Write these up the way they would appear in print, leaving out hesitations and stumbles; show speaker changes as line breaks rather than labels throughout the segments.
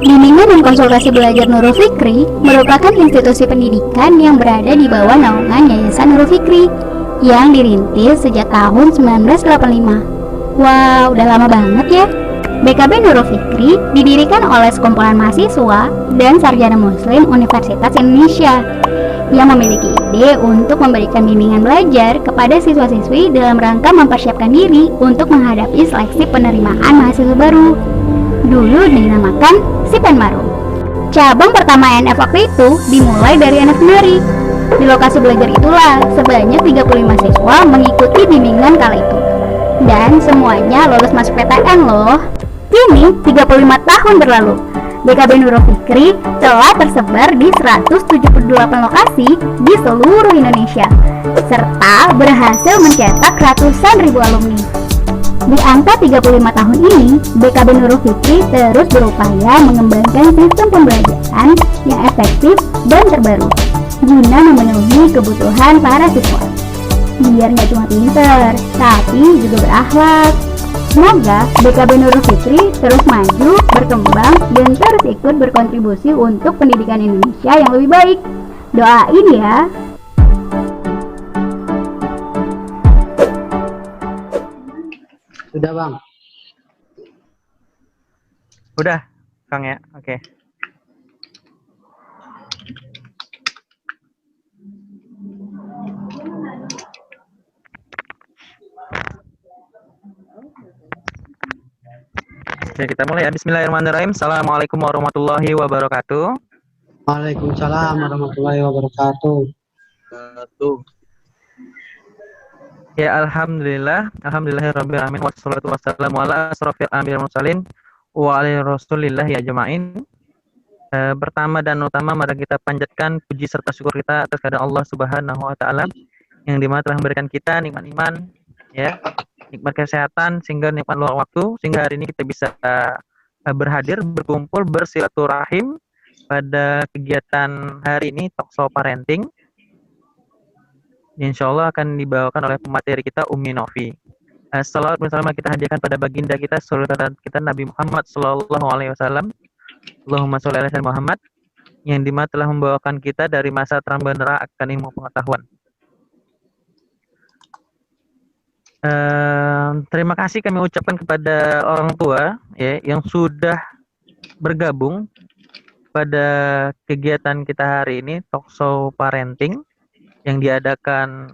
Bimbingan dan konsultasi belajar Nurul Fikri merupakan institusi pendidikan yang berada di bawah naungan Yayasan Nurul Fikri yang dirintis sejak tahun 1985. Wow, udah lama banget ya. BKB Nurul Fikri didirikan oleh sekumpulan mahasiswa dan sarjana muslim Universitas Indonesia yang memiliki ide untuk memberikan bimbingan belajar kepada siswa-siswi dalam rangka mempersiapkan diri untuk menghadapi seleksi penerimaan mahasiswa baru. Dulu dinamakan Sipenmaru. Cabang pertama NF waktu itu dimulai dari NF Menari. Di lokasi belajar itulah sebanyak 35 siswa mengikuti bimbingan kala itu. Dan semuanya lolos masuk PTN loh. Kini 35 tahun berlalu, BKB Nurul Fikri telah tersebar di 178 lokasi di seluruh Indonesia, serta berhasil mencetak ratusan ribu alumni. Di angka 35 tahun ini, BKB Nurul Fikri terus berupaya mengembangkan sistem pembelajaran yang efektif dan terbaru, guna memenuhi kebutuhan para siswa. Biar nggak cuma pinter, tapi juga berakhlak. Semoga BKB Nurul Fikri terus maju, berkembang, dan terus ikut berkontribusi untuk pendidikan Indonesia yang lebih baik. Doain ya.
Sudah Bang.
Udah, Kang ya. Oke. Oke, kita mulai ya. Bismillahirrahmanirrahim. Assalamualaikum warahmatullahi wabarakatuh.
Waalaikumsalam warahmatullahi wabarakatuh.
Ya, alhamdulillah. Alhamdulillahirabbil alamin wassalatu wassalamu ala asrofil anbiya'i wal mursalin wa ala rasulillah ya jema'in. Pertama dan utama mari kita panjatkan puji serta syukur kita atas kehadirat Allah Subhanahu wa taala yang dimana telah memberikan kita nikmat iman, ya, nikmat kesehatan sehingga nikmat luang waktu sehingga hari ini kita bisa berhadir, berkumpul, bersilaturahim pada kegiatan hari ini Talkshow Parenting. Insya Allah akan dibawakan oleh pemateri kita Umi Novi. Salawat bersama kita hadiahkan pada baginda kita, saudara kita Nabi Muhammad Sallallahu Alaihi Wasallam. Allahumma sholli ala sayyidina Muhammad yang dimana telah membawakan kita dari masa terang benderang akan ilmu pengetahuan. Terima kasih kami ucapkan kepada orang tua ya yang sudah bergabung pada kegiatan kita hari ini Talkshow Parenting yang diadakan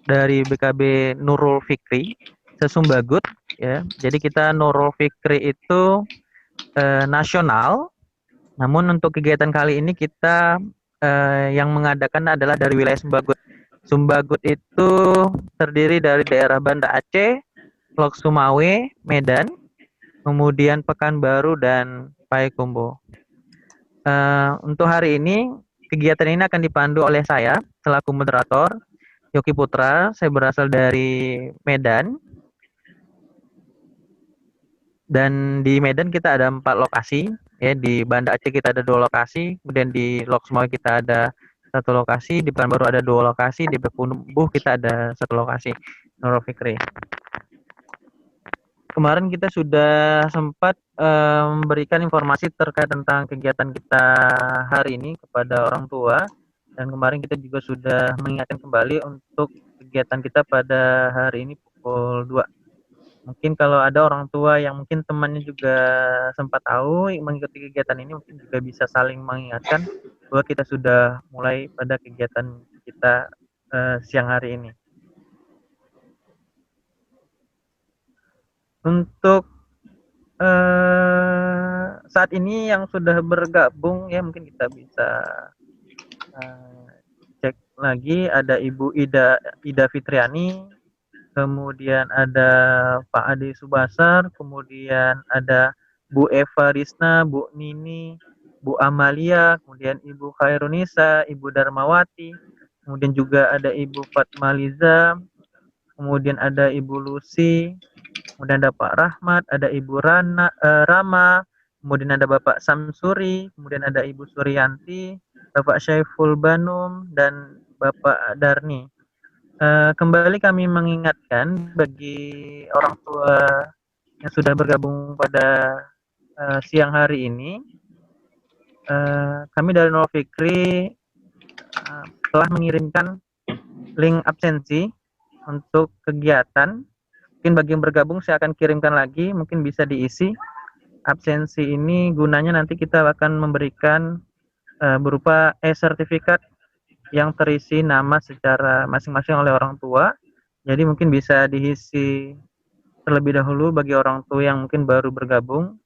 dari BKB Nurul Fikri Sesumbagut ya. Jadi kita Nurul Fikri itu nasional. Namun untuk kegiatan kali ini kita yang mengadakan adalah dari wilayah Sumbagut. Sumbagut itu terdiri dari daerah Banda Aceh, Lok Sumawe, Medan, kemudian Pekanbaru dan Payakumbuh. Untuk hari ini kegiatan ini akan dipandu oleh saya selaku moderator Yogi Putra. Saya berasal dari Medan. Dan di Medan kita ada 4 lokasi, ya. Di Banda Aceh kita ada 2 lokasi, kemudian di Lok Sumawe kita ada 1 lokasi, di Pekanbaru ada 2 lokasi, di Payakumbuh kita ada 1 lokasi. Nurul Fikri. Kemarin kita sudah sempat memberikan informasi terkait tentang kegiatan kita hari ini kepada orang tua, dan kemarin kita juga sudah mengingatkan kembali untuk kegiatan kita pada hari ini pukul 2. Mungkin kalau ada orang tua yang mungkin temannya juga sempat tahu mengikuti kegiatan ini, mungkin juga bisa saling mengingatkan bahwa kita sudah mulai pada kegiatan kita siang hari ini. Untuk saat ini yang sudah bergabung ya mungkin kita bisa cek lagi. Ada Ibu Ida Fitriani, kemudian ada Pak Ade Subasar, kemudian ada Bu Eva Risna, Bu Nini, Bu Amalia, kemudian Ibu Khairunisa, Ibu Darmawati, kemudian juga ada Ibu Fatmaliza, kemudian ada Ibu Lucy, kemudian ada Pak Rahmat, ada Ibu Rama, kemudian ada Bapak Samsuri, kemudian ada Ibu Suryanti, Bapak Syaiful Banum, dan Bapak Darni. Kembali kami mengingatkan bagi orang tua yang sudah bergabung pada siang hari ini kami dari Nurul Fikri telah mengirimkan link absensi untuk kegiatan. Mungkin bagi yang bergabung saya akan kirimkan lagi, mungkin bisa diisi. Absensi ini gunanya nanti kita akan memberikan berupa e-sertifikat yang terisi nama secara masing-masing oleh orang tua. Jadi mungkin bisa diisi terlebih dahulu bagi orang tua yang mungkin baru bergabung.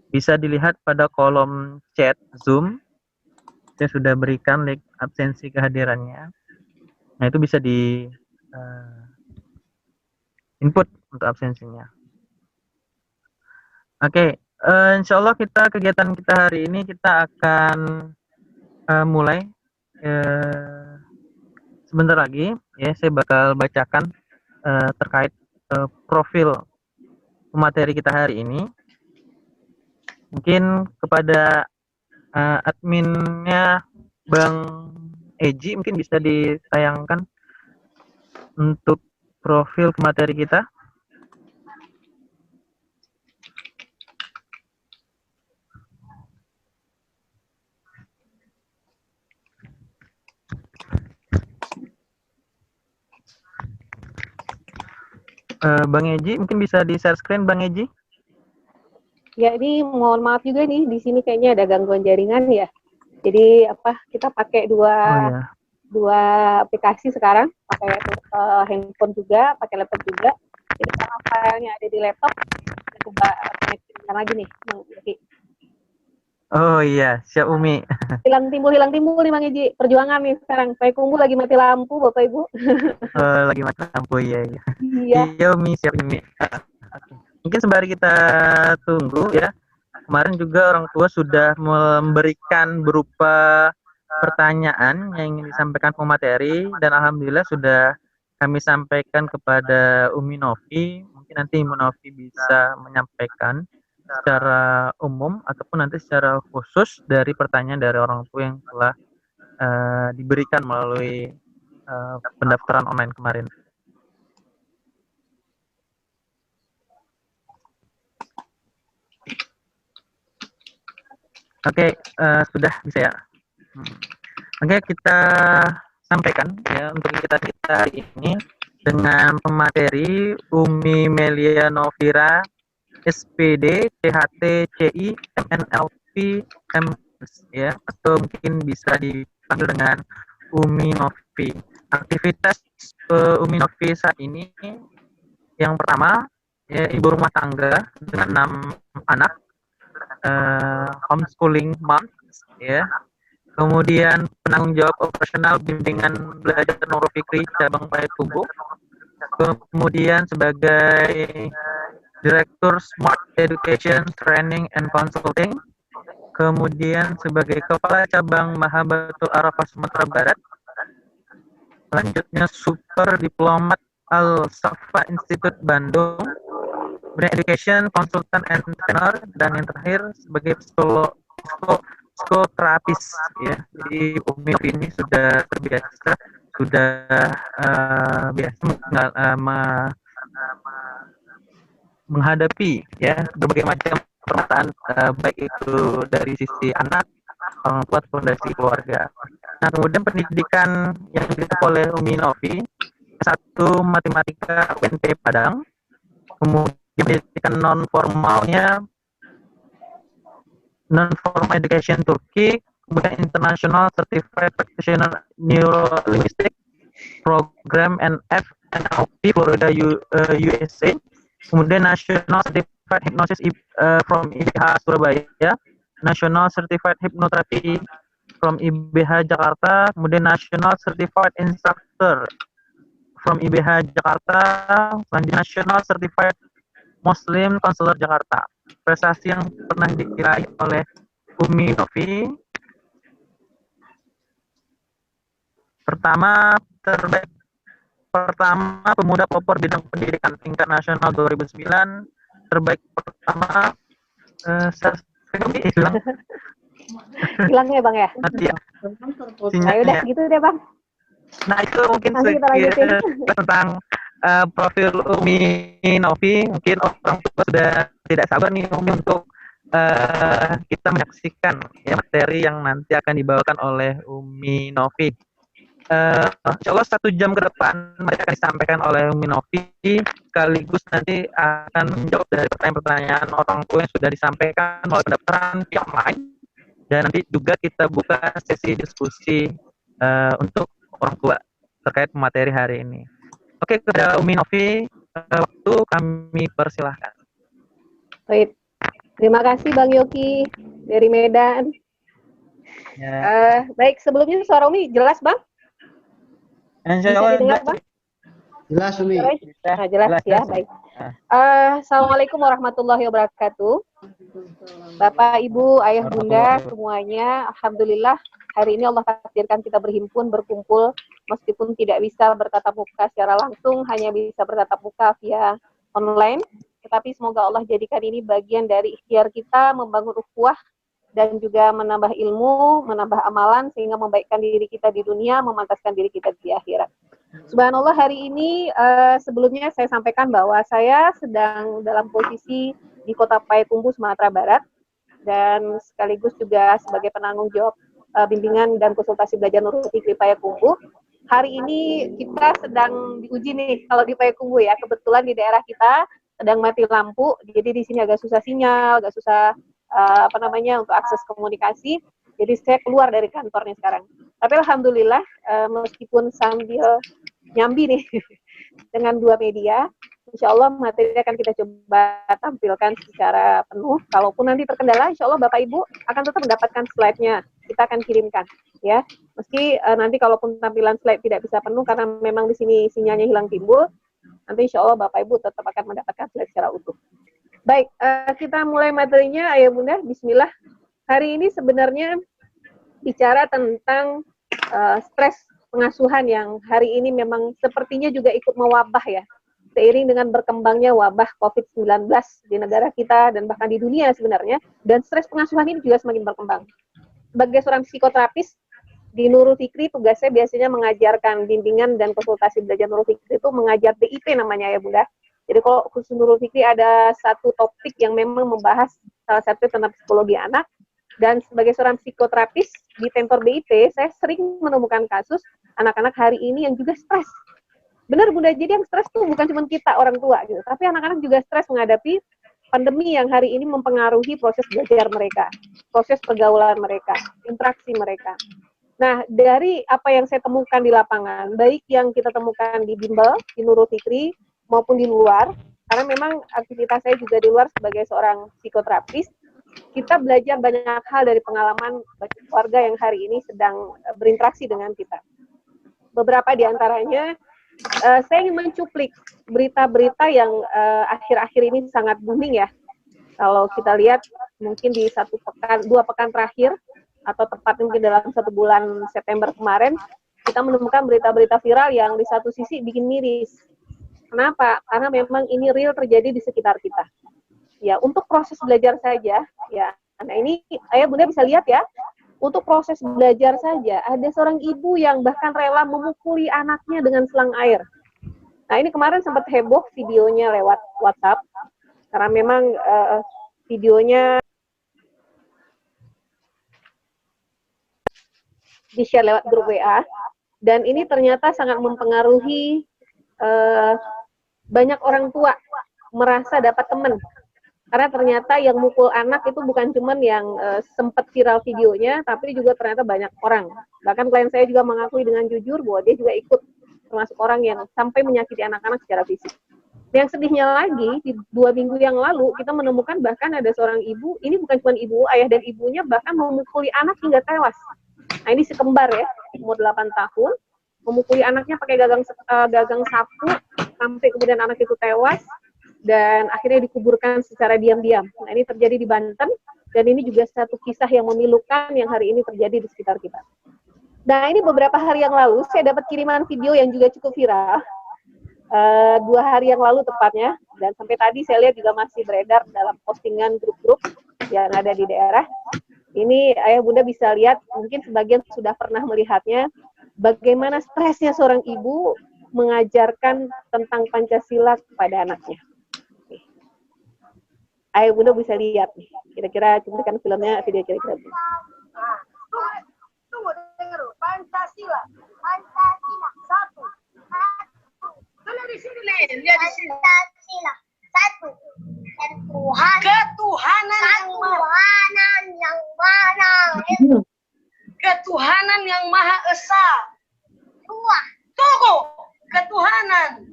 Bisa dilihat pada kolom chat Zoom. Saya sudah berikan link absensi kehadirannya. Nah, itu bisa di input untuk absensinya. Oke, insya Allah kegiatan kita hari ini kita akan mulai sebentar lagi. Ya, saya bakal bacakan terkait profil materi kita hari ini. Mungkin kepada adminnya Bang Eji mungkin bisa ditayangkan untuk profil materi kita. Bang Eji mungkin bisa di share screen Bang Eji.
Ya, ini mohon maaf juga nih, di sini kayaknya ada gangguan jaringan ya. Jadi kita pakai dua aplikasi sekarang, pakai handphone juga, pakai laptop juga. Jadi karena filenya ada di laptop, kita coba connect lagi nih, Bang Eji.
Oh iya, siap Umi.
Hilang timbul nih Bang Eji. Perjuangan nih sekarang. Payakumbu lagi mati lampu, Bapak Ibu.
Lagi mati lampu ya.
Iya.
Iya Umi, siap Umi. Mungkin sembari kita tunggu ya. Kemarin juga orang tua sudah memberikan berupa pertanyaan yang ingin disampaikan pemateri dan alhamdulillah sudah kami sampaikan kepada Umi Novi. Mungkin nanti Umi Novi bisa menyampaikan secara umum ataupun nanti secara khusus dari pertanyaan dari orang tua yang telah diberikan melalui pendaftaran online kemarin. Oke, sudah bisa ya. Oke, kita sampaikan ya untuk kita hari ini dengan pemateri Umi Melia Novira, SPD, THT, CI, MNLP, ya, atau mungkin bisa dipanggil dengan Umi Novi. Aktivitas Umi Novi saat ini yang pertama ya, ibu rumah tangga dengan 6 anak. Homeschooling moms ya, kemudian penanggung jawab operasional bimbingan belajar Nurul Fikri cabang Payakumbuh, kemudian sebagai Direktur Smart Education Training and Consulting, kemudian sebagai Kepala Cabang Mahabatul Arafah Sumatera Barat, selanjutnya Super Diplomat Al-Safa Institute Bandung, Education, Consultant, and Trainer, dan yang terakhir sebagai psikoterapis ya. Jadi Umi ini sudah terbiasa, sudah biasa menghadapi ya berbagai macam permasalahan baik itu dari sisi anak, orang tua ataupun dari sisi keluarga. Nah, kemudian pendidikan yang diberikan oleh Umi Novi, satu matematika UNP Padang, kemudian pendidikan non formalnya non-formal education Turki, kemudian International Certified Practitioner Neuro-Linguistic Program NLP Florida USA, kemudian National Certified Hypnosis from IBH Surabaya, National Certified Hypnotherapy from IBH Jakarta, kemudian National Certified Instructor from IBH Jakarta, selanjutnya National Certified Muslim Counselor Jakarta. Prestasi yang pernah diraih oleh Umi Novi, pertama pemuda pelopor bidang pendidikan tingkat nasional 2009, terbaik pertama
hilang ya Bang ya.
Nanti ya.
Nah, udah gitu deh Bang.
Nah, itu mungkin sedikit tentang profil Umi Novi. Mungkin orang tua sudah tidak sabar nih Umi untuk kita menyaksikan ya materi yang nanti akan dibawakan oleh Umi Novi. Insya Allah 1 jam ke depan mereka akan disampaikan oleh Umi Novi, sekaligus nanti akan menjawab dari pertanyaan-pertanyaan orang tua yang sudah disampaikan melalui pendaftaran via online, dan nanti juga kita buka sesi diskusi untuk orang tua terkait materi hari ini. Oke, kepada Umi Novi, waktu kami persilahkan.
Baik, terima kasih Bang Yoki dari Medan.
Ya.
Baik, sebelumnya suara Umi jelas Bang?
Insya
Bisa
Allah
didengar Bang?
Jelas, Umi.
Nah, jelas ya, baik. Assalamualaikum warahmatullahi wabarakatuh. Bapak, Ibu, Ayah, Bunda, semuanya, Alhamdulillah hari ini Allah takdirkan kita berhimpun, berkumpul, meskipun tidak bisa bertatap muka secara langsung, hanya bisa bertatap muka via online, tetapi semoga Allah jadikan ini bagian dari ikhtiar kita membangun ukhuwah dan juga menambah ilmu, menambah amalan, sehingga membaikkan diri kita di dunia, memantaskan diri kita di akhirat. Subhanallah, hari ini sebelumnya saya sampaikan bahwa saya sedang dalam posisi di Kota Payakumbuh, Sumatera Barat, dan sekaligus juga sebagai penanggung jawab bimbingan dan konsultasi belajar Nurul Fikri Payakumbuh. Hari ini kita sedang diuji nih kalau di Payakumbuh ya, kebetulan di daerah kita sedang mati lampu, jadi di sini agak susah sinyal, agak susah untuk akses komunikasi. Jadi saya keluar dari kantornya sekarang. Tapi alhamdulillah meskipun sambil nyambi nih dengan 2 media, insya Allah materi akan kita coba tampilkan secara penuh. Kalaupun nanti terkendala, insya Allah Bapak Ibu akan tetap mendapatkan slide-nya. Kita akan kirimkan, ya. Meski nanti kalaupun tampilan slide tidak bisa penuh karena memang di sini sinyalnya hilang timbul, nanti insya Allah Bapak Ibu tetap akan mendapatkan slide secara utuh. Baik, kita mulai materinya, Ayah Bunda. Bismillah. Hari ini sebenarnya bicara tentang stres pengasuhan yang hari ini memang sepertinya juga ikut mewabah ya. Seiring dengan berkembangnya wabah COVID-19 di negara kita dan bahkan di dunia sebenarnya, dan stres pengasuhan ini juga semakin berkembang. Sebagai seorang psikoterapis di Nurul Fikri, tugasnya biasanya mengajarkan bimbingan dan konsultasi belajar Nurul Fikri itu mengajar BIP namanya ya Bunda. Jadi kalau khusus Nurul Fikri ada satu topik yang memang membahas salah satu tentang psikologi anak, dan sebagai seorang psikoterapis di Tentor BIP, saya sering menemukan kasus anak-anak hari ini yang juga stres. Benar Bunda, jadi yang stres tuh bukan cuma kita orang tua gitu, tapi anak-anak juga stres menghadapi pandemi yang hari ini mempengaruhi proses belajar mereka, proses pergaulan mereka, interaksi mereka. Nah, dari apa yang saya temukan di lapangan, baik yang kita temukan di bimbel, di Nurul Fikri, maupun di luar, karena memang aktivitas saya juga di luar sebagai seorang psikoterapis, kita belajar banyak hal dari pengalaman keluarga yang hari ini sedang berinteraksi dengan kita. Beberapa di antaranya, saya ingin mencuplik berita-berita yang akhir-akhir ini sangat booming ya. Kalau kita lihat mungkin di 2 pekan terakhir, atau tepatnya mungkin dalam 1 bulan September kemarin, kita menemukan berita-berita viral yang di satu sisi bikin miris. Kenapa? Karena memang ini real terjadi di sekitar kita. Ya, untuk proses belajar saja, ya. Nah ini, Ayah Bunda bisa lihat ya, untuk proses belajar saja, ada seorang ibu yang bahkan rela memukuli anaknya dengan selang air. Nah ini kemarin sempat heboh videonya lewat WhatsApp, karena memang videonya di-share lewat grup WA, dan ini ternyata sangat mempengaruhi banyak orang tua merasa dapat teman. Karena ternyata yang mukul anak itu bukan cuman yang sempat viral videonya, tapi juga ternyata banyak orang. Bahkan klien saya juga mengakui dengan jujur bahwa dia juga ikut termasuk orang yang sampai menyakiti anak-anak secara fisik. Yang sedihnya lagi, di 2 minggu yang lalu, kita menemukan bahkan ada seorang ibu, ini bukan cuma ibu, ayah dan ibunya bahkan memukuli anak hingga tewas. Nah ini si kembar ya, umur 8 tahun, memukuli anaknya pakai gagang sapu, sampai kemudian anak itu tewas, dan akhirnya dikuburkan secara diam-diam. Nah ini terjadi di Banten, dan ini juga satu kisah yang memilukan yang hari ini terjadi di sekitar kita. Nah ini beberapa hari yang lalu, saya dapat kiriman video yang juga cukup viral, 2 hari yang lalu tepatnya, dan sampai tadi saya lihat juga masih beredar dalam postingan grup-grup yang ada di daerah. Ini Ayah Bunda bisa lihat, mungkin sebagian sudah pernah melihatnya, bagaimana stresnya seorang ibu mengajarkan tentang Pancasila kepada anaknya. Ayo Bunda bisa lihat nih. Kira-kira cuplikan filmnya video kira-kira.
Tunggu dengar. Pancasila. Pancasila. Satu. Lihat di sini, Len. Lihat di sini. Pancasila. Satu. Ketuhanan yang mana? Ketuhanan yang Maha Esa. Dua. Tunggu. Ketuhanan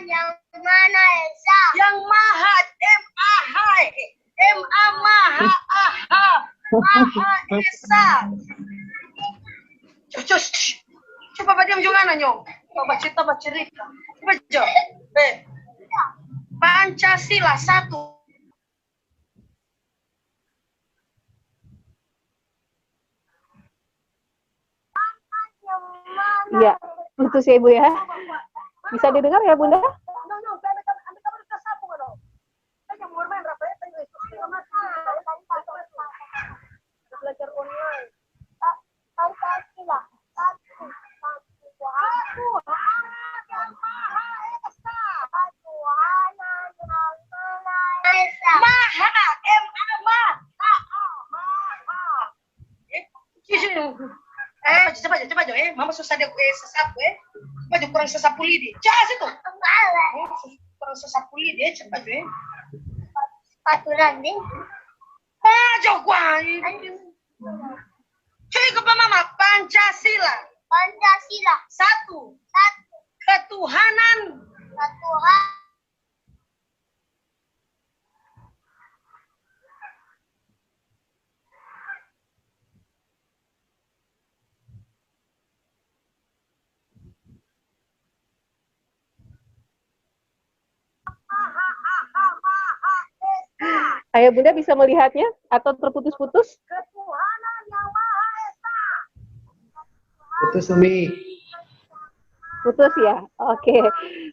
yang mana Esa? Yang Maha Maha Esa. Coba diam juga nanya. Coba cerita. Coba jawab. Pancasila satu.
Iya, putus ya Ibu ya. Bisa didengar ya Bunda?
Belajar online. Pancasila. Coba aja, mama susah deh sesapu coba aja kurang sesapu lidi. Cas itu. Kurang sesapu lidi, coba aja. Paturan deh. Jauh cuy ke mama, Pancasila. Pancasila. Satu. Ketuhanan.
Ayo Bunda bisa melihatnya atau terputus-putus?
Ketuhanan yang Maha Esa.
Putus Umi.
Putus ya? Oke.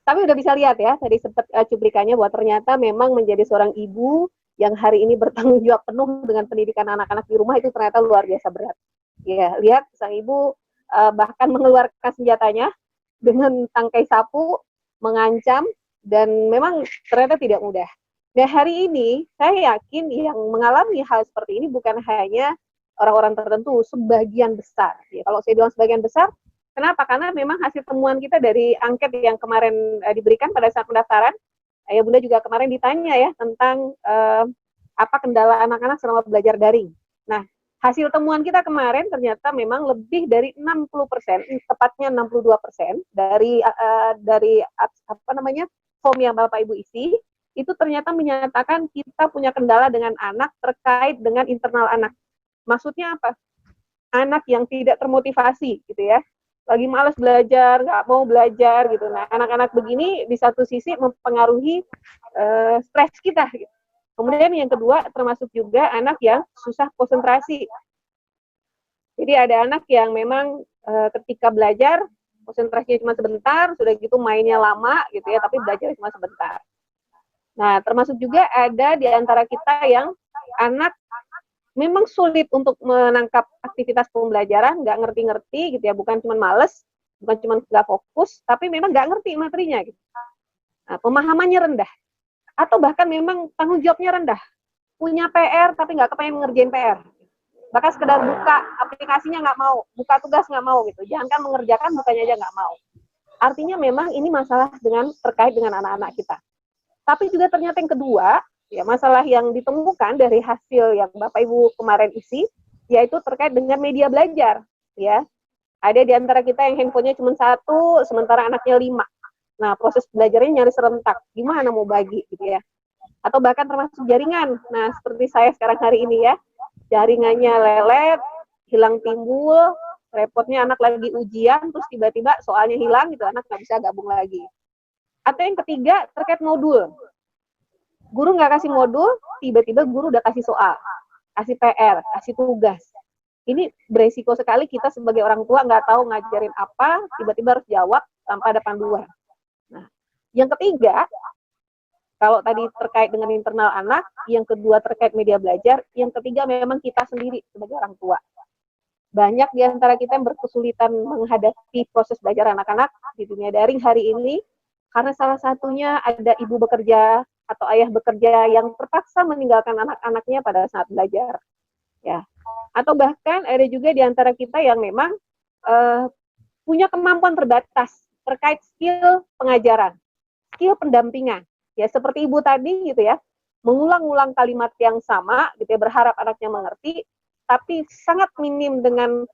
Tapi udah bisa lihat ya, tadi sempat cuplikannya bahwa ternyata memang menjadi seorang ibu yang hari ini bertanggung jawab penuh dengan pendidikan anak-anak di rumah itu ternyata luar biasa berat. Ya, lihat sang ibu bahkan mengeluarkan senjatanya dengan tangkai sapu, mengancam, dan memang ternyata tidak mudah. Nah, hari ini saya yakin yang mengalami hal seperti ini bukan hanya orang-orang tertentu, sebagian besar. Ya, kalau saya bilang sebagian besar, kenapa? Karena memang hasil temuan kita dari angket yang kemarin diberikan pada saat pendaftaran, ya Bunda juga kemarin ditanya ya tentang apa kendala anak-anak selama belajar daring. Nah, hasil temuan kita kemarin ternyata memang lebih dari 60%, tepatnya 62% dari apa namanya form yang Bapak Ibu isi, itu ternyata menyatakan kita punya kendala dengan anak terkait dengan internal anak. Maksudnya apa? Anak yang tidak termotivasi gitu ya, lagi malas belajar, nggak mau belajar gitu. Nah, anak-anak begini di satu sisi mempengaruhi stres kita. Gitu. Kemudian yang kedua termasuk juga anak yang susah konsentrasi. Jadi ada anak yang memang ketika belajar konsentrasinya cuma sebentar, sudah gitu mainnya lama gitu ya, tapi belajar cuma sebentar. Nah, termasuk juga ada di antara kita yang anak memang sulit untuk menangkap aktivitas pembelajaran, nggak ngerti-ngerti gitu ya, bukan cuma males, bukan cuma nggak fokus, tapi memang nggak ngerti materinya gitu. Nah, pemahamannya rendah, atau bahkan memang tanggung jawabnya rendah, punya PR tapi nggak kepengen ngerjain PR, bahkan sekedar buka aplikasinya nggak mau, buka tugas nggak mau gitu, jangankan mengerjakan, bukanya aja nggak mau. Artinya memang ini masalah terkait dengan anak-anak kita. Tapi juga ternyata yang kedua, ya masalah yang ditemukan dari hasil yang Bapak Ibu kemarin isi, yaitu terkait dengan media belajar. Ya, ada di antara kita yang handphonenya cuma 1, sementara anaknya 5. Nah, proses belajarnya nyaris serentak. Gimana mau bagi gitu ya? Atau bahkan termasuk jaringan. Nah, seperti saya sekarang hari ini ya, jaringannya lelet, hilang timbul, repotnya anak lagi ujian, terus tiba-tiba soalnya hilang gitu, anak nggak bisa gabung lagi. Atau yang ketiga terkait modul. Guru nggak kasih modul, tiba-tiba guru udah kasih soal, kasih PR, kasih tugas. Ini beresiko sekali kita sebagai orang tua nggak tahu ngajarin apa, tiba-tiba harus jawab tanpa ada panduan. Nah, yang ketiga, kalau tadi terkait dengan internal anak, yang kedua terkait media belajar, yang ketiga memang kita sendiri sebagai orang tua. Banyak di antara kita yang berkesulitan menghadapi proses belajar anak-anak di dunia daring hari ini, karena salah satunya ada ibu bekerja, atau ayah bekerja yang terpaksa meninggalkan anak-anaknya pada saat belajar, ya. Atau bahkan ada juga di antara kita yang memang punya kemampuan terbatas terkait skill pengajaran, skill pendampingan. Ya, seperti ibu tadi gitu ya, mengulang-ulang kalimat yang sama gitu ya, berharap anaknya mengerti, tapi sangat minim dengan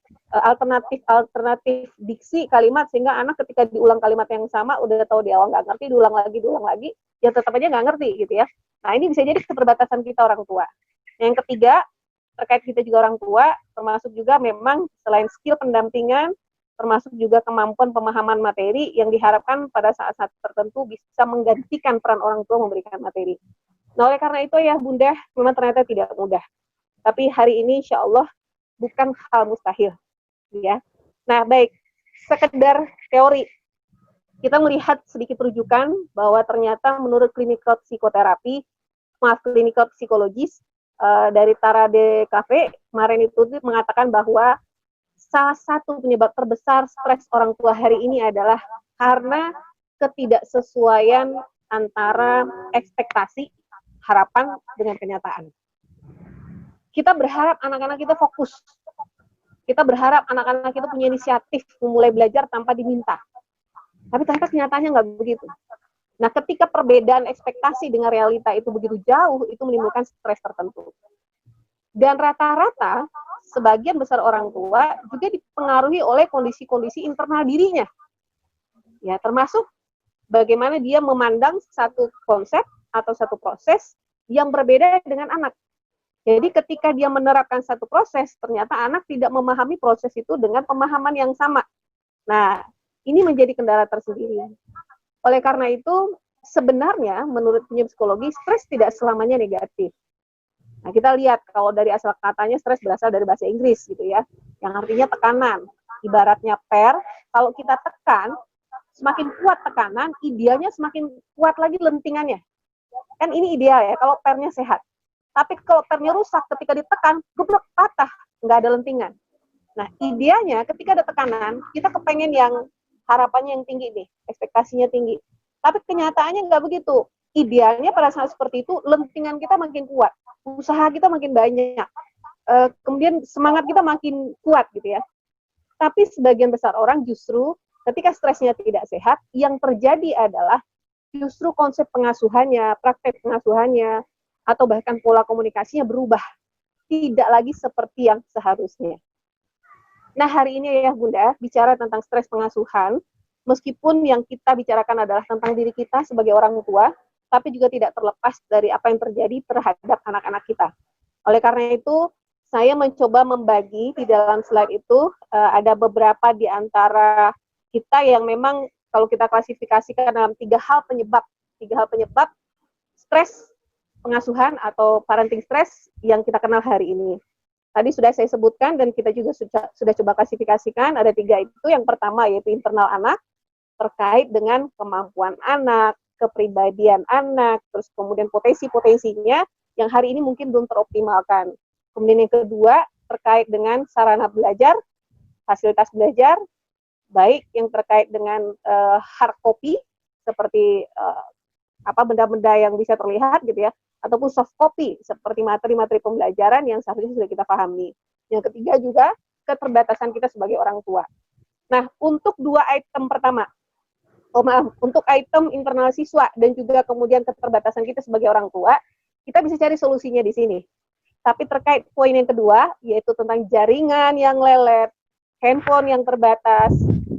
alternatif diksi kalimat, sehingga anak ketika diulang kalimat yang sama udah tahu di awal nggak ngerti, diulang lagi, ya tetap aja nggak ngerti gitu ya. Nah, ini bisa jadi keterbatasan kita orang tua. Yang ketiga, terkait kita juga orang tua, termasuk juga memang selain skill pendampingan, termasuk juga kemampuan pemahaman materi yang diharapkan pada saat-saat tertentu bisa menggantikan peran orang tua memberikan materi. Nah, oleh karena itu ya Bunda, memang ternyata tidak mudah. Tapi hari ini insya Allah bukan hal mustahil. Ya. Nah, baik, sekedar teori. Kita melihat sedikit rujukan bahwa ternyata menurut clinical psikologis dari Tara de Cafe kemarin itu mengatakan bahwa salah satu penyebab terbesar stres orang tua hari ini adalah karena ketidaksesuaian antara ekspektasi, harapan dengan kenyataan. Kita berharap anak-anak kita fokus. Kita berharap anak-anak kita punya inisiatif memulai belajar tanpa diminta. Tapi ternyata kenyataannya nggak begitu. Nah, ketika perbedaan ekspektasi dengan realita itu begitu jauh, itu menimbulkan stres tertentu. Dan rata-rata, sebagian besar orang tua juga dipengaruhi oleh kondisi-kondisi internal dirinya. Ya, termasuk bagaimana dia memandang satu konsep atau satu proses yang berbeda dengan anak. Jadi ketika dia menerapkan satu proses, ternyata anak tidak memahami proses itu dengan pemahaman yang sama. Nah, ini menjadi kendala tersendiri. Oleh karena itu, sebenarnya menurut dunia psikologi, stres tidak selamanya negatif. Nah, kita lihat kalau dari asal katanya stres berasal dari bahasa Inggris gitu ya, yang artinya tekanan. Ibaratnya per, kalau kita tekan, semakin kuat tekanan, idealnya semakin kuat lagi lentingannya. Kan ini ideal ya, kalau pernya sehat. Tapi kalau pernya rusak, ketika ditekan, geblek, patah, nggak ada lentingan. Nah, idealnya ketika ada tekanan, kita kepengen yang harapannya yang tinggi nih, ekspektasinya tinggi. Tapi kenyataannya nggak begitu. Idealnya pada saat seperti itu, lentingan kita makin kuat, usaha kita makin banyak, kemudian semangat kita makin kuat gitu ya. Tapi sebagian besar orang justru ketika stresnya tidak sehat, yang terjadi adalah justru konsep pengasuhannya, praktek pengasuhannya, atau bahkan pola komunikasinya berubah. Tidak lagi seperti yang seharusnya. Nah, hari ini ya Bunda, bicara tentang stres pengasuhan, meskipun yang kita bicarakan adalah tentang diri kita sebagai orang tua, tapi juga tidak terlepas dari apa yang terjadi terhadap anak-anak kita. Oleh karena itu, saya mencoba membagi di dalam slide itu, ada beberapa di antara kita yang memang kalau kita klasifikasikan dalam tiga hal penyebab stres pengasuhan atau parenting stress yang kita kenal hari ini. Tadi sudah saya sebutkan dan kita juga sudah coba klasifikasikan, ada tiga itu. Yang pertama yaitu internal anak, terkait dengan kemampuan anak, kepribadian anak, terus kemudian potensi-potensinya yang hari ini mungkin belum teroptimalkan. Kemudian yang kedua, terkait dengan sarana belajar, fasilitas belajar, baik yang terkait dengan hard copy, seperti benda-benda yang bisa terlihat gitu ya, ataupun soft copy seperti materi-materi pembelajaran yang seharusnya sudah kita pahami. Yang ketiga juga keterbatasan kita sebagai orang tua. Nah, untuk dua item pertama, untuk item internal siswa dan juga kemudian keterbatasan kita sebagai orang tua, kita bisa cari solusinya di sini. Tapi terkait poin yang kedua, yaitu tentang jaringan yang lelet, handphone yang terbatas,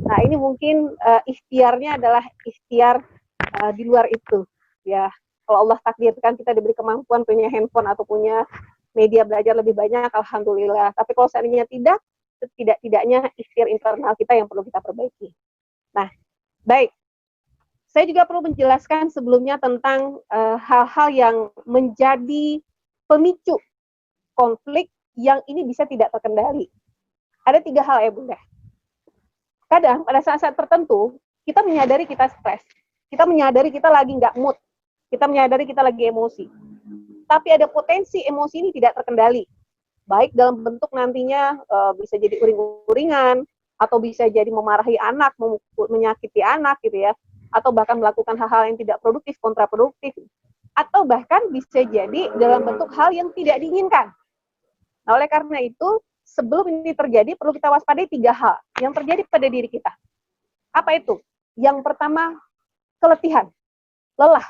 nah ini mungkin ikhtiarnya adalah ikhtiar di luar itu. Ya, kalau Allah takdirkan kita diberi kemampuan punya handphone atau punya media belajar lebih banyak, alhamdulillah. Tapi kalau seandainya tidak, setidak-tidaknya ikhtiar internal kita yang perlu kita perbaiki. Nah, baik. Saya juga perlu menjelaskan sebelumnya tentang hal-hal yang menjadi pemicu konflik yang ini bisa tidak terkendali. Ada tiga hal ya Bunda. Kadang pada saat-saat tertentu, kita menyadari kita stres. Kita menyadari kita lagi nggak mood. Kita menyadari kita lagi emosi. Tapi ada potensi emosi ini tidak terkendali. Baik dalam bentuk nantinya bisa jadi uring-uringan, atau bisa jadi memarahi anak, menyakiti anak gitu ya, atau bahkan melakukan hal-hal yang tidak produktif, kontraproduktif. atau bahkan bisa jadi dalam bentuk hal yang tidak diinginkan. Nah, oleh karena itu, sebelum ini terjadi, perlu kita waspadai 3 hal yang terjadi pada diri kita. Apa itu? Yang pertama, keletihan, lelah.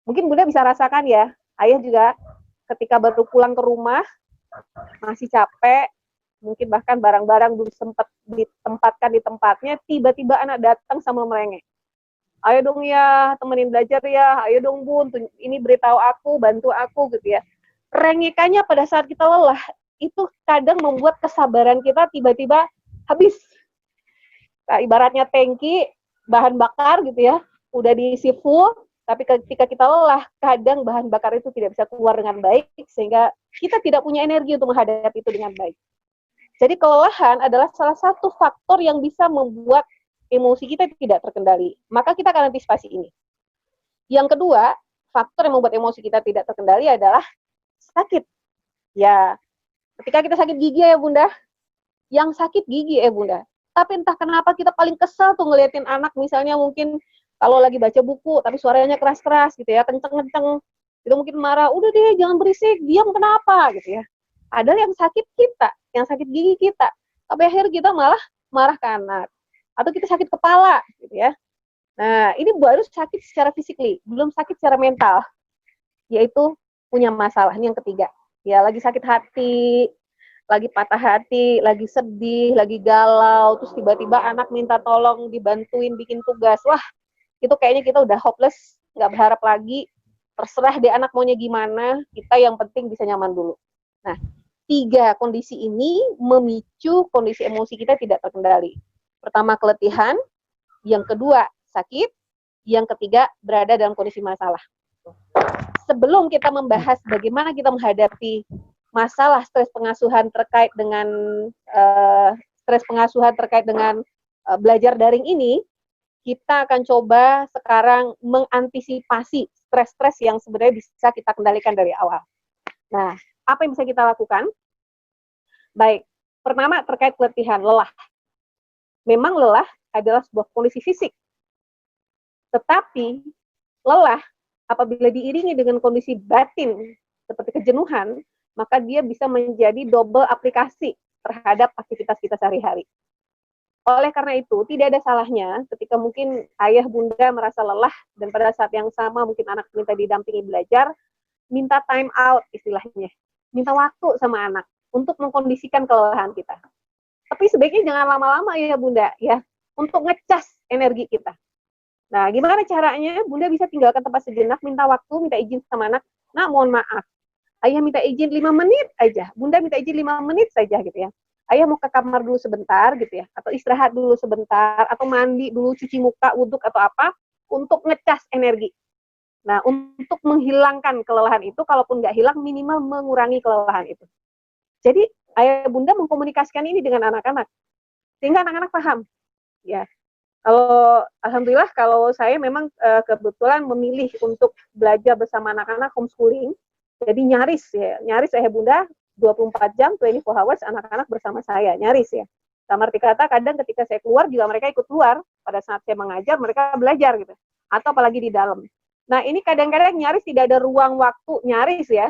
Mungkin Bunda bisa rasakan ya, ayah juga ketika baru pulang ke rumah, masih capek, mungkin bahkan barang-barang belum sempat ditempatkan di tempatnya, tiba-tiba anak datang sama merengek. Ayo dong ya, temenin belajar ya, ayo dong Bun, ini beritahu aku, bantu aku gitu ya. Rengekannya pada saat kita lelah, itu kadang membuat kesabaran kita tiba-tiba habis. Nah, ibaratnya tangki, bahan bakar gitu ya, udah diisi full, tapi ketika kita lelah, kadang bahan bakar itu tidak bisa keluar dengan baik, sehingga kita tidak punya energi untuk menghadapi itu dengan baik. Jadi kelelahan adalah salah satu faktor yang bisa membuat emosi kita tidak terkendali. Maka kita akan antisipasi ini. Yang kedua, faktor yang membuat emosi kita tidak terkendali adalah sakit. Ya, ketika kita sakit gigi ya Bunda, yang sakit gigi ya Bunda. Tapi entah kenapa kita paling kesel tuh ngeliatin anak misalnya mungkin kalau lagi baca buku, tapi suaranya keras-keras gitu ya, kenceng-kenceng. Itu mungkin marah, udah deh jangan berisik, diam kenapa gitu ya. Padahal yang sakit kita, yang sakit gigi kita. Tapi akhirnya kita malah marah ke anak. Atau kita sakit kepala gitu ya. Nah, ini baru sakit secara fisik, belum sakit secara mental. Yaitu punya masalah. Ini yang ketiga. Ya, lagi sakit hati, lagi patah hati, lagi sedih, lagi galau, terus tiba-tiba anak minta tolong dibantuin bikin tugas. Wah, itu kayaknya kita udah hopeless, nggak berharap lagi. Terserah deh anak maunya gimana, kita yang penting bisa nyaman dulu. Nah, 3 kondisi ini memicu kondisi emosi kita tidak terkendali. Pertama, keletihan. Yang kedua, sakit. Yang ketiga, berada dalam kondisi masalah. Sebelum kita membahas bagaimana kita menghadapi masalah stres pengasuhan terkait dengan belajar daring ini, kita akan coba sekarang mengantisipasi stres-stres yang sebenarnya bisa kita kendalikan dari awal. Nah, apa yang bisa kita lakukan? Baik, pertama terkait keletihan, lelah. Memang lelah adalah sebuah kondisi fisik. Tetapi lelah apabila diiringi dengan kondisi batin seperti kejenuhan, maka dia bisa menjadi double aplikasi terhadap aktivitas kita sehari-hari. Oleh karena itu, tidak ada salahnya ketika mungkin ayah bunda merasa lelah dan pada saat yang sama mungkin anak minta didampingi belajar, minta time out istilahnya. Minta waktu sama anak untuk mengkondisikan kelelahan kita. Tapi sebaiknya jangan lama-lama ya bunda, ya, untuk ngecas energi kita. Nah, gimana caranya? Bunda bisa tinggalkan tempat sejenak, minta waktu, minta izin sama anak. Nah, mohon maaf, ayah minta izin 5 menit aja. Bunda minta izin 5 menit saja gitu ya. Ayah mau ke kamar dulu sebentar gitu ya, atau istirahat dulu sebentar, atau mandi dulu, cuci muka, wuduk atau apa, untuk ngecas energi. Nah, untuk menghilangkan kelelahan itu, kalaupun nggak hilang, minimal mengurangi kelelahan itu. Jadi, ayah bunda mengkomunikasikan ini dengan anak-anak, sehingga anak-anak paham. Ya, alhamdulillah kalau saya memang kebetulan memilih untuk belajar bersama anak-anak homeschooling, jadi nyaris ayah bunda 24 jam, 24 hours anak-anak bersama saya, nyaris ya. Sama arti kata kadang ketika saya keluar juga mereka ikut keluar, pada saat saya mengajar mereka belajar gitu, atau apalagi di dalam. Nah ini kadang-kadang nyaris tidak ada ruang waktu,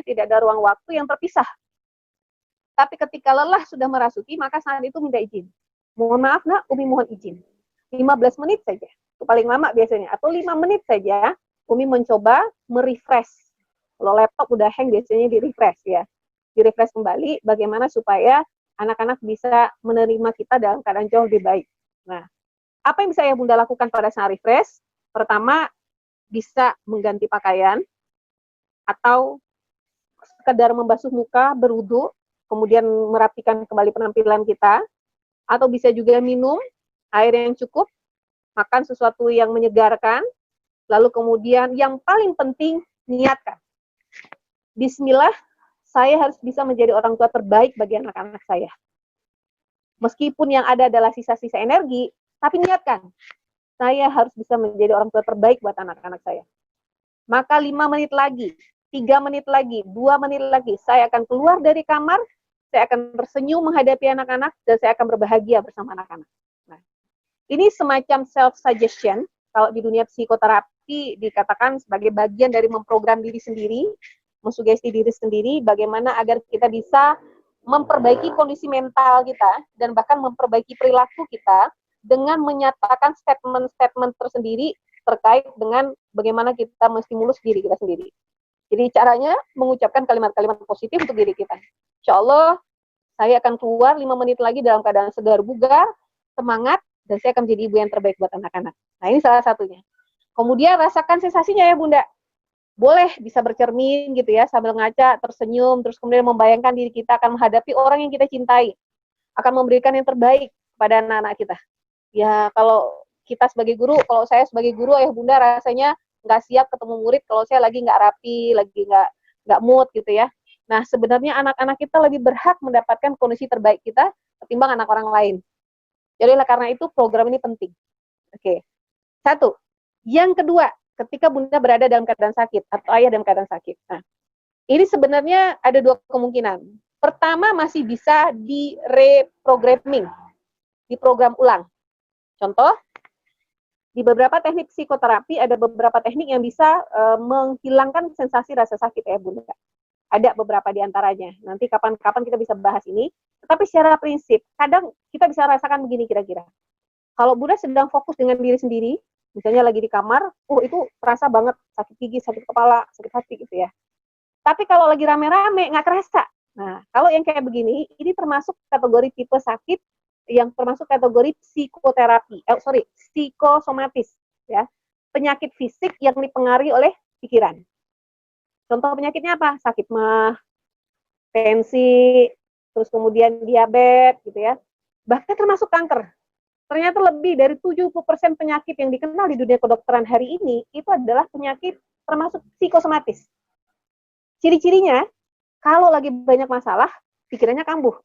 tidak ada ruang waktu yang terpisah. Tapi ketika lelah sudah merasuki, maka saat itu minta izin. Mohon maaf nak, Umi mohon izin. 15 menit saja, itu paling lama biasanya, atau 5 menit saja, Umi mencoba merefresh. Kalau laptop udah hang biasanya di-refresh ya. Di-refresh kembali, bagaimana supaya anak-anak bisa menerima kita dalam keadaan jauh lebih baik. Nah, apa yang bisa ya bunda lakukan pada saat refresh? Pertama, bisa mengganti pakaian, atau sekedar membasuh muka, berwudu, kemudian merapikan kembali penampilan kita, atau bisa juga minum air yang cukup, makan sesuatu yang menyegarkan, lalu kemudian yang paling penting, niatkan. Bismillah, saya harus bisa menjadi orang tua terbaik bagi anak-anak saya. Meskipun yang ada adalah sisa-sisa energi, tapi niatkan, saya harus bisa menjadi orang tua terbaik buat anak-anak saya. Maka 5 menit lagi, 3 menit lagi, 2 menit lagi, saya akan keluar dari kamar, saya akan tersenyum menghadapi anak-anak, dan saya akan berbahagia bersama anak-anak. Nah, ini semacam self-suggestion, kalau di dunia psikoterapi dikatakan sebagai bagian dari memprogram diri sendiri, mensugesti diri sendiri, bagaimana agar kita bisa memperbaiki kondisi mental kita dan bahkan memperbaiki perilaku kita dengan menyatakan statement-statement tersendiri terkait dengan bagaimana kita menstimulus diri kita sendiri. Jadi caranya mengucapkan kalimat-kalimat positif untuk diri kita. Insya Allah saya akan keluar 5 menit lagi dalam keadaan segar bugar, semangat, dan saya akan menjadi ibu yang terbaik buat anak-anak. Nah ini salah satunya. Kemudian rasakan sensasinya ya Bunda. Boleh bisa bercermin gitu ya, sambil ngaca, tersenyum, terus kemudian membayangkan diri kita akan menghadapi orang yang kita cintai, akan memberikan yang terbaik kepada anak-anak kita. Ya kalau kita sebagai guru, kalau saya sebagai guru ayah bunda rasanya nggak siap ketemu murid kalau saya lagi nggak rapi, lagi nggak mood gitu ya. Nah sebenarnya anak-anak kita lebih berhak mendapatkan kondisi terbaik kita ketimbang anak orang lain. Jadi karena itu program ini penting. Oke. Satu. Yang kedua, ketika bunda berada dalam keadaan sakit atau ayah dalam keadaan sakit. Nah, ini sebenarnya ada 2 kemungkinan. Pertama masih bisa di reprogramming, diprogram ulang. Contoh, di beberapa teknik psikoterapi ada beberapa teknik yang bisa menghilangkan sensasi rasa sakit ya bunda. Ada beberapa di antaranya. Nanti kapan-kapan kita bisa bahas ini. Tetapi secara prinsip, kadang kita bisa rasakan begini kira-kira. Kalau bunda sedang fokus dengan diri sendiri, misalnya lagi di kamar, itu terasa banget sakit gigi, sakit kepala, sakit hati gitu ya. Tapi kalau lagi rame-rame nggak kerasa. Nah, kalau yang kayak begini, ini termasuk kategori tipe sakit yang termasuk kategori psikoterapi, psikosomatis, ya, penyakit fisik yang dipengaruhi oleh pikiran. Contoh penyakitnya apa? Sakit mah, tensi, terus kemudian diabetes, gitu ya. Bahkan termasuk kanker. Ternyata lebih dari 70% penyakit yang dikenal di dunia kedokteran hari ini itu adalah penyakit termasuk psikosomatis. Ciri-cirinya, kalau lagi banyak masalah, pikirannya kambuh.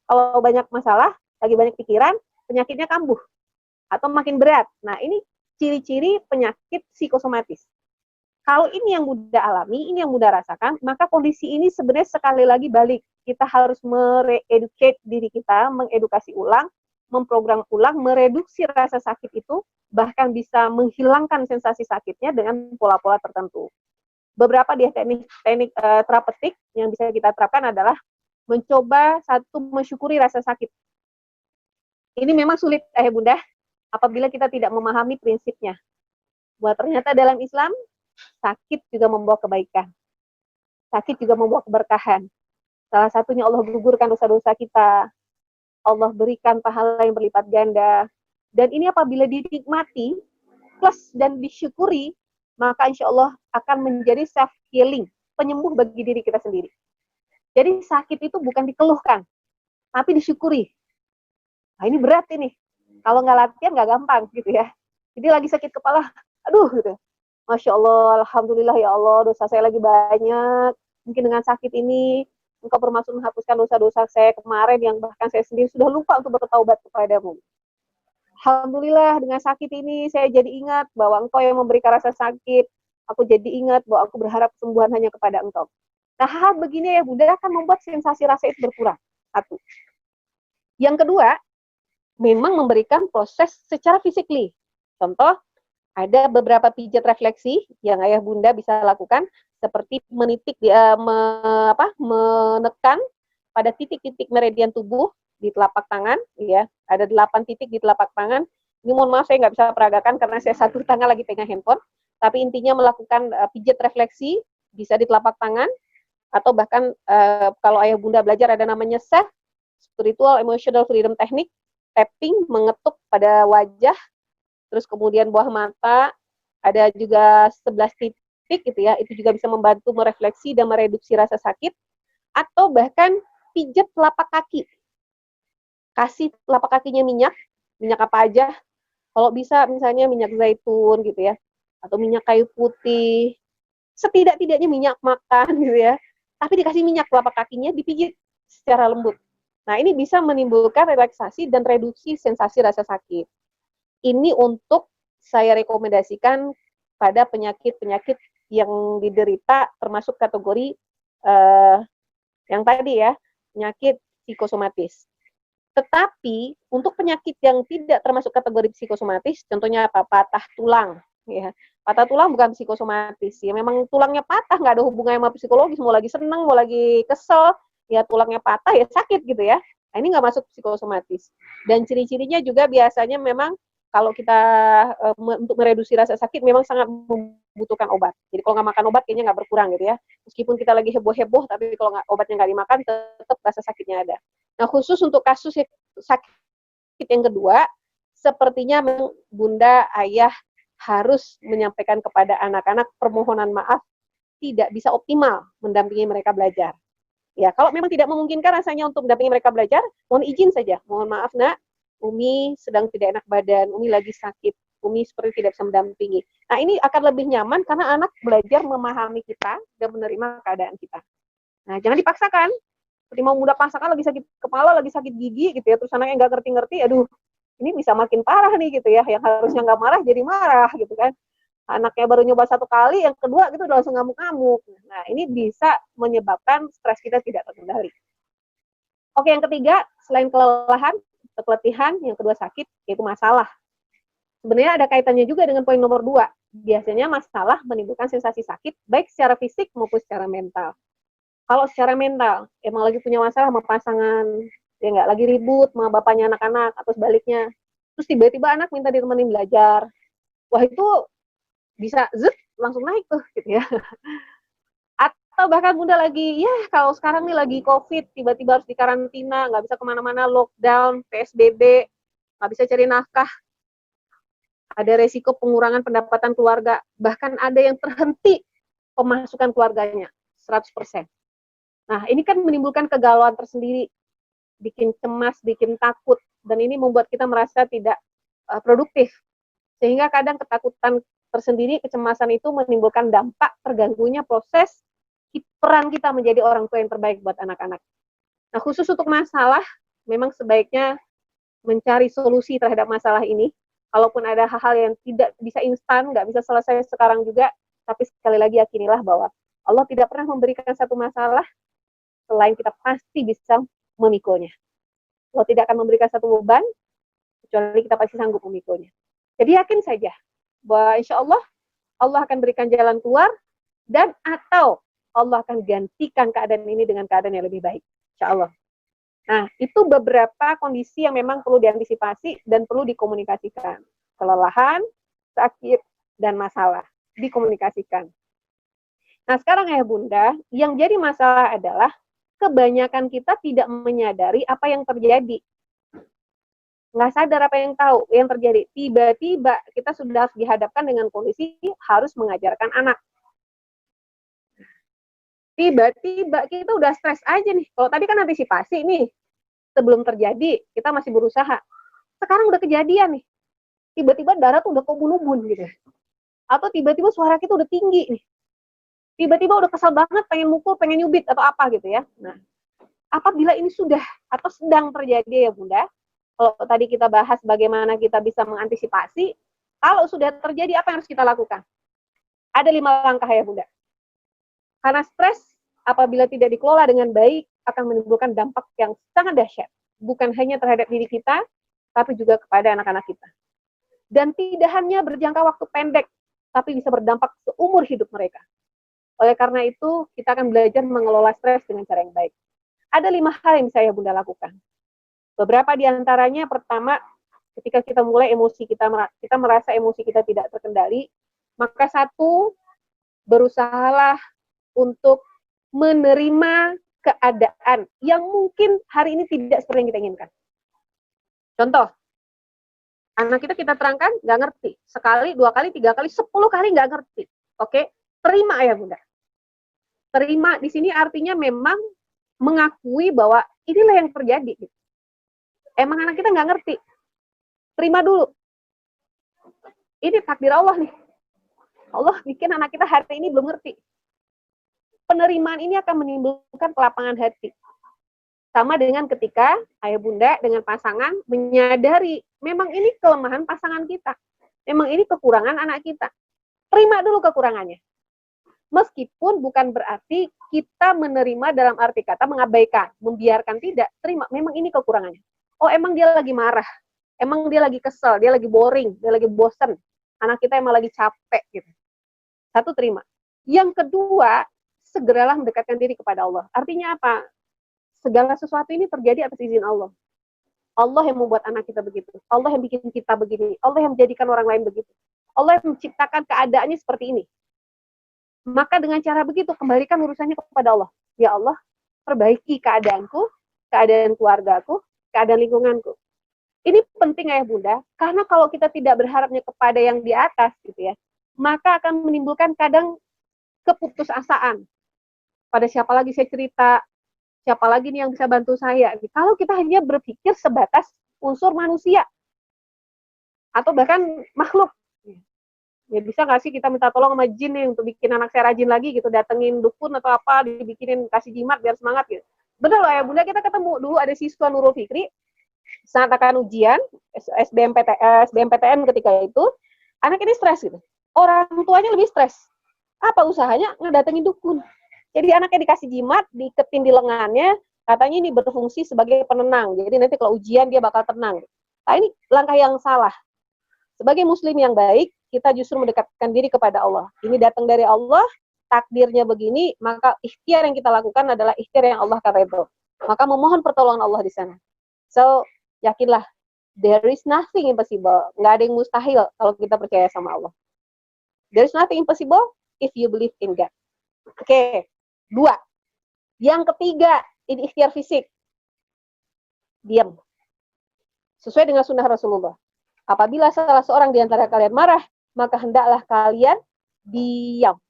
Kalau banyak masalah, lagi banyak pikiran, penyakitnya kambuh atau makin berat. Nah, ini ciri-ciri penyakit psikosomatis. Kalau ini yang Bunda alami, ini yang Bunda rasakan, maka kondisi ini sebenarnya sekali lagi balik. Kita harus mere-educate diri kita, mengedukasi ulang, memprogram ulang, mereduksi rasa sakit itu, bahkan bisa menghilangkan sensasi sakitnya dengan pola-pola tertentu. Beberapa dia teknik terapeutik yang bisa kita terapkan adalah mencoba satu mensyukuri rasa sakit. Ini memang sulit bunda, apabila kita tidak memahami prinsipnya. Bahwa ternyata dalam Islam, sakit juga membawa kebaikan. Sakit juga membawa keberkahan. Salah satunya Allah gugurkan dosa-dosa kita. Allah berikan pahala yang berlipat ganda. Dan ini apabila dinikmati, plus dan disyukuri, maka insya Allah akan menjadi self-healing, penyembuh bagi diri kita sendiri. Jadi sakit itu bukan dikeluhkan, tapi disyukuri. Nah ini berat ini. Kalau nggak latihan nggak gampang gitu ya. Jadi lagi sakit kepala, aduh gitu. Masya Allah, Alhamdulillah ya Allah, dosa saya lagi banyak. Mungkin dengan sakit ini, Engkau bermaksud menghapuskan dosa-dosa saya kemarin yang bahkan saya sendiri sudah lupa untuk bertaubat kepadamu. Alhamdulillah dengan sakit ini saya jadi ingat bahwa Engkau yang memberikan rasa sakit. Aku jadi ingat bahwa aku berharap kesembuhan hanya kepada Engkau. Nah hal begini ya bunda akan membuat sensasi rasa itu berkurang. Satu. Yang kedua, memang memberikan proses secara fisikly. Contoh, ada beberapa pijat refleksi yang ayah bunda bisa lakukan, seperti menitik menekan pada titik-titik meridian tubuh di telapak tangan, ya ada 8 titik di telapak tangan. Ini mohon maaf saya nggak bisa peragakan karena saya satu tangan lagi pegang handphone. Tapi intinya melakukan pijat refleksi bisa di telapak tangan atau bahkan kalau ayah bunda belajar ada namanya SEF, Spiritual Emotional Freedom Technique, tapping mengetuk pada wajah. Terus kemudian bawah mata, ada juga 11 titik gitu ya, itu juga bisa membantu merefleksi dan mereduksi rasa sakit. Atau bahkan pijat telapak kaki. Kasih telapak kakinya minyak apa aja. Kalau bisa misalnya minyak zaitun gitu ya, atau minyak kayu putih. Setidak-tidaknya minyak makan gitu ya. Tapi dikasih minyak telapak kakinya, dipijit secara lembut. Nah ini bisa menimbulkan relaksasi dan reduksi sensasi rasa sakit. Ini untuk saya rekomendasikan pada penyakit-penyakit yang diderita termasuk kategori yang tadi ya, penyakit psikosomatis. Tetapi untuk penyakit yang tidak termasuk kategori psikosomatis, contohnya apa? Patah tulang, ya. Patah tulang bukan psikosomatis, ya. Memang tulangnya patah, nggak ada hubungannya sama psikologis. Mau lagi seneng, mau lagi kesel, ya tulangnya patah, ya sakit gitu ya. Nah, ini nggak masuk psikosomatis. Dan ciri-cirinya juga biasanya memang kalau kita untuk mereduksi rasa sakit memang sangat membutuhkan obat. Jadi kalau nggak makan obat kayaknya nggak berkurang gitu ya. Meskipun kita lagi heboh-heboh, tapi kalau obatnya nggak dimakan, tetap rasa sakitnya ada. Nah, khusus untuk kasus sakit yang kedua, sepertinya bunda, ayah harus menyampaikan kepada anak-anak permohonan maaf tidak bisa optimal mendampingi mereka belajar. Ya, kalau memang tidak memungkinkan rasanya untuk mendampingi mereka belajar, mohon izin saja. Mohon maaf, Nak, Umi sedang tidak enak badan, Umi lagi sakit, Umi seperti tidak bisa mendampingi. Nah, ini akan lebih nyaman karena anak belajar memahami kita dan menerima keadaan kita. Nah, jangan dipaksakan. Seperti mau mudah paksakan lagi sakit kepala, lagi sakit gigi gitu ya, terus anaknya nggak ngerti-ngerti, aduh, ini bisa makin parah nih gitu ya, yang harusnya nggak marah jadi marah gitu kan. Anaknya baru nyoba 1 kali, yang kedua gitu udah langsung ngamuk-ngamuk. Nah, ini bisa menyebabkan stres kita tidak terkendali. Oke, yang ketiga, selain kelelahan, keletihan, yang kedua sakit, yaitu masalah. Sebenarnya ada kaitannya juga dengan poin nomor 2. Biasanya masalah menimbulkan sensasi sakit, baik secara fisik maupun secara mental. Kalau secara mental, emang lagi punya masalah sama pasangan, ya nggak lagi ribut sama bapaknya anak-anak, atau sebaliknya. Terus tiba-tiba anak minta ditemenin belajar. Wah, itu bisa langsung naik tuh, gitu ya. Atau bahkan bunda lagi, ya kalau sekarang nih lagi COVID, tiba-tiba harus dikarantina, nggak bisa kemana-mana, lockdown, PSBB, nggak bisa cari nafkah, ada resiko pengurangan pendapatan keluarga, bahkan ada yang terhenti pemasukan keluarganya, 100%. Nah, ini kan menimbulkan kegalauan tersendiri, bikin cemas, bikin takut, dan ini membuat kita merasa tidak produktif. Sehingga kadang ketakutan tersendiri, kecemasan itu menimbulkan dampak terganggunya proses peran kita menjadi orang tua yang terbaik buat anak-anak. Nah, khusus untuk masalah, memang sebaiknya mencari solusi terhadap masalah ini. Kalaupun ada hal-hal yang tidak bisa instan, nggak bisa selesai sekarang juga, tapi sekali lagi yakinilah bahwa Allah tidak pernah memberikan satu masalah selain kita pasti bisa memikulnya. Allah tidak akan memberikan satu beban, kecuali kita pasti sanggup memikulnya. Jadi yakin saja bahwa insya Allah, Allah akan berikan jalan keluar, dan atau Allah akan gantikan keadaan ini dengan keadaan yang lebih baik. Insya Allah. Nah, itu beberapa kondisi yang memang perlu diantisipasi dan perlu dikomunikasikan. Kelelahan, sakit, dan masalah. Dikomunikasikan. Nah, sekarang ya bunda, yang jadi masalah adalah kebanyakan kita tidak menyadari apa yang terjadi. Nggak sadar apa yang tahu, yang terjadi. Tiba-tiba kita sudah dihadapkan dengan kondisi harus mengajarkan anak. Tiba-tiba kita udah stres aja nih. Kalau tadi kan antisipasi nih, sebelum terjadi, kita masih berusaha. Sekarang udah kejadian nih. Tiba-tiba darah tuh udah kebun-bun gitu. Atau tiba-tiba suara kita udah tinggi nih. Tiba-tiba udah kesal banget, pengen mukul, pengen nyubit, atau apa gitu ya. Nah, apabila ini sudah atau sedang terjadi ya bunda, kalau tadi kita bahas bagaimana kita bisa mengantisipasi, kalau sudah terjadi apa yang harus kita lakukan? Ada 5 langkah ya bunda. Karena stres apabila tidak dikelola dengan baik akan menimbulkan dampak yang sangat dahsyat. Bukan hanya terhadap diri kita, tapi juga kepada anak-anak kita. Dan tidak hanya berjangka waktu pendek, tapi bisa berdampak seumur hidup mereka. Oleh karena itu, kita akan belajar mengelola stres dengan cara yang baik. Ada 5 hal yang saya bunda lakukan. Beberapa di antaranya, pertama, ketika kita mulai kita merasa emosi kita tidak terkendali, maka satu, berusahalah untuk menerima keadaan yang mungkin hari ini tidak seperti yang kita inginkan. Contoh, anak kita terangkan, nggak ngerti. Sekali, 2 kali, 3 kali, 10 kali nggak ngerti. Oke, terima ya bunda. Terima di sini artinya memang mengakui bahwa inilah yang terjadi. Emang anak kita nggak ngerti. Terima dulu. Ini takdir Allah nih. Allah bikin anak kita hari ini belum ngerti. Penerimaan ini akan menimbulkan kelapangan hati. Sama dengan ketika ayah bunda dengan pasangan menyadari memang ini kelemahan pasangan kita. Memang ini kekurangan anak kita. Terima dulu kekurangannya. Meskipun bukan berarti kita menerima dalam arti kata mengabaikan, membiarkan, tidak. Terima, memang ini kekurangannya. Oh, emang dia lagi marah, emang dia lagi kesel, dia lagi boring, dia lagi bosen, anak kita emang lagi capek gitu. Satu, terima. Yang kedua, segeralah mendekatkan diri kepada Allah. Artinya apa? Segala sesuatu ini terjadi atas izin Allah. Allah yang membuat anak kita begitu. Allah yang bikin kita begini. Allah yang menjadikan orang lain begitu. Allah yang menciptakan keadaannya seperti ini. Maka dengan cara begitu, kembalikan urusannya kepada Allah. Ya Allah, perbaiki keadaanku, keadaan keluargaku, keadaan lingkunganku. Ini penting ayah bunda, karena kalau kita tidak berharapnya kepada yang di atas, gitu ya, maka akan menimbulkan kadang keputusasaan. Pada siapa lagi saya cerita, siapa lagi nih yang bisa bantu saya? Kalau kita hanya berpikir sebatas unsur manusia atau bahkan makhluk, ya bisa nggak sih kita minta tolong sama jin nih untuk bikin anak saya rajin lagi gitu, datengin dukun atau apa, dibikinin kasih jimat biar semangat gitu. Bener loh ya bunda, kita ketemu dulu ada siswa Nurul Fikri saat akan ujian SBMPTN ketika itu, anak ini stres gitu. Orang tuanya lebih stres. Apa usahanya? Ngedatengin dukun. Jadi anaknya dikasih jimat, diiketin di lengannya, katanya ini berfungsi sebagai penenang. Jadi nanti kalau ujian dia bakal tenang. Nah ini langkah yang salah. Sebagai muslim yang baik, kita justru mendekatkan diri kepada Allah. Ini datang dari Allah, takdirnya begini, maka ikhtiar yang kita lakukan adalah ikhtiar yang Allah ridho. Maka memohon pertolongan Allah di sana. So, yakinlah, there is nothing impossible. Nggak ada yang mustahil kalau kita percaya sama Allah. There is nothing impossible if you believe in God. Oke. 2. Yang ketiga, ini ikhtiar fisik. Diam. Sesuai dengan sunnah Rasulullah. Apabila salah seorang di antara kalian marah, maka hendaklah kalian diam.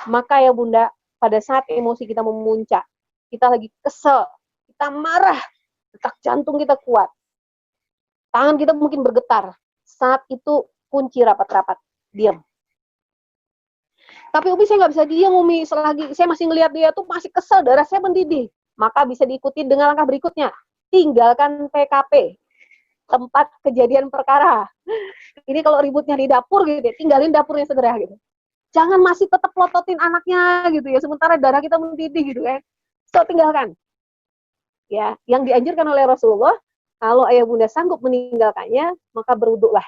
Maka ya bunda, pada saat emosi kita memuncak, kita lagi kesel, kita marah, detak jantung kita kuat, tangan kita mungkin bergetar. Saat itu kunci rapat-rapat, diam. Tapi Umi saya nggak bisa diam Umi, selagi saya masih ngelihat dia tuh masih kesel, darah saya mendidih. Maka bisa diikuti dengan langkah berikutnya, tinggalkan TKP, tempat kejadian perkara. Ini kalau ributnya di dapur gitu, tinggalin dapurnya segera gitu. Jangan masih tetap pelototin anaknya gitu ya, sementara darah kita mendidih gitu kan. So tinggalkan. Ya, yang dianjurkan oleh Rasulullah, kalau ayah bunda sanggup meninggalkannya, maka berwuduklah.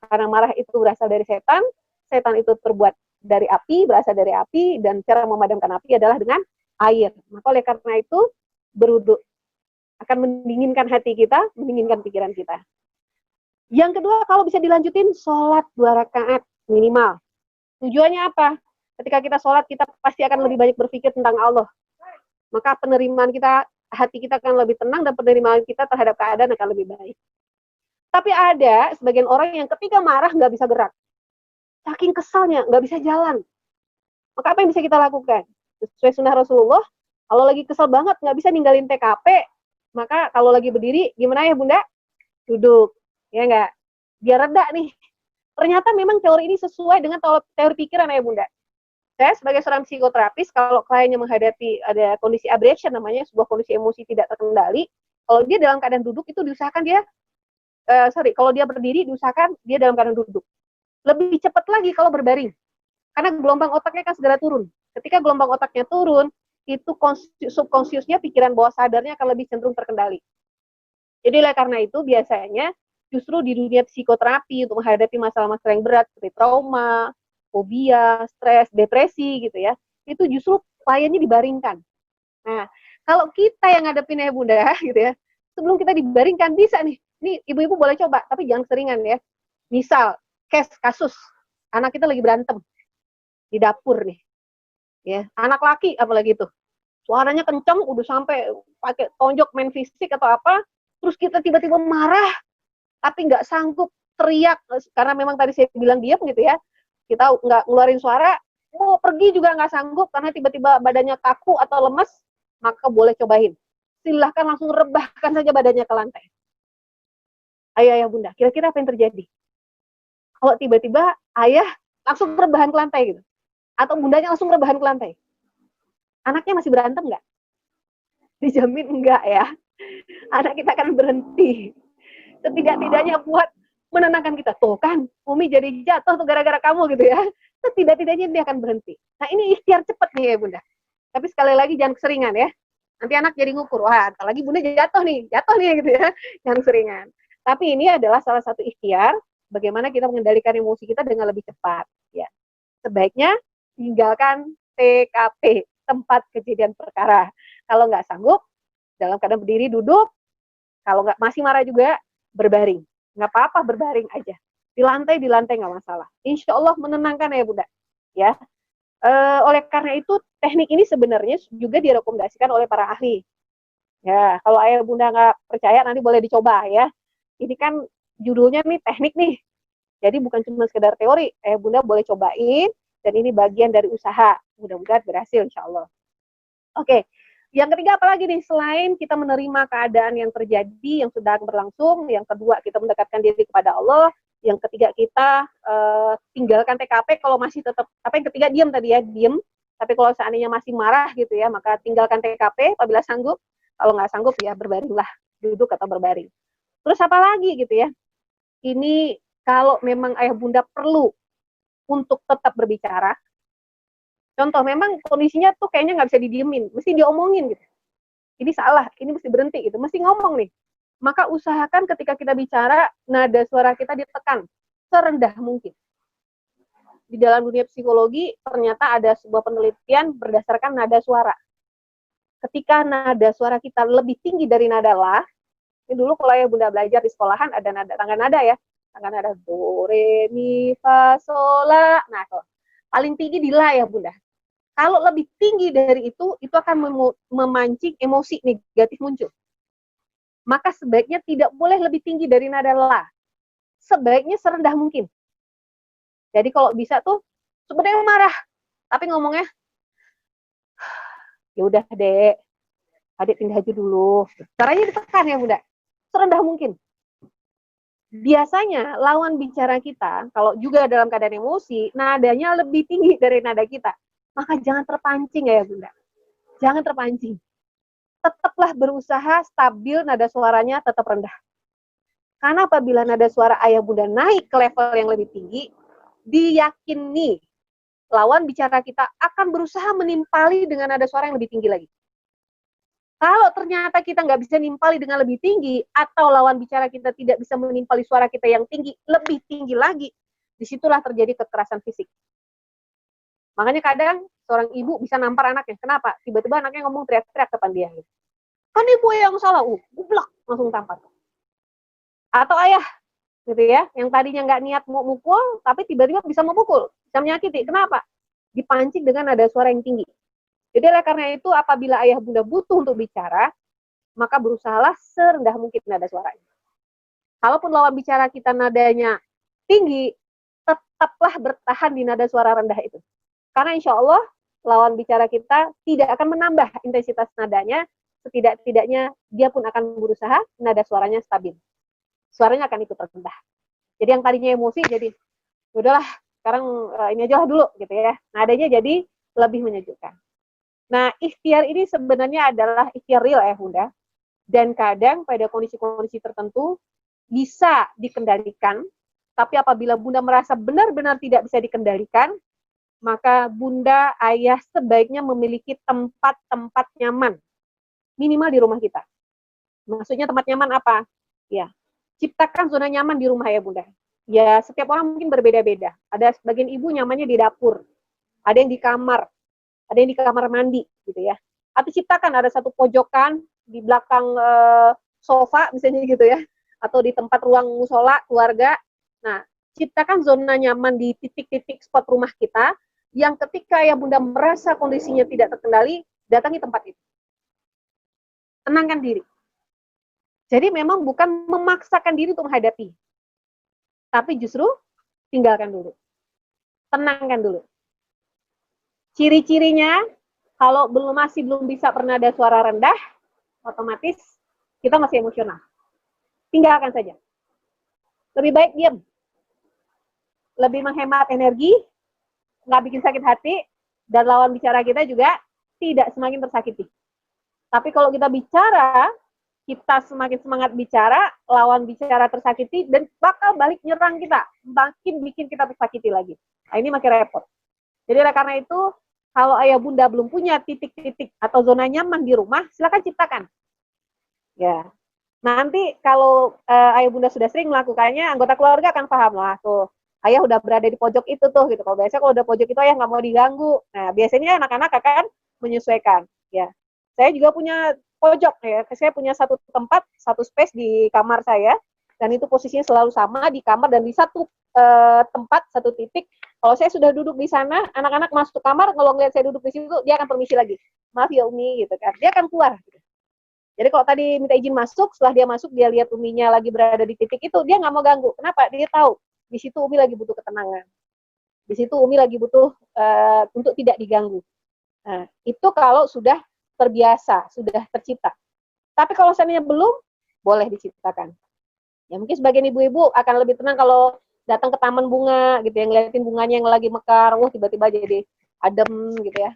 Karena marah itu berasal dari setan, setan itu terbuat dari api, berasal dari api, dan cara memadamkan api adalah dengan air. Maka oleh karena itu, berwuduk akan mendinginkan hati kita, mendinginkan pikiran kita. Yang kedua, kalau bisa dilanjutin, sholat 2 rakaat minimal. Tujuannya apa? Ketika kita sholat, kita pasti akan lebih banyak berpikir tentang Allah. Maka penerimaan kita, hati kita akan lebih tenang, dan penerimaan kita terhadap keadaan akan lebih baik. Tapi ada sebagian orang yang ketika marah nggak bisa gerak. Saking kesalnya, nggak bisa jalan. Maka apa yang bisa kita lakukan? Sesuai sunnah Rasulullah, kalau lagi kesal banget, nggak bisa ninggalin TKP, maka kalau lagi berdiri, gimana ya bunda? Duduk, ya nggak? Biar reda nih. Ternyata memang teori ini sesuai dengan teori pikiran ya bunda. Saya sebagai seorang psikoterapis, kalau kliennya menghadapi ada kondisi aggression namanya, sebuah kondisi emosi tidak terkendali, kalau dia dalam keadaan duduk, itu diusahakan dia, kalau dia berdiri, diusahakan dia dalam keadaan duduk. Lebih cepat lagi kalau berbaring. Karena gelombang otaknya kan segera turun. Ketika gelombang otaknya turun, itu subconsciousnya, pikiran bawah sadarnya akan lebih cenderung terkendali. Jadi karena itu biasanya justru di dunia psikoterapi untuk menghadapi masalah-masalah yang berat seperti trauma, fobia, stres, depresi gitu ya, itu justru kliennya dibaringkan. Nah, kalau kita yang ngadepin ya bunda gitu ya, sebelum kita dibaringkan bisa nih ibu-ibu boleh coba, tapi jangan seringan ya. Misal kasus anak kita lagi berantem di dapur nih, ya anak laki apalagi tuh, suaranya kenceng, udah sampai pakai tonjok main fisik atau apa, terus kita tiba-tiba marah, tapi nggak sanggup teriak karena memang tadi saya bilang diam gitu ya, kita nggak ngeluarin suara, mau pergi juga nggak sanggup karena tiba-tiba badannya kaku atau lemes, maka boleh cobain, silahkan langsung rebahkan saja badannya ke lantai. Ayo ya bunda, kira-kira apa yang terjadi? Kalau tiba-tiba ayah langsung rebahan ke lantai gitu, atau bundanya langsung rebahan ke lantai, anaknya masih berantem nggak? Dijamin enggak ya. Anak kita akan berhenti. Setidak-tidaknya buat menenangkan kita. Tuh kan, Umi jadi jatuh tuh gara-gara kamu gitu ya. Setidak-tidaknya dia akan berhenti. Nah ini ikhtiar cepat nih ya bunda. Tapi sekali lagi jangan keseringan ya. Nanti anak jadi ngukur, wah, ntar lagi bunda jatuh nih gitu ya, yang seringan. Tapi ini adalah salah satu ikhtiar bagaimana kita mengendalikan emosi kita dengan lebih cepat. Ya, sebaiknya tinggalkan TKP, tempat kejadian perkara. Kalau nggak sanggup, dalam keadaan berdiri, duduk. Kalau nggak masih marah juga, berbaring. Nggak apa-apa, berbaring aja. Di lantai nggak masalah. Insya Allah menenangkan ya bunda. Ya, oleh karena itu teknik ini sebenarnya juga direkomendasikan oleh para ahli. Ya, kalau ayah bunda nggak percaya nanti boleh dicoba ya. Ini kan judulnya nih teknik nih. Jadi bukan cuma sekedar teori. Ayah bunda boleh cobain dan ini bagian dari usaha. Mudah-mudahan berhasil insya Allah. Oke. Yang ketiga apalagi nih selain kita menerima keadaan yang terjadi yang sedang berlangsung, yang kedua kita mendekatkan diri kepada Allah, yang ketiga kita tinggalkan TKP kalau masih tetap yang ketiga diam tadi ya, diam. Tapi kalau seandainya masih marah gitu ya, maka tinggalkan TKP apabila sanggup. Kalau nggak sanggup ya berbaringlah, duduk atau berbaring. Terus apa lagi gitu ya? Ini kalau memang ayah bunda perlu untuk tetap berbicara. Contoh, memang kondisinya tuh kayaknya nggak bisa didiemin, mesti diomongin gitu. Ini salah, ini mesti berhenti gitu, mesti ngomong nih. Maka usahakan ketika kita bicara, nada suara kita ditekan serendah mungkin. Di dalam dunia psikologi, ternyata ada sebuah penelitian berdasarkan nada suara. Ketika nada suara kita lebih tinggi dari nada la, ini dulu kalau ya bunda belajar di sekolahan ada nada, tangga nada ya, tangga nada do, re, mi, fa, sol, la. Nah, tuh. Paling tinggi di la ya bunda. Kalau lebih tinggi dari itu akan memancing emosi negatif muncul. Maka sebaiknya tidak boleh lebih tinggi dari nada la. Sebaiknya serendah mungkin. Jadi kalau bisa tuh sebenarnya marah, tapi ngomongnya, ya udah dek, adik pindah aja dulu. Caranya ditekan ya bunda, serendah mungkin. Biasanya lawan bicara kita, kalau juga dalam keadaan emosi, nadanya lebih tinggi dari nada kita. Maka jangan terpancing ya bunda. Jangan terpancing. Tetaplah berusaha stabil nada suaranya tetap rendah. Karena apabila nada suara ayah bunda naik ke level yang lebih tinggi, diyakini lawan bicara kita akan berusaha menimpali dengan nada suara yang lebih tinggi lagi. Kalau ternyata kita nggak bisa nimpali dengan lebih tinggi, atau lawan bicara kita tidak bisa menimpali suara kita yang tinggi, lebih tinggi lagi, disitulah terjadi kekerasan fisik. Makanya kadang seorang ibu bisa nampar anaknya. Kenapa? Tiba-tiba anaknya ngomong teriak-teriak depan dia. Kan ibu yang salah, gublak, langsung tampar. Atau ayah, gitu ya, yang tadinya nggak niat mau mukul, tapi tiba-tiba bisa memukul, bisa menyakiti. Kenapa? Dipancing dengan nada suara yang tinggi. Jadi oleh karena itu, apabila ayah bunda butuh untuk bicara, maka berusahalah serendah mungkin nada suaranya. Kalaupun lawan bicara kita nadanya tinggi, tetaplah bertahan di nada suara rendah itu. Karena insya Allah lawan bicara kita tidak akan menambah intensitas nadanya, setidak-tidaknya dia pun akan berusaha nada suaranya stabil. Suaranya akan ikut rendah. Jadi yang tadinya emosi jadi, udahlah sekarang ini aja lah dulu gitu ya. Nadanya jadi lebih menyejukkan. Nah, ikhtiar ini sebenarnya adalah ikhtiar real ya bunda. Dan kadang pada kondisi-kondisi tertentu bisa dikendalikan, tapi apabila bunda merasa benar-benar tidak bisa dikendalikan, maka bunda, ayah sebaiknya memiliki tempat-tempat nyaman. Minimal di rumah kita. Maksudnya tempat nyaman apa? Ya, ciptakan zona nyaman di rumah ya bunda. Ya, setiap orang mungkin berbeda-beda. Ada sebagian ibu nyamannya di dapur. Ada yang di kamar. Ada yang di kamar mandi gitu ya. Atau ciptakan ada satu pojokan di belakang sofa misalnya gitu ya. Atau di tempat ruang musola keluarga. Nah, ciptakan zona nyaman di titik-titik spot rumah kita yang ketika ya bunda merasa kondisinya tidak terkendali, datangi tempat itu. Tenangkan diri. Jadi memang bukan memaksakan diri untuk menghadapi, tapi justru tinggalkan dulu. Tenangkan dulu. Ciri-cirinya, kalau masih belum bisa bernada suara rendah, otomatis kita masih emosional. Tinggalkan saja. Lebih baik diam. Lebih menghemat energi, nggak bikin sakit hati, dan lawan bicara kita juga tidak semakin tersakiti. Tapi kalau kita bicara, kita semakin semangat bicara, lawan bicara tersakiti, dan bakal balik nyerang kita, makin bikin kita tersakiti lagi. Nah, ini makin repot. Jadi karena itu, Kalau ayah bunda belum punya titik-titik atau zona nyaman di rumah, silakan ciptakan. Ya, nanti kalau ayah bunda sudah sering melakukannya, anggota keluarga akan paham lah tuh. Ayah udah berada di pojok itu tuh gitu. Kalau biasa kalau udah pojok itu ayah nggak mau diganggu. Nah, biasanya anak-anak akan menyesuaikan. Ya, saya juga punya pojok ya. Saya punya satu tempat, satu space di kamar saya, dan itu posisinya selalu sama di kamar dan di satu tempat, satu titik. Kalau saya sudah duduk di sana, anak-anak masuk ke kamar, kalau ngeliat saya duduk di situ, dia akan permisi lagi. Maaf ya Umi, gitu kan. Dia akan keluar. Gitu. Jadi kalau tadi minta izin masuk, setelah dia masuk, dia lihat Uminya lagi berada di titik itu, dia nggak mau ganggu. Kenapa? Dia tahu di situ Umi lagi butuh ketenangan. Di situ Umi lagi butuh untuk tidak diganggu. Nah, itu kalau sudah terbiasa, sudah tercipta. Tapi kalau seandainya belum, boleh diciptakan. Ya mungkin sebagian ibu-ibu akan lebih tenang kalau datang ke taman bunga gitu ya, ngeliatin bunganya yang lagi mekar, tiba-tiba jadi adem gitu ya.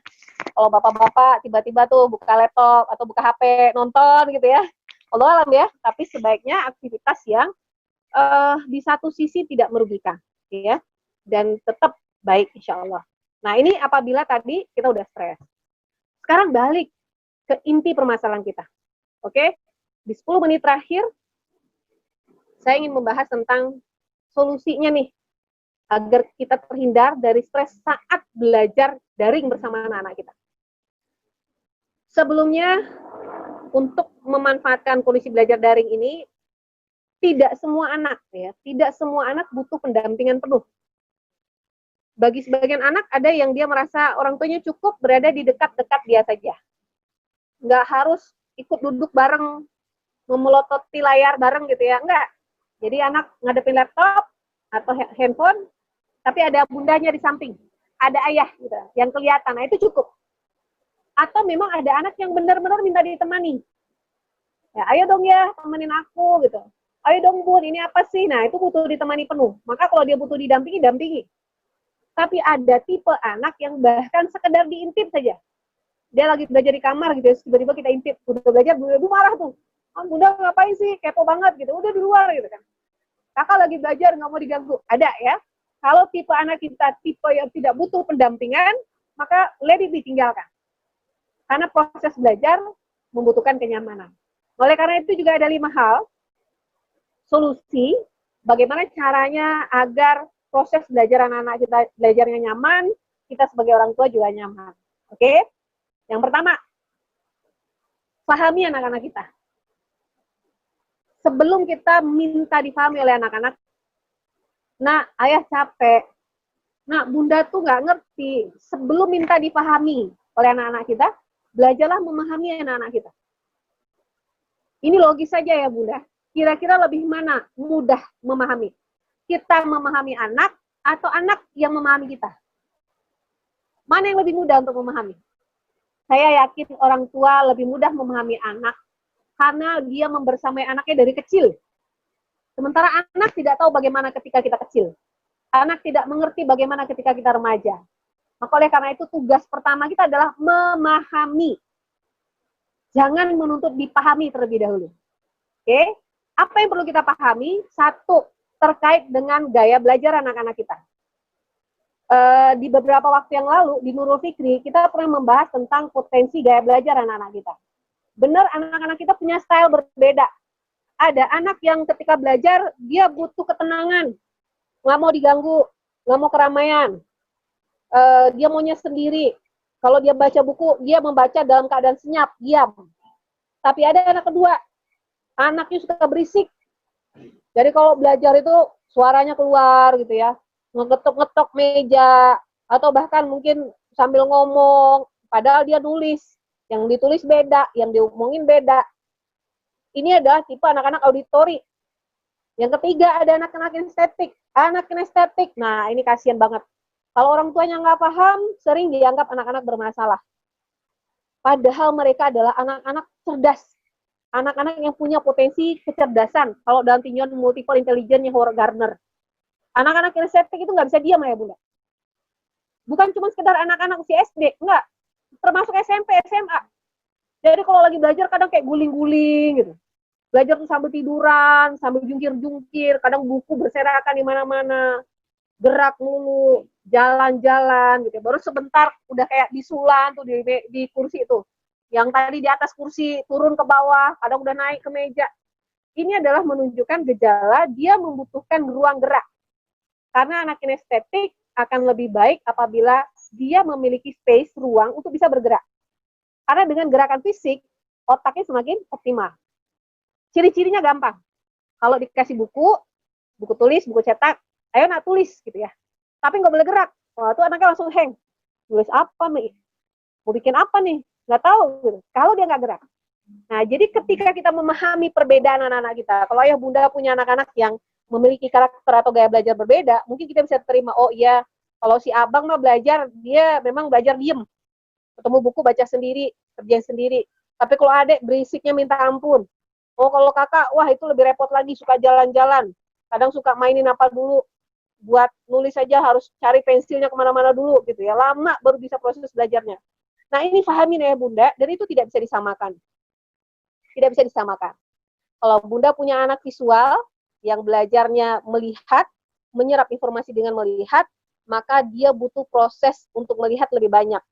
Kalau bapak-bapak tiba-tiba tuh buka laptop atau buka HP nonton gitu ya, Allah alam ya. Tapi sebaiknya aktivitas yang di satu sisi tidak merugikan, ya, dan tetap baik insya Allah. Nah ini apabila tadi kita udah stres. Sekarang balik ke inti permasalahan kita, oke? Di 10 menit terakhir, saya ingin membahas tentang solusinya nih, agar kita terhindar dari stres saat belajar daring bersama anak-anak kita. Sebelumnya, untuk memanfaatkan kondisi belajar daring ini, tidak semua anak ya, tidak semua anak butuh pendampingan penuh. Bagi sebagian anak ada yang dia merasa orang tuanya cukup berada di dekat-dekat dia saja. Nggak harus ikut duduk bareng, memelototi layar bareng gitu ya, enggak. Jadi anak ngadepin laptop atau handphone, tapi ada bundanya di samping, ada ayah gitu, yang kelihatan, nah itu cukup. Atau memang ada anak yang benar-benar minta ditemani. Ya, ayo dong ya, temenin aku gitu. Ayo dong bun, ini apa sih? Nah itu butuh ditemani penuh. Maka kalau dia butuh didampingi, dampingi. Tapi ada tipe anak yang bahkan sekedar diintip saja. Dia lagi belajar di kamar gitu, tiba-tiba kita intip, udah belajar, bu marah tuh. Bunda ngapain sih, kepo banget gitu, udah di luar gitu kan. Kakak lagi belajar, nggak mau diganggu. Ada ya. Kalau tipe anak kita tipe yang tidak butuh pendampingan, maka let it ditinggalkan. Karena proses belajar membutuhkan kenyamanan. Oleh karena itu juga ada 5 hal solusi bagaimana caranya agar proses belajar anak-anak kita belajarnya nyaman, kita sebagai orang tua juga nyaman. Oke? Yang pertama, pahami anak-anak kita. Sebelum kita minta dipahami oleh anak-anak, nah ayah capek, nah bunda tuh nggak ngerti. Sebelum minta dipahami oleh anak-anak kita, belajarlah memahami anak-anak kita. Ini logis saja ya bunda. Kira-kira lebih mana mudah memahami? Kita memahami anak atau anak yang memahami kita? Mana yang lebih mudah untuk memahami? Saya yakin orang tua lebih mudah memahami anak karena dia membersamai anaknya dari kecil. Sementara anak tidak tahu bagaimana ketika kita kecil. Anak tidak mengerti bagaimana ketika kita remaja. Maka oleh karena itu tugas pertama kita adalah memahami. Jangan menuntut dipahami terlebih dahulu. Oke? Apa yang perlu kita pahami? Satu, terkait dengan gaya belajar anak-anak kita. Di beberapa waktu yang lalu, di Nurul Fikri, kita pernah membahas tentang potensi gaya belajar anak-anak kita. Benar, anak-anak kita punya style berbeda. Ada anak yang ketika belajar, dia butuh ketenangan. Nggak mau diganggu, nggak mau keramaian. Dia maunya sendiri. Kalau dia baca buku, dia membaca dalam keadaan senyap, diam. Tapi ada anak kedua, anaknya suka berisik. Jadi kalau belajar itu suaranya keluar gitu ya. Ngetok-ngetok meja. Atau bahkan mungkin sambil ngomong. Padahal dia nulis. Yang ditulis beda, yang diomongin beda. Ini adalah tipe anak-anak auditori. Yang ketiga ada anak-anak kinestetik. Anak kinestetik, nah ini kasihan banget. Kalau orang tuanya nggak paham, sering dianggap anak-anak bermasalah. Padahal mereka adalah anak-anak cerdas. Anak-anak yang punya potensi kecerdasan. Kalau dalam tinjauan multiple intelligence-nya Howard Gardner. Anak-anak kinestetik itu nggak bisa diam ya bunda. Bukan cuma sekedar anak-anak usia SD, enggak. Termasuk SMP, SMA. Jadi kalau lagi belajar kadang kayak guling-guling gitu. Belajar tuh sambil tiduran, sambil jungkir-jungkir, kadang buku berserakan di mana-mana. gerak mulu, jalan-jalan gitu. Baru sebentar udah kayak disulan tuh di kursi itu. Yang tadi di atas kursi turun ke bawah, kadang udah naik ke meja. Ini adalah menunjukkan gejala dia membutuhkan ruang gerak. Karena anak kinestetik akan lebih baik apabila dia memiliki space, ruang untuk bisa bergerak. Karena dengan gerakan fisik, otaknya semakin optimal. Ciri-cirinya gampang. Kalau dikasih buku tulis, buku cetak, ayo nak tulis gitu ya. Tapi nggak boleh gerak. Wah, itu anaknya langsung hang. Tulis apa nih? Mau bikin apa nih? Nggak tahu. Gitu. Kalau dia nggak gerak. Nah, jadi ketika kita memahami perbedaan anak-anak kita, kalau ayah bunda punya anak-anak yang memiliki karakter atau gaya belajar berbeda, mungkin kita bisa terima, oh iya, kalau si abang mah belajar, dia memang belajar diem. Ketemu buku baca sendiri, kerjain sendiri. Tapi kalau adik berisiknya minta ampun. Oh, kalau kakak, wah itu lebih repot lagi, suka jalan-jalan. Kadang suka mainin apa dulu. Buat nulis saja harus cari pensilnya kemana-mana dulu gitu ya. Lama baru bisa proses belajarnya. Nah, ini pahamin ya bunda, dan itu tidak bisa disamakan. Tidak bisa disamakan. Kalau bunda punya anak visual yang belajarnya melihat, menyerap informasi dengan melihat, maka dia butuh proses untuk melihat lebih banyak.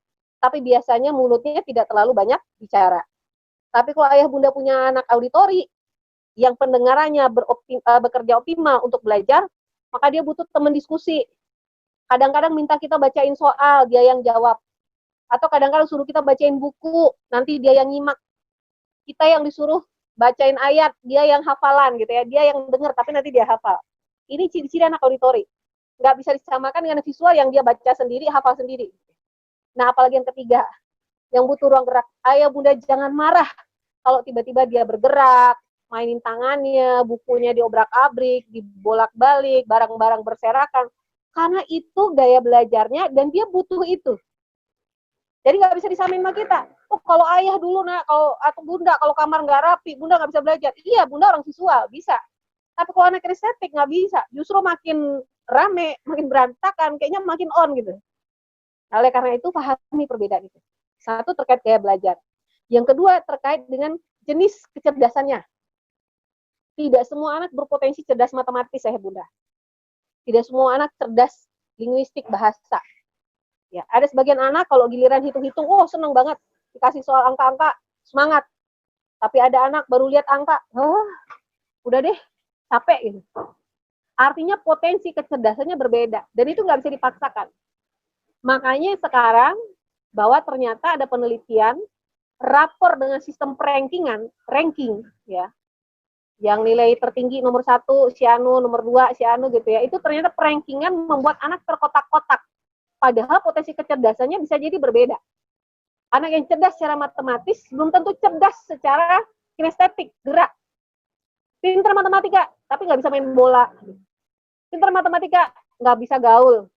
Tapi biasanya mulutnya tidak terlalu banyak bicara. Tapi kalau ayah bunda punya anak auditori yang pendengarannya bekerja optimal untuk belajar, maka dia butuh teman diskusi. Kadang-kadang minta kita bacain soal, dia yang jawab. Atau kadang-kadang suruh kita bacain buku, nanti dia yang nyimak. Kita yang disuruh bacain ayat, dia yang hafalan gitu ya, dia yang dengar tapi nanti dia hafal. Ini ciri-ciri anak auditori. Nggak bisa disamakan dengan visual yang dia baca sendiri, hafal sendiri. Nah, apalagi yang ketiga, yang butuh ruang gerak. Ayah bunda jangan marah kalau tiba-tiba dia bergerak, mainin tangannya, bukunya diobrak-abrik, dibolak-balik, barang-barang berserakan. Karena itu gaya belajarnya dan dia butuh itu. Jadi nggak bisa disamain sama kita. Oh, kalau ayah dulu nak, atau bunda kalau kamar nggak rapi, bunda nggak bisa belajar. Iya, bunda orang visual bisa. Tapi kalau anak estetik nggak bisa. Justru makin rame, makin berantakan, kayaknya makin on gitu. Oleh karena itu pahami perbedaan itu. Satu terkait gaya belajar. Yang kedua terkait dengan jenis kecerdasannya. Tidak semua anak berpotensi cerdas matematis ya bunda. Tidak semua anak cerdas linguistik bahasa. Ya, ada sebagian anak kalau giliran hitung-hitung, oh seneng banget, dikasih soal angka-angka, semangat. Tapi ada anak baru lihat angka, udah deh, capek gitu. Artinya potensi kecerdasannya berbeda, dan itu nggak bisa dipaksakan. Makanya sekarang, bahwa ternyata ada penelitian, rapor dengan sistem ranking, ya, yang nilai tertinggi nomor 1, si Anu, nomor 2, si Anu gitu ya, itu ternyata perankingan membuat anak terkotak-kotak. Padahal potensi kecerdasannya bisa jadi berbeda. Anak yang cerdas secara matematis belum tentu cerdas secara kinestetik, gerak. Pintar matematika, tapi nggak bisa main bola. Pintar matematika, nggak bisa gaul.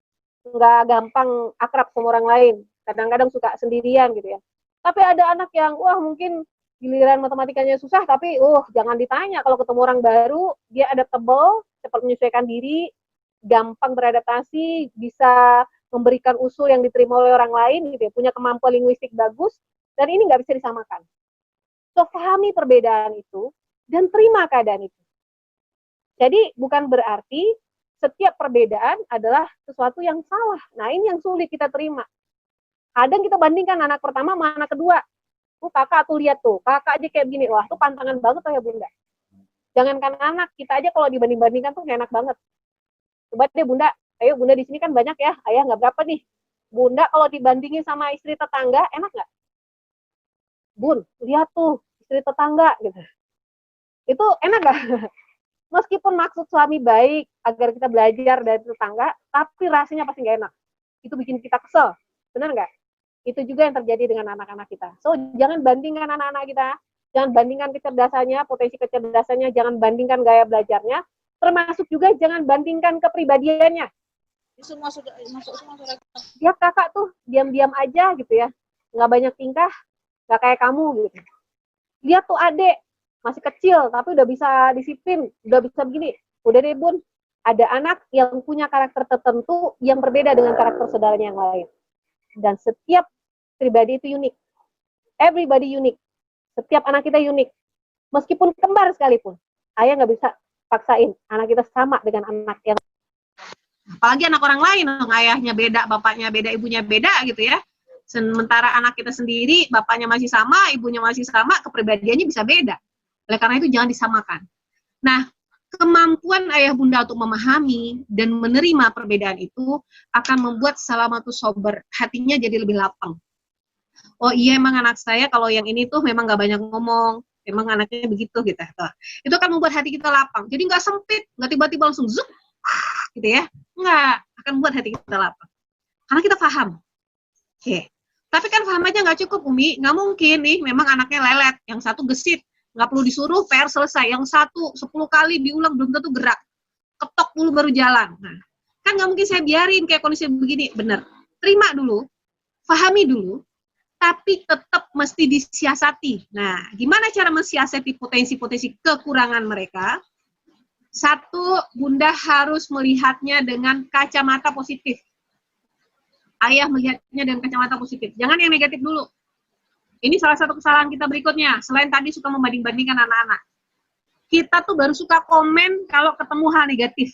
Nggak gampang akrab sama orang lain. Kadang-kadang suka sendirian gitu ya. Tapi ada anak yang, wah mungkin giliran matematikanya susah, tapi jangan ditanya. Kalau ketemu orang baru, dia adaptable, cepat menyesuaikan diri, gampang beradaptasi, bisa memberikan usul yang diterima oleh orang lain, gitu ya, punya kemampuan linguistik bagus, dan ini nggak bisa disamakan. So, pahami perbedaan itu, dan terima keadaan itu. Jadi, bukan berarti setiap perbedaan adalah sesuatu yang salah. Nah, ini yang sulit kita terima. Kadang kita bandingkan anak pertama sama anak kedua. Kakak tuh lihat tuh, kakak aja kayak begini, wah, tuh pantangan banget tuh ya bunda. Jangankan anak, kita aja kalau dibanding-bandingkan tuh enak banget. Coba deh bunda, ayo bunda di sini kan banyak ya, ayah nggak berapa nih. Bunda kalau dibandingin sama istri tetangga, enak nggak? Bun, lihat tuh istri tetangga gitu. Itu enak nggak? Meskipun maksud suami baik agar kita belajar dari tetangga, tapi rasanya pasti nggak enak. Itu bikin kita kesel, benar nggak? Itu juga yang terjadi dengan anak-anak kita. So jangan bandingkan anak-anak kita, jangan bandingkan kecerdasannya, potensi kecerdasannya, jangan bandingkan gaya belajarnya. Termasuk juga jangan bandingkan kepribadiannya.
Semua sudah masuk semua sudah.
Dia kakak tuh diam-diam aja gitu ya, nggak banyak tingkah, nggak kayak kamu gitu. Lihat tuh adek masih kecil tapi udah bisa disiplin, udah bisa begini. Udah deh bun, ada anak yang punya karakter tertentu yang berbeda dengan karakter saudaranya yang lain. Dan setiap pribadi itu unik. Everybody unik. Setiap anak kita unik. Meskipun kembar sekalipun, ayah nggak bisa paksain anak kita sama dengan anak yang Apalagi anak orang lain, ayahnya beda, bapaknya beda, ibunya beda gitu ya. Sementara anak kita sendiri, bapaknya masih sama, ibunya masih sama, kepribadiannya bisa beda. Oleh karena itu jangan disamakan. Nah, kemampuan ayah bunda untuk memahami dan menerima perbedaan itu akan membuat salamatus sober, hatinya jadi lebih lapang. Oh iya, emang anak saya kalau yang ini tuh memang gak banyak ngomong, emang anaknya begitu gitu. Itu akan membuat hati kita lapang. Jadi nggak sempit, nggak tiba-tiba langsung zup, gitu ya. Nggak, akan membuat hati kita lapang. Karena kita paham. Oke. Tapi kan paham aja nggak cukup, Umi. Nggak mungkin nih, memang anaknya lelet. Yang satu gesit, nggak perlu disuruh, PR selesai. Yang satu 10 kali diulang belum tentu gerak. Ketok dulu baru jalan. Nah, kan nggak mungkin saya biarin kayak kondisi begini. Bener. Terima dulu, pahami dulu, tapi tetap mesti disiasati. Nah, gimana cara mensiasati potensi-potensi kekurangan mereka? Satu, Bunda harus melihatnya dengan kacamata positif. Ayah melihatnya dengan kacamata positif. Jangan yang negatif dulu. Ini salah satu kesalahan kita berikutnya. Selain tadi suka membanding-bandingkan anak-anak. Kita tuh baru suka komen kalau ketemu hal negatif.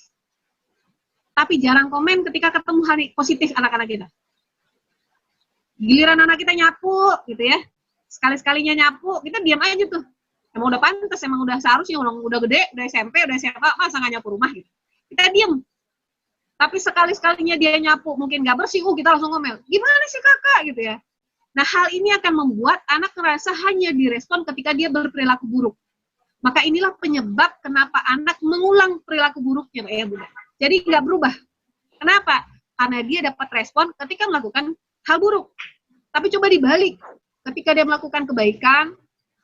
Tapi jarang komen ketika ketemu hal positif anak-anak kita. Giliran anak kita nyapu, gitu ya. Sekali-sekalinya nyapu, kita diam aja tuh. Emang udah pantas, emang udah seharusnya, udah gede, udah SMP, udah SMA, masa nggak nyapu rumah gitu. Kita diam. Tapi sekali-sekalinya dia nyapu, mungkin nggak bersih, kita langsung ngomel. Gimana sih kakak, gitu ya. Nah, hal ini akan membuat anak merasa hanya direspon ketika dia berperilaku buruk. Maka inilah penyebab kenapa anak mengulang perilaku buruknya, ya Bunda. Jadi nggak berubah. Kenapa? Karena dia dapat respon ketika melakukan hal buruk. Tapi coba dibalik. Ketika dia melakukan kebaikan,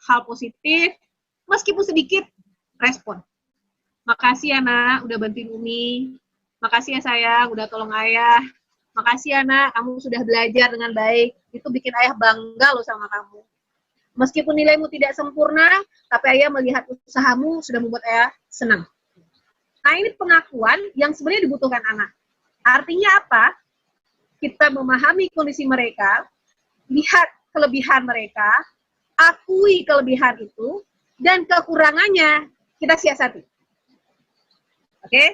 hal positif, meskipun sedikit, respon. Makasih ya nak, udah bantuin Umi. Makasih ya sayang, udah tolong ayah. Makasih ya nak, kamu sudah belajar dengan baik. Itu bikin ayah bangga loh sama kamu. Meskipun nilaimu tidak sempurna, tapi ayah melihat usahamu sudah membuat ayah senang. Nah, ini pengakuan yang sebenarnya dibutuhkan anak. Artinya apa? Kita memahami kondisi mereka, lihat kelebihan mereka, akui kelebihan itu, dan kekurangannya kita siasati. Oke?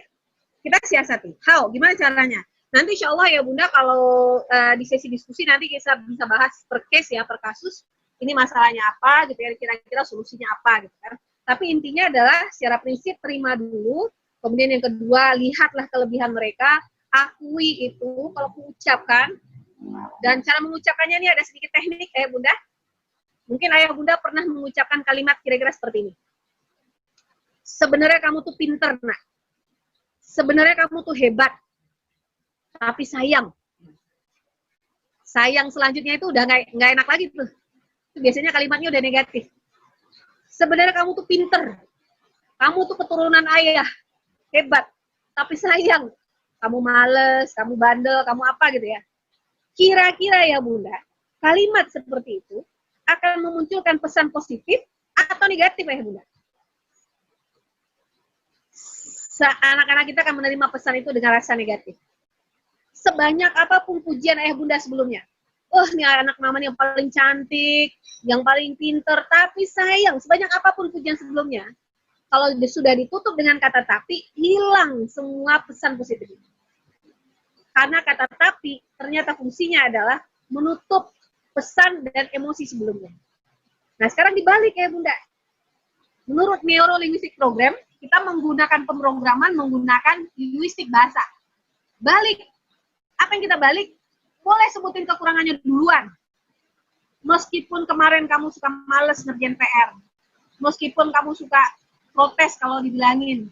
Kita siasati. How? Gimana caranya? Nanti insya Allah ya Bunda, kalau di sesi diskusi nanti kita bisa bahas per case ya, per kasus. Ini masalahnya apa, gitu ya, kira-kira solusinya apa, gitu kan. Tapi intinya adalah secara prinsip terima dulu, kemudian yang kedua lihatlah kelebihan mereka, akui itu kalau mengucapkan, dan cara mengucapkannya ini ada sedikit teknik ya Bunda. Mungkin ayah Bunda pernah mengucapkan kalimat kira-kira seperti ini. Sebenarnya kamu tuh pinter, nak. Sebenarnya kamu tuh hebat. Tapi sayang. Sayang selanjutnya itu udah nggak enak lagi tuh. Itu biasanya kalimatnya udah negatif. Sebenarnya kamu tuh pinter. Kamu tuh keturunan ayah. Hebat. Tapi sayang. Kamu males, kamu bandel, kamu apa gitu ya. Kira-kira ya Bunda, kalimat seperti itu akan memunculkan pesan positif atau negatif ya Bunda? Anak-anak kita akan menerima pesan itu dengan rasa negatif. Sebanyak apapun pujian ayah Bunda sebelumnya. Oh, ini anak mama yang paling cantik, yang paling pinter, tapi sayang, sebanyak apapun pujian sebelumnya, kalau sudah ditutup dengan kata tapi, hilang semua pesan positif itu. Karena kata tapi, ternyata fungsinya adalah menutup pesan dan emosi sebelumnya. Nah, sekarang dibalik ya Bunda. Menurut Neuro-Linguistic Program, kita menggunakan pemrograman, menggunakan linguistik bahasa. Balik. Apa yang kita balik? Boleh sebutin kekurangannya duluan. Meskipun kemarin kamu suka males ngerjain PR. Meskipun kamu suka protes kalau dibilangin.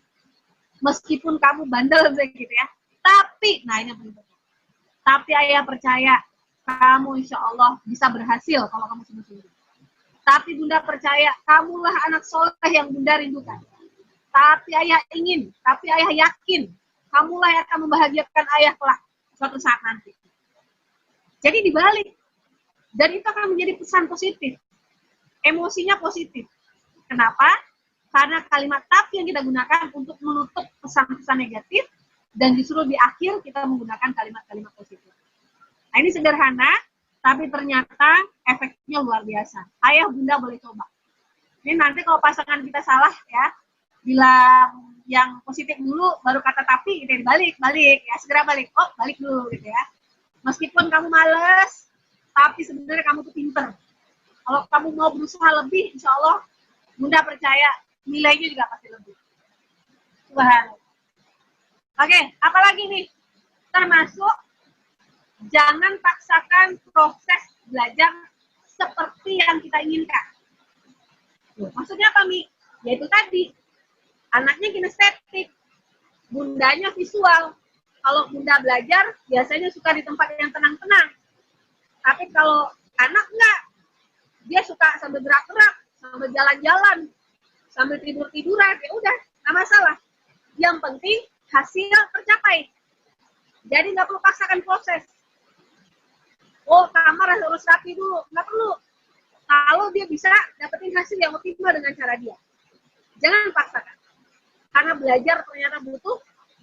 Meskipun kamu bandel gitu ya. Tapi, nah ini penting. Tapi ayah percaya kamu insya Allah bisa berhasil kalau kamu sungguh-sungguh. Tapi Bunda percaya kamulah anak soleh yang Bunda rindukan. Tapi ayah ingin, tapi ayah yakin kamulah yang akan membahagiakan ayah kelak suatu saat nanti. Jadi dibalik. Dan itu akan menjadi pesan positif. Emosinya positif. Kenapa? Karena kalimat tapi yang kita gunakan untuk menutup pesan-pesan negatif, dan justru di akhir kita menggunakan kalimat-kalimat positif. Nah, ini sederhana, tapi ternyata efeknya luar biasa. Ayah Bunda boleh coba. Ini nanti kalau pasangan kita salah ya,
bilang yang positif dulu, baru kata tapi gitu, balik ya, segera balik, oh balik dulu gitu ya. Meskipun kamu males, tapi sebenarnya kamu tuh pinter. Kalau kamu mau berusaha lebih, insya Allah Bunda percaya nilainya juga pasti lebih. Subhanallah. Oke, apalagi nih? Termasuk jangan paksakan proses belajar seperti yang kita inginkan. Maksudnya apa, Mi? Yaitu tadi, anaknya kinestetik, bundanya visual. Kalau bunda belajar, biasanya suka di tempat yang tenang-tenang. Tapi kalau anak enggak, dia suka sambil gerak-gerak, sambil jalan-jalan, sambil tidur-tiduran, ya udah, nggak masalah. Yang penting hasil tercapai. Jadi nggak perlu paksakan proses. Oh, kamar harus rapi dulu, nggak perlu. Kalau dia bisa dapetin hasil yang optimal dengan cara dia. Jangan paksakan. Karena belajar ternyata butuh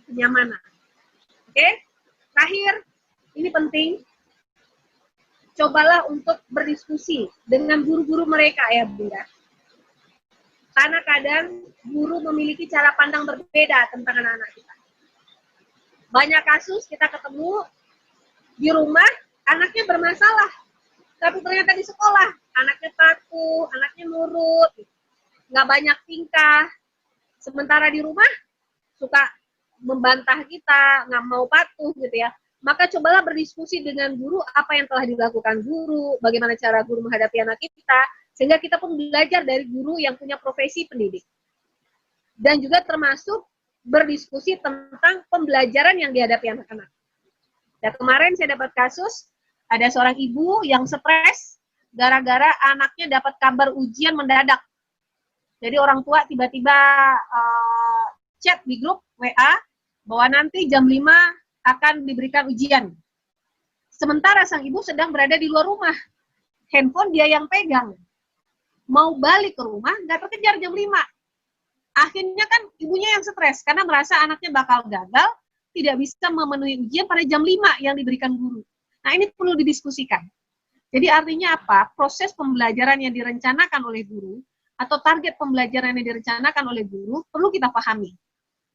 kenyamanan. Oke? Terakhir, ini penting. Cobalah untuk berdiskusi dengan guru-guru mereka ya, Bunda. Karena kadang guru memiliki cara pandang berbeda tentang anak-anak kita. Banyak kasus kita ketemu di rumah, anaknya bermasalah. Tapi ternyata di sekolah, anaknya patuh, anaknya nurut, nggak banyak tingkah. Sementara di rumah, suka membantah kita, nggak mau patuh gitu ya. Maka cobalah berdiskusi dengan guru apa yang telah dilakukan guru, bagaimana cara guru menghadapi anak kita, sehingga kita pun belajar dari guru yang punya profesi pendidik. Dan juga termasuk berdiskusi tentang pembelajaran yang dihadapi anak-anak. Dan kemarin saya dapat kasus, ada seorang ibu yang stres gara-gara anaknya dapat kabar ujian mendadak. Jadi orang tua tiba-tiba chat di grup WA bahwa nanti jam 5 akan diberikan ujian. Sementara sang ibu sedang berada di luar rumah. Handphone dia yang pegang. Mau balik ke rumah, nggak terkejar jam 5. Akhirnya kan ibunya yang stres karena merasa anaknya bakal gagal, tidak bisa memenuhi ujian pada jam 5 yang diberikan guru. Nah, ini perlu didiskusikan. Jadi artinya apa? Proses pembelajaran yang direncanakan oleh guru atau target pembelajaran yang direncanakan oleh guru perlu kita pahami.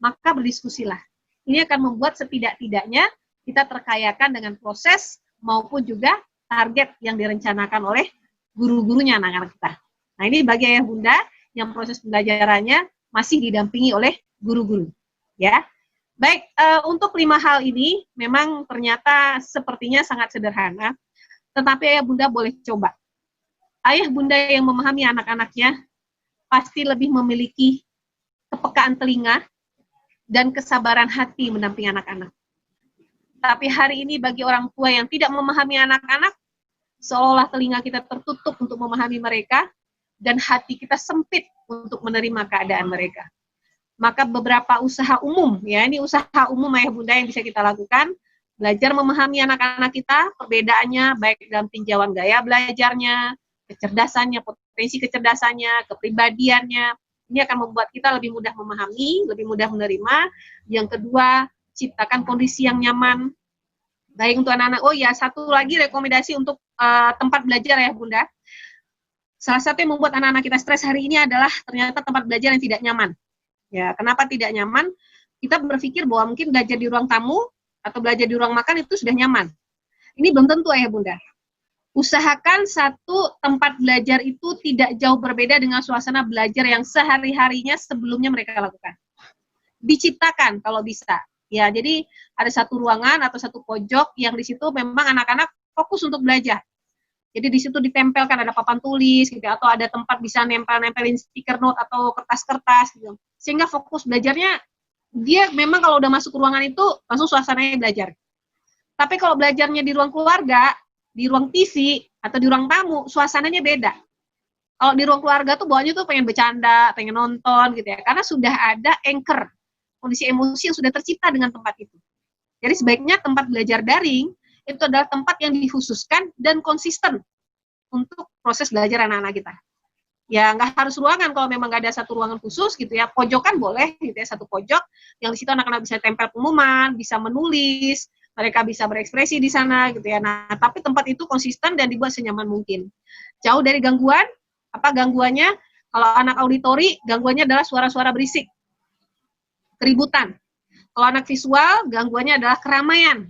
Maka berdiskusilah. Ini akan membuat setidak-tidaknya kita terkayakan dengan proses maupun juga target yang direncanakan oleh guru-gurunya anak-anak kita. Nah, ini bagi ayah bunda yang proses pembelajarannya masih didampingi oleh guru-guru. Ya. Baik, untuk 5 hal ini memang ternyata sepertinya sangat sederhana, tetapi ayah bunda boleh coba. Ayah bunda yang memahami anak-anaknya pasti lebih memiliki kepekaan telinga dan kesabaran hati mendampingi anak-anak. Tapi hari ini bagi orang tua yang tidak memahami anak-anak, seolah-olah telinga kita tertutup untuk memahami mereka, dan hati kita sempit untuk menerima keadaan mereka. Maka beberapa usaha umum, ya ini usaha umum ayah bunda yang bisa kita lakukan, belajar memahami anak-anak kita, perbedaannya baik dalam tinjauan gaya belajarnya, kecerdasannya, potensi kecerdasannya, kepribadiannya. Ini akan membuat kita lebih mudah memahami, lebih mudah menerima. Yang kedua, ciptakan kondisi yang nyaman, baik untuk anak-anak. Oh ya, satu lagi rekomendasi untuk tempat belajar ya bunda. Salah satu yang membuat anak-anak kita stres hari ini adalah ternyata tempat belajar yang tidak nyaman. Ya, kenapa tidak nyaman? Kita berpikir bahwa mungkin belajar di ruang tamu atau belajar di ruang makan itu sudah nyaman. Ini belum tentu ya bunda. Usahakan satu tempat belajar itu tidak jauh berbeda dengan suasana belajar yang sehari-harinya sebelumnya mereka lakukan. Diciptakan kalau bisa. Ya, jadi ada satu ruangan atau satu pojok yang di situ memang anak-anak fokus untuk belajar. Jadi di situ ditempelkan ada papan tulis gitu, atau ada tempat bisa nempelin stiker note atau kertas-kertas gitu. Sehingga fokus belajarnya dia memang kalau udah masuk ruangan itu langsung suasananya belajar. Tapi kalau belajarnya di ruang keluarga, di ruang TV atau di ruang tamu, suasananya beda. Kalau di ruang keluarga tuh bawaannya tuh pengen bercanda, pengen nonton gitu ya, karena sudah ada anchor, kondisi emosi yang sudah tercipta dengan tempat itu. Jadi sebaiknya tempat belajar daring itu adalah tempat yang dikhususkan dan konsisten untuk proses belajar anak-anak kita. Ya nggak harus ruangan, kalau memang nggak ada satu ruangan khusus gitu ya, pojokan boleh gitu ya, satu pojok yang di situ anak-anak bisa tempel pengumuman, bisa menulis, mereka bisa berekspresi di sana gitu ya. Nah, tapi tempat itu konsisten dan dibuat senyaman mungkin. Jauh dari gangguan, apa gangguannya? Kalau anak auditori, gangguannya adalah suara-suara berisik. keributan. Kalau anak visual, gangguannya adalah keramaian.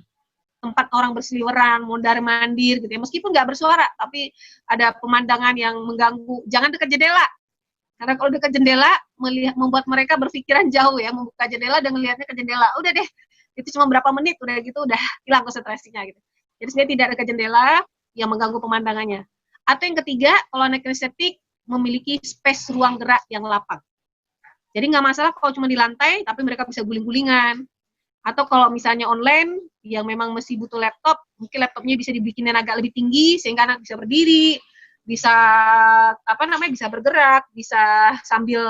Tempat orang berseliweran, mondar-mandir gitu ya. Meskipun nggak bersuara, tapi ada pemandangan yang mengganggu. Jangan dekat jendela. Karena kalau dekat jendela, membuat mereka berpikiran jauh ya. Membuka jendela dan melihatnya ke jendela. Udah deh, itu cuma berapa menit, udah gitu udah hilang konsentrasinya gitu. Jadi sebenarnya tidak dekat jendela yang mengganggu pemandangannya. Atau yang ketiga, kalau anak kinestetik memiliki space ruang gerak yang lapang. Jadi nggak masalah kalau cuma di lantai, tapi mereka bisa guling-gulingan. Atau kalau misalnya online, yang memang masih butuh laptop, mungkin laptopnya bisa dibikinin agak lebih tinggi, sehingga anak bisa berdiri, bisa bisa bergerak, bisa sambil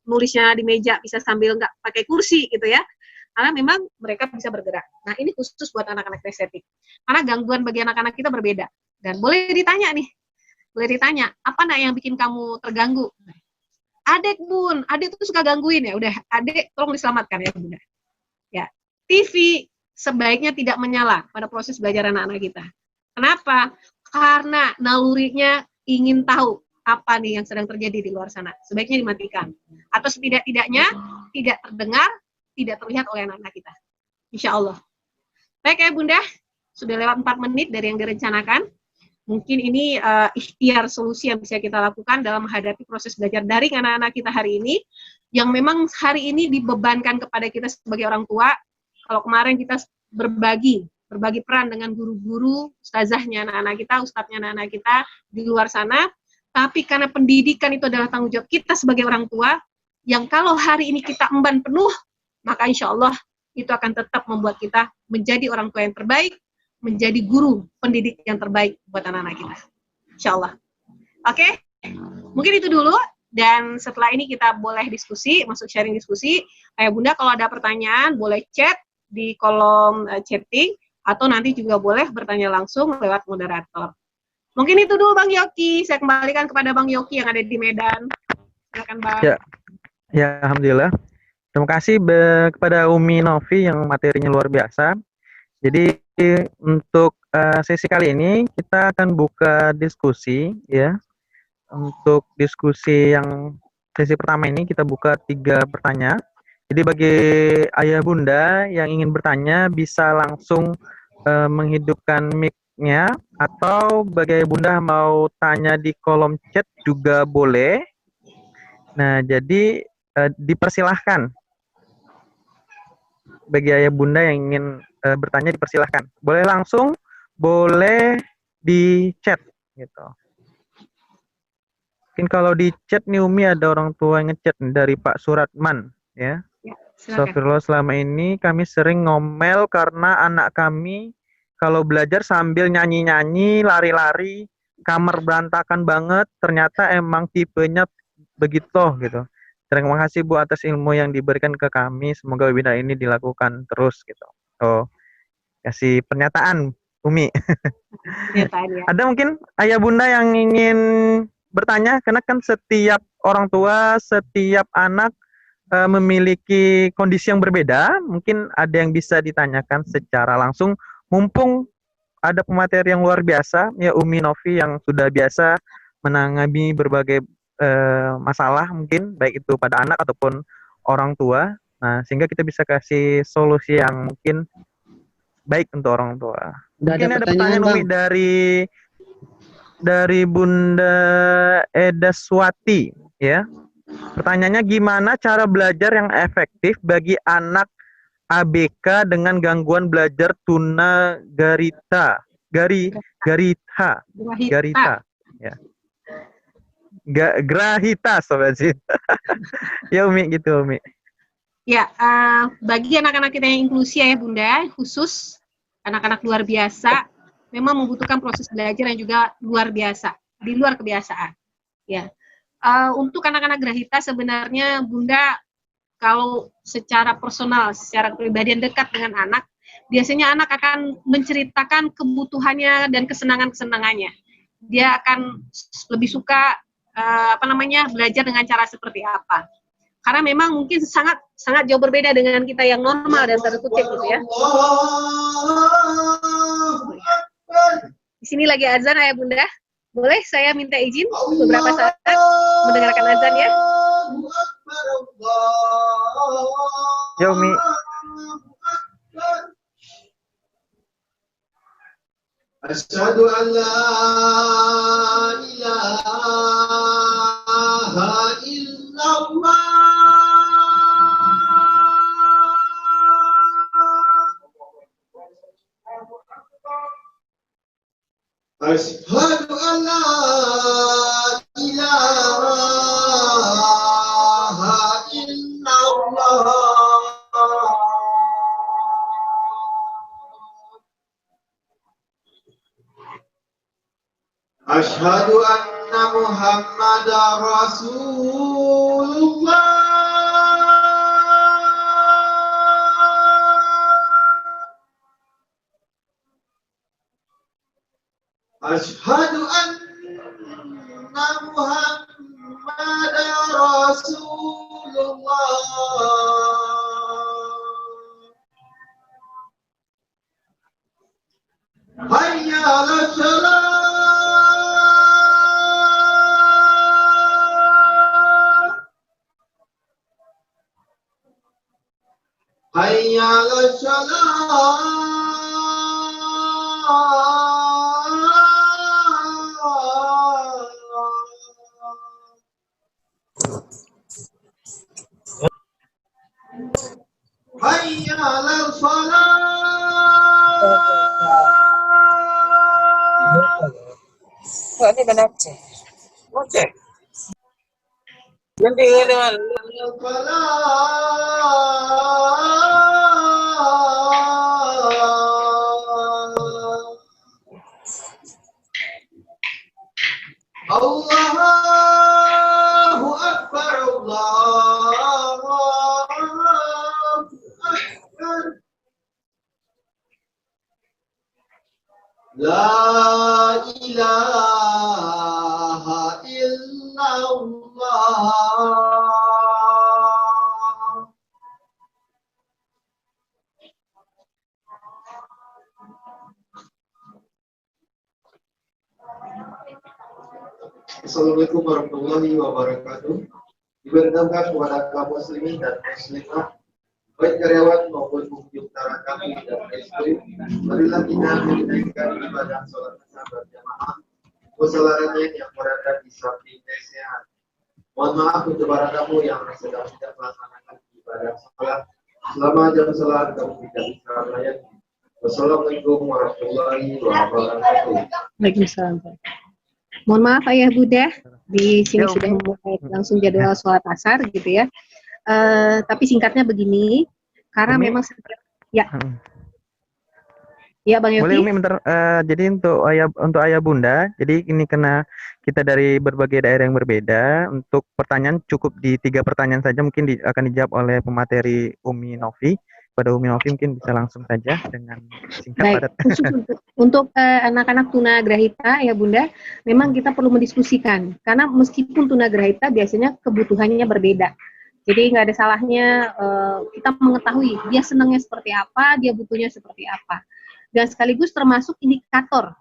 nulisnya di meja, bisa sambil nggak pakai kursi gitu ya. Karena memang mereka bisa bergerak. Nah ini khusus buat anak-anak kinestetik. Karena gangguan bagi anak-anak kita berbeda. Dan boleh ditanya, apa nak yang bikin kamu terganggu? Adek bun, adek tuh suka gangguin ya. Udah, adek tolong diselamatkan ya bunda. Ya, TV sebaiknya tidak menyala pada proses belajar anak-anak kita. Kenapa? Karena nalurinya ingin tahu apa nih yang sedang terjadi di luar sana. Sebaiknya dimatikan. Atau setidak-tidaknya tidak terdengar, tidak terlihat oleh anak-anak kita. Insya Allah. Baik ya bunda, sudah lewat 4 menit dari yang direncanakan. Mungkin ini ikhtiar solusi yang bisa kita lakukan dalam menghadapi proses belajar daring anak-anak kita hari ini, yang memang hari ini dibebankan kepada kita sebagai orang tua. Kalau kemarin kita berbagi peran dengan guru-guru, ustazahnya anak-anak kita, ustadznya anak-anak kita di luar sana, tapi karena pendidikan itu adalah tanggung jawab kita sebagai orang tua, yang kalau hari ini kita emban penuh, maka insya Allah itu akan tetap membuat kita menjadi orang tua yang terbaik, menjadi guru pendidik yang terbaik buat anak-anak kita. Insya Allah. Oke, mungkin itu dulu. Dan setelah ini kita boleh diskusi, masuk sharing diskusi. Ayah bunda kalau ada pertanyaan boleh chat di kolom chatting, atau nanti juga boleh bertanya langsung lewat moderator. Mungkin itu dulu Bang Yoki. Saya kembalikan kepada Bang Yoki yang ada di Medan. Silakan Bang.
Ya, alhamdulillah. Terima kasih kepada Umi Novi yang materinya luar biasa. Jadi untuk sesi kali ini kita akan buka diskusi ya. Untuk diskusi yang sesi pertama ini kita buka 3 pertanyaan. Jadi bagi ayah bunda yang ingin bertanya bisa langsung menghidupkan mic-nya, atau bagi ayah bunda mau tanya di kolom chat juga boleh. Nah, jadi dipersilahkan. Bagi ayah bunda yang ingin bertanya dipersilahkan. Boleh langsung, boleh di chat gitu. Mungkin kalau di chat nih Umi ada orang tua yang ngechat dari Pak Suratman ya. Astagfirullah, selama ini kami sering ngomel karena anak kami kalau belajar sambil nyanyi-nyanyi, lari-lari, kamar berantakan banget, ternyata emang tipenya begitu gitu. Terima kasih Bu atas ilmu yang diberikan ke kami. Semoga webinar ini dilakukan terus gitu. Oh, kasih pernyataan Umi.
Pernyataan ya.
Ada mungkin ayah bunda yang ingin bertanya, karena kan setiap orang tua, setiap anak memiliki kondisi yang berbeda. Mungkin ada yang bisa ditanyakan secara langsung. Mumpung ada pemateri yang luar biasa, ya Umi Novi yang sudah biasa menangani berbagai masalah mungkin baik itu pada anak ataupun orang tua. Nah, sehingga kita bisa kasih solusi yang mungkin baik untuk orang tua. Mungkin ada pertanyaan Umi dari Bunda Edaswati ya. Pertanyaannya, gimana cara belajar yang efektif bagi anak ABK dengan gangguan belajar tunagrahita ya. Grahita sobat sih. Ya Umi gitu Umi.
Ya, bagi anak-anak kita yang inklusi ya Bunda, khusus anak-anak luar biasa, memang membutuhkan proses belajar yang juga luar biasa, di luar kebiasaan. Ya, untuk anak-anak grahita sebenarnya Bunda kalau secara personal, secara pribadian dekat dengan anak, biasanya anak akan menceritakan kebutuhannya dan kesenangan-kesenangannya. Dia akan lebih suka belajar dengan cara seperti apa. Karena memang mungkin sangat jauh berbeda dengan kita yang normal dan tertutup gitu ya. Di sini lagi azan ayah bunda. Boleh saya minta izin beberapa saat mendengarkan azan ya?
Ya Umi.
Asyhadu an la ilaha illallah. Asyhadu an la ilaha illallah. Asyhadu anna Muhammadar Rasulullah. Asyhadu anna Muhammadar Rasulullah. Hayya 'alas shalah. Hayya 'alas shalah. Hayya 'alal falah.
Ini benar cek. Oke. Nanti dengan
Allahu Akbar, Allahu Akbar. La ilaha illallah. Assalamualaikum warahmatullahi wabarakatuh. Diberitahukan kepada kaum muslimin dan muslimah, baik karyawan maupun pengunjung utara kami dan ekstrim, marilah kita menunaikan ibadah sholat asar berjamaah musallarannya yang berada di samping sehat. Mohon maaf untuk para tamu yang sedang tidak melaksanakan ibadah sholat selama jam sholat kamu tidak bisa melayani. Wassalamualaikum warahmatullahi wabarakatuh.
Waalaikumsalam. Mohon maaf Ayah Bunda, di sini sudah memulai langsung jadwal sholat asar gitu ya. Tapi singkatnya begini, karena
Umi.
memang ya, ya Bang Yofi.
Boleh Umi bentar. Jadi untuk ayah bunda, jadi ini karena kita dari berbagai daerah yang berbeda, untuk pertanyaan cukup di 3 pertanyaan saja, mungkin akan dijawab oleh pemateri Umi Novi. Pada Umi Novi mungkin bisa langsung saja dengan singkat
Baik,
padat.
khusus untuk anak-anak tunagrahita ya Bunda, memang kita perlu mendiskusikan, karena meskipun tunagrahita biasanya kebutuhannya berbeda. Jadi nggak ada salahnya kita mengetahui dia senangnya seperti apa, dia butuhnya seperti apa. Dan sekaligus termasuk indikator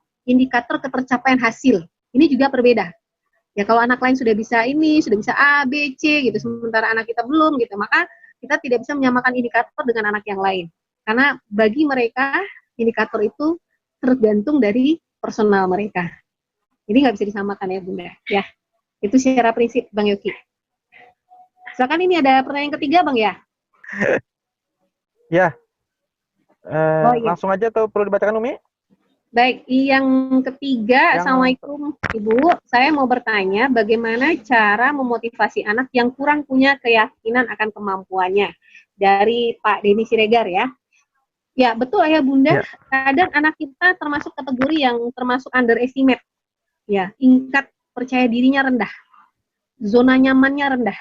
ketercapaian hasil. Ini juga berbeda. Ya kalau anak lain sudah bisa ini, sudah bisa A, B, C gitu, sementara anak kita belum gitu, maka kita tidak bisa menyamakan indikator dengan anak yang lain. Karena bagi mereka indikator itu tergantung dari personal mereka. Jadi nggak bisa disamakan ya Bunda. Ya, itu secara prinsip Bang Yoki. Silakan, ini ada pertanyaan ketiga Bang ya?
Ya.
Iya.
Langsung aja atau perlu dibacakan Umi?
Baik, yang ketiga, Assalamualaikum Ibu. Saya mau bertanya bagaimana cara memotivasi anak yang kurang punya keyakinan akan kemampuannya. Dari Pak Denny Siregar ya. Ya, betul Ayah Bunda. Ya. Kadang anak kita termasuk kategori yang termasuk underestimate. Ya, tingkat percaya dirinya rendah. Zona nyamannya rendah.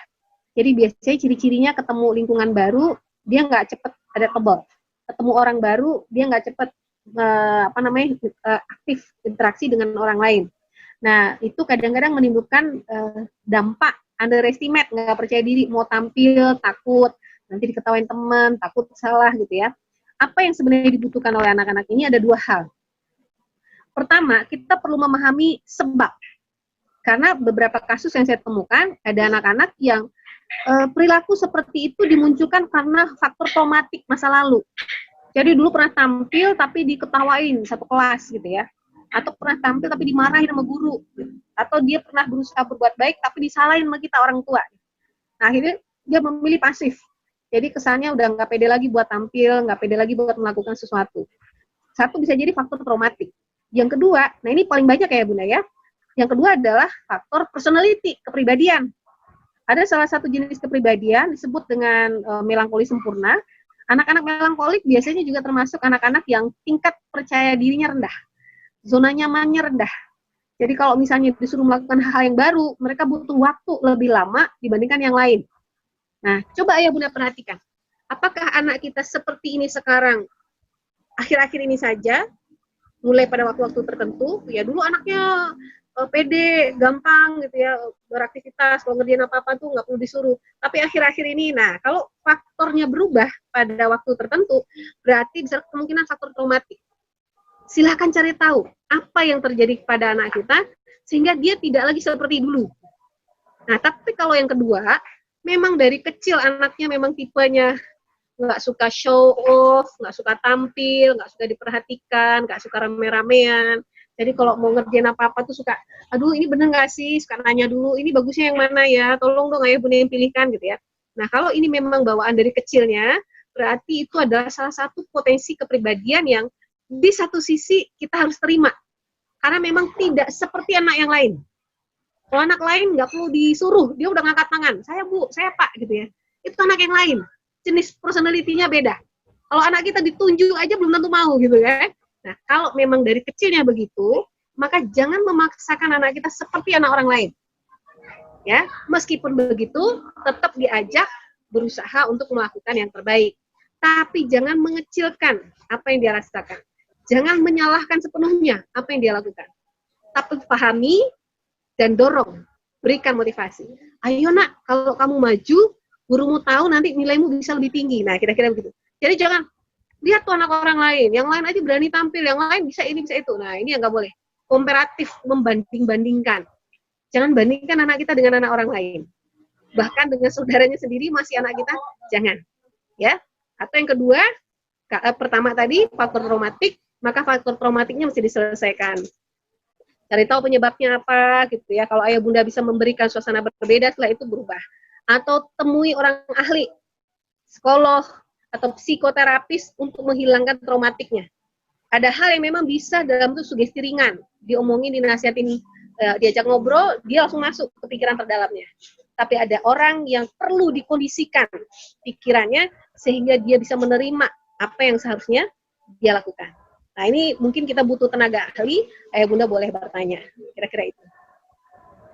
Jadi biasanya ciri-cirinya ketemu lingkungan baru, dia nggak cepat adaptable. Ketemu orang baru, dia nggak cepat aktif interaksi dengan orang lain. Nah, itu kadang-kadang menimbulkan dampak underestimate, nggak percaya diri, mau tampil, takut, nanti diketawain teman, takut salah gitu ya. Apa yang sebenarnya dibutuhkan oleh anak-anak ini ada 2 hal. Pertama, kita perlu memahami sebab. Karena beberapa kasus yang saya temukan, ada anak-anak yang
perilaku seperti itu dimunculkan karena faktor traumatik masa lalu. Jadi dulu pernah tampil tapi diketawain satu kelas gitu ya. Atau pernah tampil tapi dimarahin sama guru. Atau dia pernah berusaha berbuat baik tapi disalahin sama kita orang tua. Nah, akhirnya dia memilih pasif. Jadi kesannya udah nggak pede lagi buat tampil, nggak pede lagi buat melakukan sesuatu. Satu bisa jadi faktor traumatik. Yang kedua, nah ini paling banyak ya Bunda ya. Yang kedua adalah faktor personality, kepribadian. Ada salah satu jenis kepribadian disebut dengan melankoli sempurna. Anak-anak melankolik biasanya juga termasuk anak-anak yang tingkat percaya dirinya rendah. Zona nyamannya rendah. Jadi kalau misalnya disuruh melakukan hal yang baru, mereka butuh waktu lebih lama dibandingkan yang lain. Nah, coba Ayah Bunda perhatikan. Apakah anak kita seperti ini sekarang, akhir-akhir ini saja, mulai pada waktu-waktu tertentu, ya dulu anaknya pede, gampang gitu ya, beraktivitas, kalau ngerjain apa-apa tuh nggak perlu disuruh. Tapi akhir-akhir ini, nah kalau faktornya berubah pada waktu tertentu, berarti bisa kemungkinan faktor traumatik. Silahkan cari tahu apa yang terjadi pada anak kita, sehingga dia tidak lagi seperti dulu. Nah, tapi kalau yang kedua, memang dari kecil anaknya memang tipenya nggak suka show off, nggak suka tampil, nggak suka diperhatikan, nggak suka rame-ramean. Jadi kalau mau ngerjain apa-apa tuh suka, aduh ini bener nggak sih, suka nanya dulu, ini bagusnya yang mana ya, tolong dong Ayah Bunda yang pilihkan gitu ya. Nah kalau ini memang bawaan dari kecilnya, berarti itu adalah salah satu potensi kepribadian yang di satu sisi kita harus terima. Karena memang tidak seperti anak yang lain. Kalau anak lain nggak perlu disuruh, dia udah ngangkat tangan, saya Bu, saya Pak gitu ya. Itu anak yang lain, jenis personality-nya beda. Kalau anak kita ditunjuk aja belum tentu mau gitu ya. Nah, kalau memang dari kecilnya begitu, maka jangan memaksakan anak kita seperti anak orang lain. Ya, meskipun begitu, tetap diajak berusaha untuk melakukan yang terbaik. Tapi jangan mengecilkan apa yang dia rasakan. Jangan menyalahkan sepenuhnya apa yang dia lakukan. Tapi pahami dan dorong, berikan motivasi. Ayo nak, kalau kamu maju, gurumu tahu nanti nilaimu bisa lebih tinggi. Nah, kira-kira begitu. Jadi jangan lihat tuh anak orang lain, yang lain aja berani tampil, yang lain bisa ini, bisa itu. Nah, ini yang nggak boleh. Komparatif, membanding-bandingkan. Jangan bandingkan anak kita dengan anak orang lain. Bahkan dengan saudaranya sendiri masih anak kita, jangan. Ya. Atau yang kedua, pertama tadi, faktor traumatik, maka faktor traumatiknya mesti diselesaikan. Cari tahu penyebabnya apa, gitu ya. Kalau Ayah Bunda bisa memberikan suasana berbeda, setelah itu berubah. Atau temui orang ahli, psikolog, atau psikoterapis untuk menghilangkan traumatiknya. Ada hal yang memang bisa dalam itu sugesti ringan, diomongin, dinasihatin, diajak ngobrol, dia langsung masuk ke pikiran terdalamnya. Tapi ada orang yang perlu dikondisikan pikirannya sehingga dia bisa menerima apa yang seharusnya dia lakukan. Nah ini mungkin kita butuh tenaga ahli, Ayah Bunda boleh bertanya, kira-kira itu.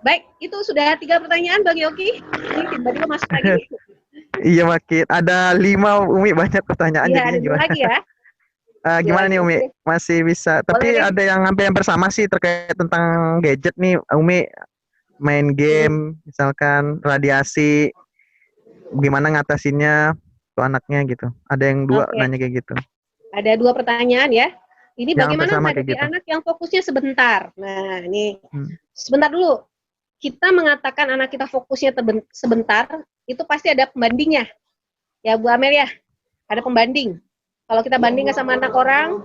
Baik, itu sudah 3 pertanyaan Bang Yogi. Ini tiba-tiba masuk lagi.
Iya makin ada 5 Umi, banyak pertanyaan.
Iya ada 2 lagi ya.
Gimana nih Umi? Masih bisa. Tapi
Boleh,
ada yang hampir bersama sih terkait tentang gadget nih Umi, main game, misalkan radiasi, gimana ngatasinnya tuh anaknya gitu. Ada yang 2 nanya kayak gitu.
Ada 2 pertanyaan ya. Ini
Yang
bagaimana menghadapi
gitu.
anak yang fokusnya sebentar. Nah ini sebentar dulu. Kita mengatakan anak kita fokusnya sebentar, itu pasti ada pembandingnya. Ya Bu Amel ya, ada pembanding. Kalau kita bandingkan sama anak orang,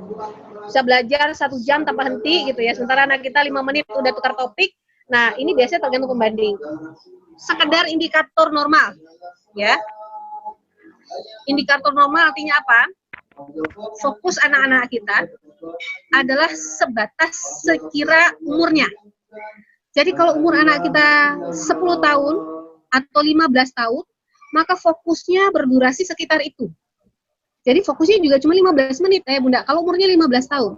bisa belajar 1 jam tanpa henti gitu ya. Sementara anak kita 5 menit udah tukar topik. Nah ini biasanya tergantung pembanding. Sekedar indikator normal. Ya. Indikator normal artinya apa? Fokus anak-anak kita adalah sebatas sekira umurnya. Jadi kalau umur anak kita 10 tahun atau 15 tahun, maka fokusnya berdurasi sekitar itu. Jadi fokusnya juga cuma 15 menit ya Bunda, kalau umurnya 15 tahun.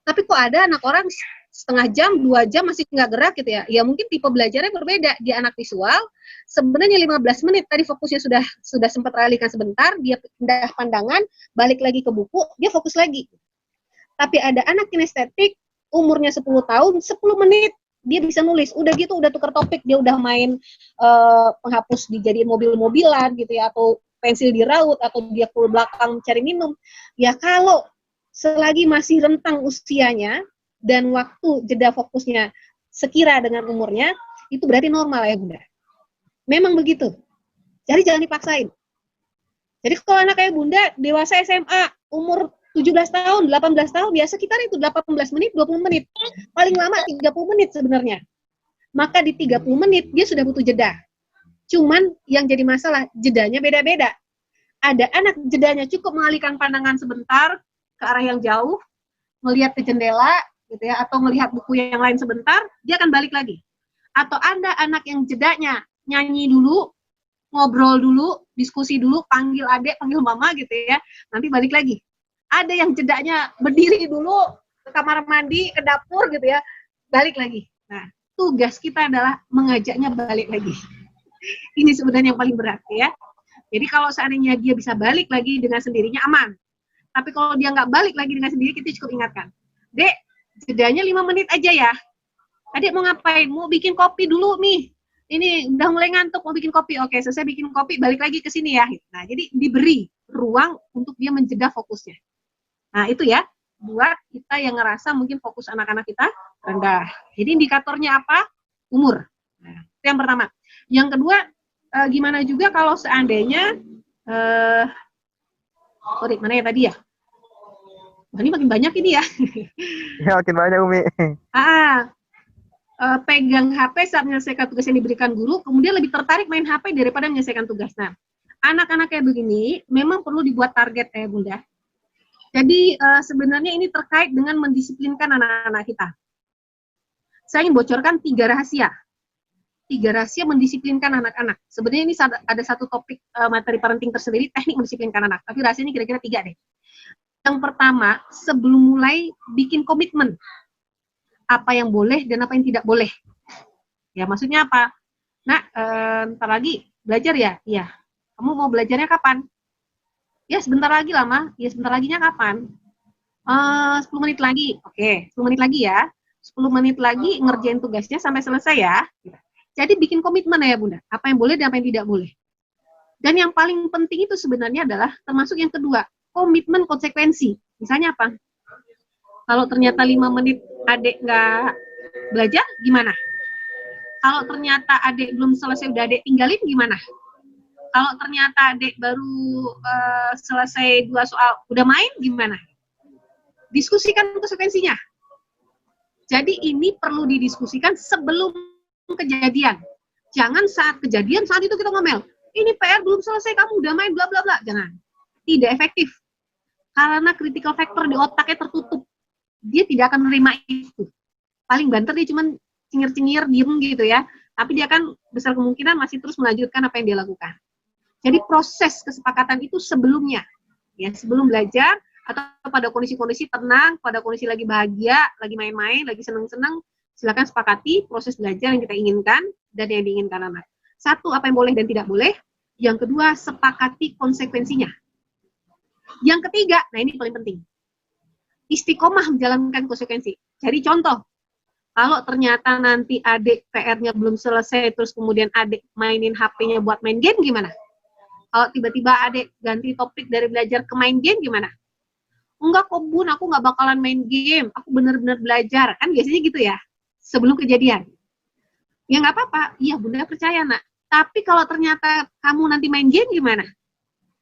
Tapi kok ada anak orang setengah jam, 2 jam masih nggak gerak gitu ya. Ya mungkin tipe belajarnya berbeda. Dia anak visual, sebenarnya 15 menit tadi fokusnya sudah sempat teralihkan sebentar, dia pindah pandangan, balik lagi ke buku, dia fokus lagi. Tapi ada anak kinestetik, umurnya 10 tahun, 10 menit, dia bisa nulis, udah gitu udah tukar topik, dia udah main penghapus dijadiin mobil-mobilan gitu ya, atau pensil diraut, atau dia ke belakang cari minum. Ya kalau selagi masih rentang usianya dan waktu jeda fokusnya sekira dengan umurnya, itu berarti normal ya Bunda. Memang begitu. Jadi jangan dipaksain. Jadi kalau anak kayak Bunda, dewasa SMA, umur 17 tahun, 18 tahun, biasa kita itu 18 menit, 20 menit. Paling lama 30 menit sebenarnya. Maka di 30 menit, dia sudah butuh jeda. Cuman yang jadi masalah, jedanya beda-beda. Ada anak jedanya cukup mengalihkan pandangan sebentar ke arah yang jauh, melihat ke jendela, gitu ya, atau melihat buku yang lain sebentar, dia akan balik lagi. Atau ada anak yang jedanya nyanyi dulu, ngobrol dulu, diskusi dulu, panggil adik, panggil mama gitu ya, nanti balik lagi. Ada yang jedanya berdiri dulu ke kamar mandi, ke dapur gitu ya, balik lagi. Nah, tugas kita adalah mengajaknya balik lagi. Ini sebenarnya yang paling berat ya. Jadi kalau seandainya dia bisa balik lagi dengan sendirinya aman. Tapi kalau dia nggak balik lagi dengan sendiri, kita cukup ingatkan. Dek, jedanya 5 menit aja ya. Adik mau ngapain? Mau bikin kopi dulu nih. Ini udah mulai ngantuk, mau bikin kopi. Oke, selesai bikin kopi, balik lagi ke sini ya. Nah, jadi diberi ruang untuk dia menjeda fokusnya. Nah, itu ya. Buat kita yang ngerasa mungkin fokus anak-anak kita rendah. Jadi indikatornya apa? Umur. Nah, itu yang pertama. Yang kedua, gimana juga kalau seandainya mana ya tadi ya? Ini makin banyak ini ya.
Ya, makin banyak Umi.
Pegang HP saat menyelesaikan tugas yang diberikan guru, kemudian lebih tertarik main HP daripada menyelesaikan tugas. Nah, anak-anak kayak begini memang perlu dibuat target ya Bunda. Jadi sebenarnya ini terkait dengan mendisiplinkan anak-anak kita. Saya ingin bocorkan 3 rahasia. 3 rahasia mendisiplinkan anak-anak. Sebenarnya ini ada satu topik materi parenting tersendiri, teknik mendisiplinkan anak. Tapi rahasia ini kira-kira 3 deh. Yang pertama, sebelum mulai bikin komitmen. Apa yang boleh dan apa yang tidak boleh. Ya, maksudnya apa? Nah, ntar lagi belajar ya? Iya. Kamu mau belajarnya kapan? Ya, sebentar lagi lah, Ma. Ya, sebentar laginya kapan? 10 menit lagi. Oke, 10 menit lagi ya. 10 menit lagi ngerjain tugasnya sampai selesai ya. Jadi bikin komitmen ya, Bunda. Apa yang boleh dan apa yang tidak boleh. Dan yang paling penting itu sebenarnya adalah termasuk yang kedua, komitmen konsekuensi. Misalnya apa? Kalau ternyata 5 menit adik nggak belajar, gimana? Kalau ternyata adik belum selesai, udah adik tinggalin, gimana? Kalau ternyata adik baru selesai 2 soal, udah main, gimana? Diskusikan konsekuensinya. Jadi ini perlu didiskusikan sebelum kejadian. Jangan saat kejadian, saat itu kita ngomel. Ini PR belum selesai, kamu udah main, bla bla bla. Jangan. Tidak efektif. Karena critical factor di otaknya tertutup. Dia tidak akan menerima itu. Paling banter dia cuma cengir-cengir, diem gitu ya. Tapi dia akan besar kemungkinan masih terus melanjutkan apa yang dia lakukan. Jadi proses kesepakatan itu sebelumnya. Ya, sebelum belajar, atau pada kondisi-kondisi tenang, pada kondisi lagi bahagia, lagi main-main, lagi senang-senang, silakan sepakati proses belajar yang kita inginkan dan yang diinginkan anak. 1, apa yang boleh dan tidak boleh. Yang kedua, sepakati konsekuensinya. Yang ketiga, nah ini paling penting, istiqomah menjalankan konsekuensi. Jadi contoh, kalau ternyata nanti adik PR-nya belum selesai, terus kemudian adik mainin HP-nya buat main game, gimana? Kalau tiba-tiba adik ganti topik dari belajar ke main game, gimana? Enggak kok Bun, aku nggak bakalan main game, aku bener-bener belajar. Kan biasanya gitu ya, sebelum kejadian. Ya nggak apa-apa, iya Bunda percaya nak. Tapi kalau ternyata kamu nanti main game gimana?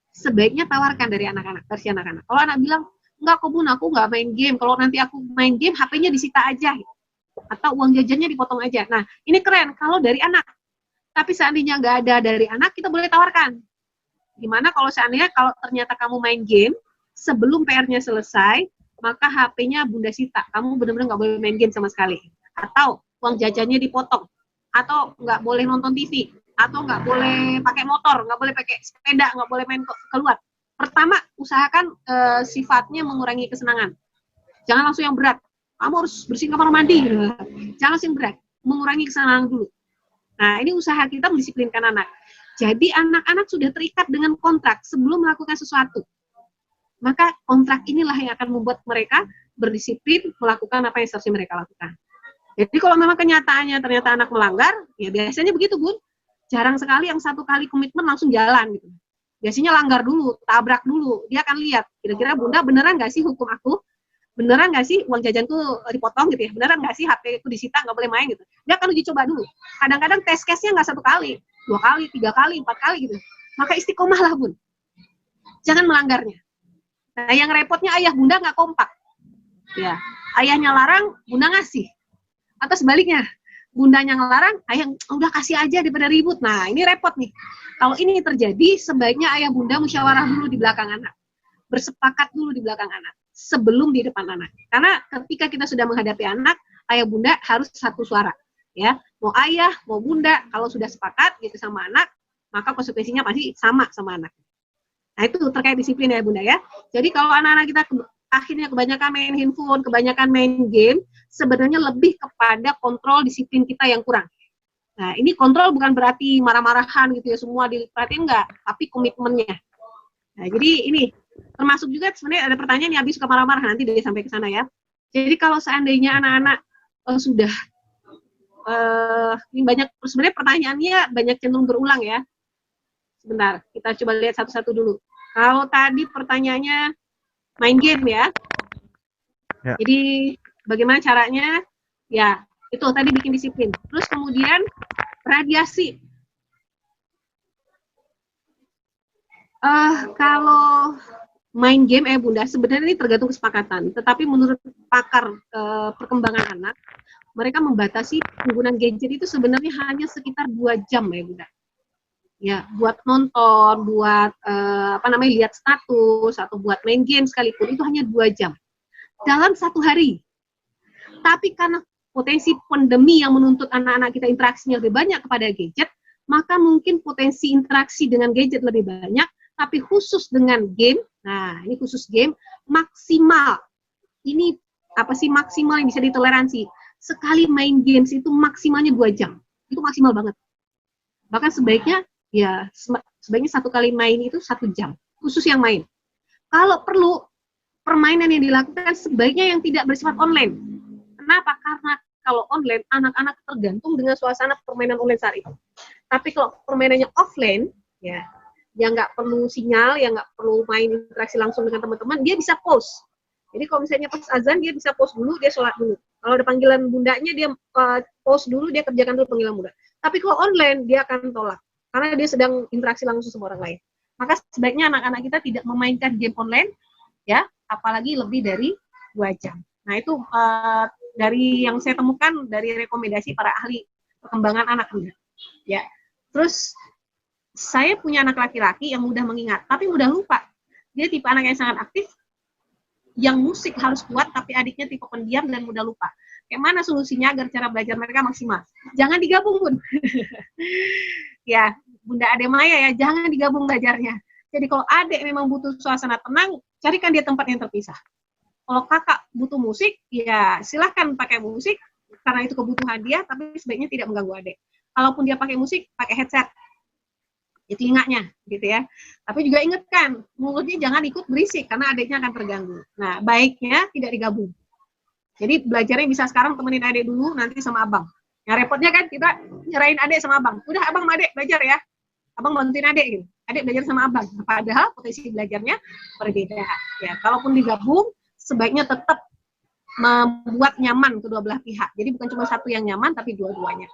Sebaiknya tawarkan dari anak-anak, versi anak-anak. Kalau anak bilang, enggak kok Bun, aku nggak main game, kalau nanti aku main game, HP-nya disita aja. Atau uang jajannya dipotong aja. Nah, ini keren kalau dari anak. Tapi seandainya nggak ada dari anak, kita boleh tawarkan. Gimana kalau seandainya kalau ternyata kamu main game, sebelum PR-nya selesai, maka HP-nya Bunda sita. Kamu benar-benar nggak boleh main game sama sekali. Atau uang jajannya dipotong. Atau nggak boleh nonton TV. Atau nggak boleh pakai motor, nggak boleh pakai sepeda, nggak boleh main keluar. Pertama, usahakan sifatnya mengurangi kesenangan. Jangan langsung yang berat. Kamu harus bersihin kamar mandi. Jangan langsung berat. Mengurangi kesenangan dulu. Nah, ini usaha kita mendisiplinkan anak. Jadi anak-anak sudah terikat dengan kontrak sebelum melakukan sesuatu. Maka kontrak inilah yang akan membuat mereka berdisiplin melakukan apa yang seharusnya mereka lakukan. Jadi kalau memang kenyataannya ternyata anak melanggar, ya biasanya begitu Bun. Jarang sekali yang 1 kali komitmen langsung jalan gitu. Biasanya langgar dulu, tabrak dulu. Dia akan lihat, kira-kira Bunda beneran nggak sih hukum aku? Beneran nggak sih uang jajanku dipotong gitu ya? Beneran nggak sih HP ku disita, nggak boleh main gitu? Dia akan uji coba dulu. Kadang-kadang test case-nya nggak 1 kali, 2 kali, 3 kali, 4 kali gitu. maka istiqomahlah Bun. Jangan melanggarnya. Nah, yang repotnya ayah bunda nggak kompak. Ya, ayahnya larang, bunda ngasih. Atau sebaliknya, bundanya ngelarang, ayah udah kasih aja daripada ribut. Nah, ini repot nih. Kalau ini terjadi, sebaiknya ayah bunda musyawarah dulu di belakang anak. Bersepakat dulu di belakang anak, sebelum di depan anak. Karena ketika kita sudah menghadapi anak, ayah bunda harus satu suara. Ya, mau ayah, mau bunda, kalau sudah sepakat gitu sama anak, maka konsekuensinya pasti sama anak. Nah, itu terkait disiplin ya bunda ya. Jadi kalau anak-anak kita akhirnya kebanyakan main handphone, kebanyakan main game, sebenarnya lebih kepada kontrol disiplin kita yang kurang. Nah, ini kontrol bukan berarti marah-marahan gitu ya, semua diperhatiin enggak, tapi komitmennya. Nah, jadi ini termasuk juga sebenarnya ada pertanyaan yang habis suka marah-marah, nanti dia sampai ke sana ya. Jadi kalau seandainya anak-anak sudah ini banyak, sebenarnya pertanyaannya banyak cenderung berulang ya. Sebentar, kita coba lihat satu-satu dulu. Kalau tadi pertanyaannya main game ya. Jadi bagaimana caranya? Ya, itu tadi bikin disiplin. Terus kemudian radiasi. Kalau main game bunda, sebenarnya ini tergantung kesepakatan. Tetapi menurut pakar perkembangan anak, mereka membatasi penggunaan gadget itu sebenarnya hanya sekitar 2 jam ya bunda. Ya, buat nonton, buat lihat status atau buat main game sekalipun itu hanya 2 jam dalam 1 hari. Tapi karena potensi pandemi yang menuntut anak-anak kita interaksinya lebih banyak kepada gadget, maka mungkin potensi interaksi dengan gadget lebih banyak, tapi khusus dengan game. Nah, ini khusus game maksimal. Ini apa sih maksimal yang bisa ditoleransi? Sekali main games itu maksimalnya 2 jam. Itu maksimal banget. Bahkan sebaiknya ya sebaiknya 1 kali main itu 1 jam, khusus yang main. Kalau perlu, permainan yang dilakukan sebaiknya yang tidak bersifat online. Kenapa? Karena kalau online, anak-anak tergantung dengan suasana permainan online saat itu. Tapi kalau permainannya offline, ya, yang nggak perlu sinyal, yang nggak perlu main interaksi langsung dengan teman-teman, dia bisa pause. Jadi kalau misalnya pas azan, dia bisa pause dulu, dia sholat dulu. Kalau ada panggilan bundanya, dia pause dulu, dia kerjakan dulu panggilan bunda. Tapi kalau online, dia akan tolak. Karena dia sedang interaksi langsung sama orang lain. Maka sebaiknya anak-anak kita tidak memainkan game online, ya, apalagi lebih dari 2 jam. Nah, itu dari yang saya temukan dari rekomendasi para ahli perkembangan anak muda. Ya. Terus saya punya anak laki-laki yang mudah mengingat, tapi mudah lupa. Dia tipe anak yang sangat aktif, yang musik harus kuat, tapi adiknya tipe pendiam dan mudah lupa. Kayak mana solusinya agar cara belajar mereka maksimal? Jangan digabung, Bun. Ya, Bunda Ade Maya ya, jangan digabung belajarnya. Jadi kalau adik memang butuh suasana tenang, carikan dia tempat yang terpisah. Kalau kakak butuh musik, ya silahkan pakai musik, karena itu kebutuhan dia, tapi sebaiknya tidak mengganggu adik. Kalaupun dia pakai musik, pakai headset di telinganya, gitu ya. Tapi juga ingatkan, mulutnya jangan ikut berisik, karena adiknya akan terganggu. Nah, baiknya tidak digabung. Jadi belajarnya bisa sekarang temenin adik dulu, nanti sama abang. Yang repotnya kan kita nyerahin adik sama abang. Udah abang sama adik belajar ya. Abang bantuin adik gitu. Adik belajar sama abang. Padahal potensi belajarnya berbeda. Ya, kalaupun digabung, sebaiknya tetap membuat nyaman kedua belah pihak. Jadi bukan cuma satu yang nyaman, tapi dua-duanya.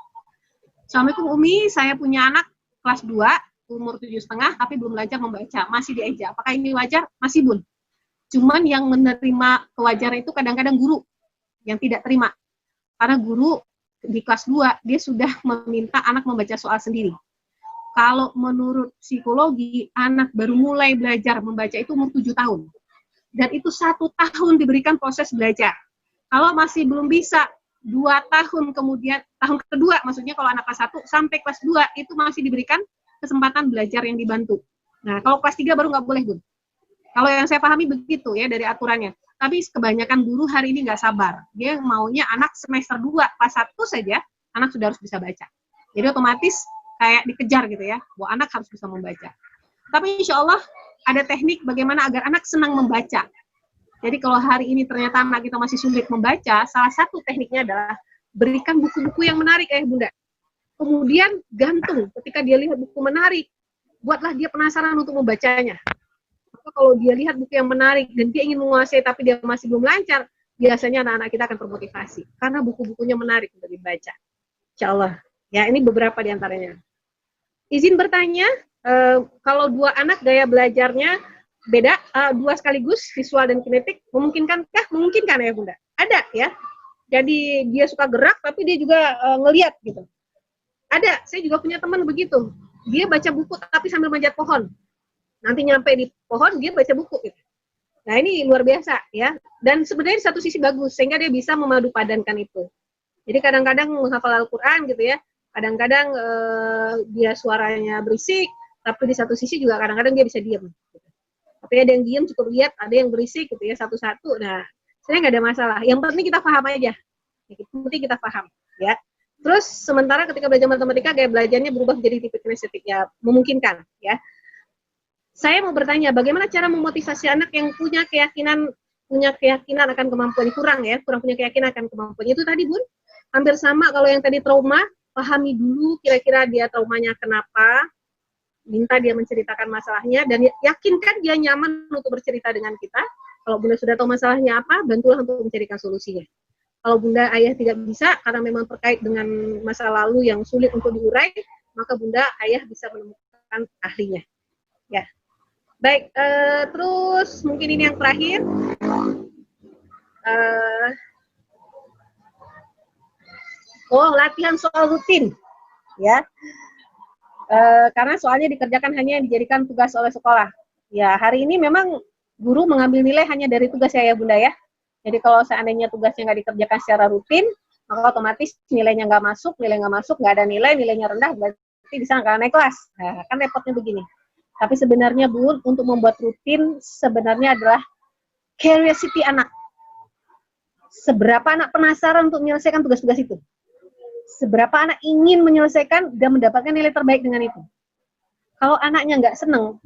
Assalamualaikum Umi, saya punya anak kelas 2, umur 7,5, tapi belum belajar membaca. Masih diajak. Apakah ini wajar? Masih, Bun. Cuman yang menerima kewajaran itu kadang-kadang guru yang tidak terima. Karena guru di kelas 2, dia sudah meminta anak membaca soal sendiri. Kalau menurut psikologi, anak baru mulai belajar membaca itu umur 7 tahun. Dan itu 1 tahun diberikan proses belajar. Kalau masih belum bisa, 2 tahun kemudian, tahun kedua, maksudnya kalau anak kelas 1 sampai kelas 2, itu masih diberikan kesempatan belajar yang dibantu. Nah, kalau kelas 3 baru nggak boleh, Bun. Kalau yang saya pahami begitu ya dari aturannya. Tapi kebanyakan guru hari ini nggak sabar. Dia maunya anak semester 2, kelas 1 saja, anak sudah harus bisa baca. Jadi otomatis kayak dikejar gitu ya, bahwa anak harus bisa membaca. Tapi insya Allah ada teknik bagaimana agar anak senang membaca. Jadi kalau hari ini ternyata anak kita masih sulit membaca, salah satu tekniknya adalah berikan buku-buku yang menarik Bunda. Kemudian gantung ketika dia lihat buku menarik, buatlah dia penasaran untuk membacanya. Kalau dia lihat buku yang menarik dan dia ingin menguasai tapi dia masih belum lancar, biasanya anak-anak kita akan termotivasi karena buku-bukunya menarik untuk dibaca. Insya Allah. Ya, ini beberapa di antaranya. Izin bertanya, kalau dua anak gaya belajarnya beda, dua sekaligus visual dan kinetik, memungkinkankah? Memungkinkan ya Bunda. Ada ya. Jadi dia suka gerak tapi dia juga ngelihat gitu. Ada, saya juga punya teman begitu. Dia baca buku tapi sambil manjat pohon. Nanti nyampe di pohon dia baca buku gitu. Nah ini luar biasa ya. Dan sebenarnya di satu sisi bagus sehingga dia bisa memadupadankan itu. Jadi kadang-kadang menghafal Al-Quran gitu ya. Kadang-kadang dia suaranya berisik, tapi di satu sisi juga kadang-kadang dia bisa diam. Gitu. Tapi ada yang diam cukup lihat, ada yang berisik gitu ya satu-satu. Nah, sebenarnya nggak ada masalah. Yang penting kita paham aja. Yang penting kita paham ya. Terus sementara ketika belajar matematika gaya belajarnya berubah menjadi tipe kinestetik ya, memungkinkan ya. Saya mau bertanya, bagaimana cara memotivasi anak yang punya keyakinan akan kemampuan kurang punya keyakinan akan kemampuan itu tadi Bun? Hampir sama kalau yang tadi trauma, pahami dulu kira-kira dia traumanya kenapa, minta dia menceritakan masalahnya, dan yakinkan dia nyaman untuk bercerita dengan kita. Kalau Bunda sudah tahu masalahnya apa, bantulah untuk mencarikan solusinya. Kalau Bunda Ayah tidak bisa, karena memang terkait dengan masa lalu yang sulit untuk diurai, maka Bunda Ayah bisa menemukan ahlinya. Ya, baik. Terus mungkin ini yang terakhir. Latihan soal rutin, ya. Karena soalnya dikerjakan hanya yang dijadikan tugas oleh sekolah. Ya, hari ini memang guru mengambil nilai hanya dari tugas ya Bunda ya. Jadi kalau seandainya tugasnya nggak dikerjakan secara rutin, maka otomatis nilainya nggak masuk, nggak ada nilai, nilainya rendah, berarti bisa nggak naik kelas. Nah, kan repotnya begini. Tapi sebenarnya Bun, untuk membuat rutin sebenarnya adalah curiosity anak. Seberapa anak penasaran untuk menyelesaikan tugas-tugas itu? Seberapa anak ingin menyelesaikan dan mendapatkan nilai terbaik dengan itu? Kalau anaknya nggak seneng,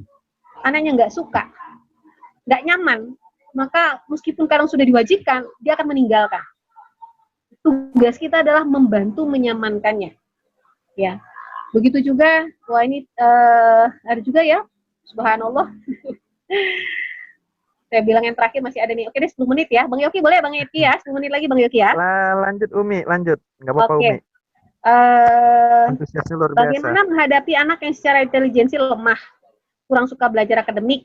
anaknya nggak suka, nggak nyaman, maka meskipun kadang sudah diwajibkan, dia akan meninggalkan. Tugas kita adalah membantu menyamankannya. Ya, begitu juga. Wah ini ada juga ya, subhanallah. Saya bilang yang terakhir masih ada nih. Oke deh, 10 menit ya. Bang Yoki boleh Bang Yoki ya? 10 menit lagi Bang Yoki ya.
Lanjut Umi, lanjut. Nggak apa-apa Umi.
Antusiasnya luar biasa. Bagaimana menghadapi anak yang secara intelijensi lemah, kurang suka belajar akademik,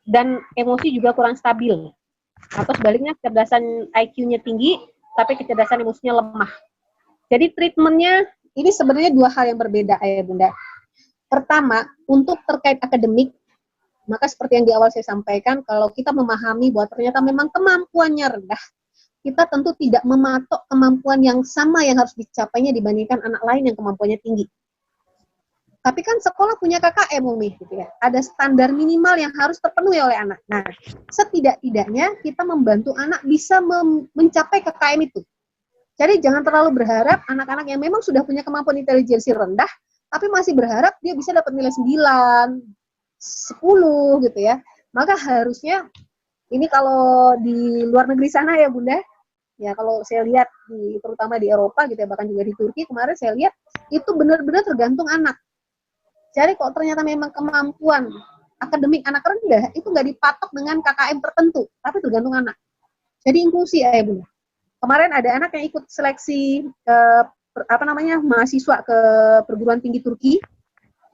dan emosi juga kurang stabil. Atau sebaliknya kecerdasan IQ-nya tinggi, tapi kecerdasan emosinya lemah. Jadi treatmentnya ini sebenarnya dua hal yang berbeda Ayah Bunda. Pertama, untuk terkait akademik, maka seperti yang di awal saya sampaikan, kalau kita memahami bahwa ternyata memang kemampuannya rendah, kita tentu tidak mematok kemampuan yang sama yang harus dicapainya dibandingkan anak lain yang kemampuannya tinggi. Tapi kan sekolah punya KKM, Umi, gitu ya. Ada standar minimal yang harus terpenuhi oleh anak. Nah, setidak-tidaknya kita membantu anak bisa mencapai KKM itu. Jadi jangan terlalu berharap anak-anak yang memang sudah punya kemampuan intelijensi rendah, tapi masih berharap dia bisa dapat nilai 9, 10 gitu ya. Maka harusnya, ini kalau di luar negeri sana ya Bunda, ya kalau saya lihat, terutama di Eropa gitu ya, bahkan juga di Turki, kemarin saya lihat, itu benar-benar tergantung anak. Jadi kalau ternyata memang kemampuan akademik anak rendah, itu nggak dipatok dengan KKM tertentu, tapi tergantung anak. Jadi inklusi ya Bunda. Kemarin ada anak yang ikut seleksi mahasiswa ke perguruan tinggi Turki,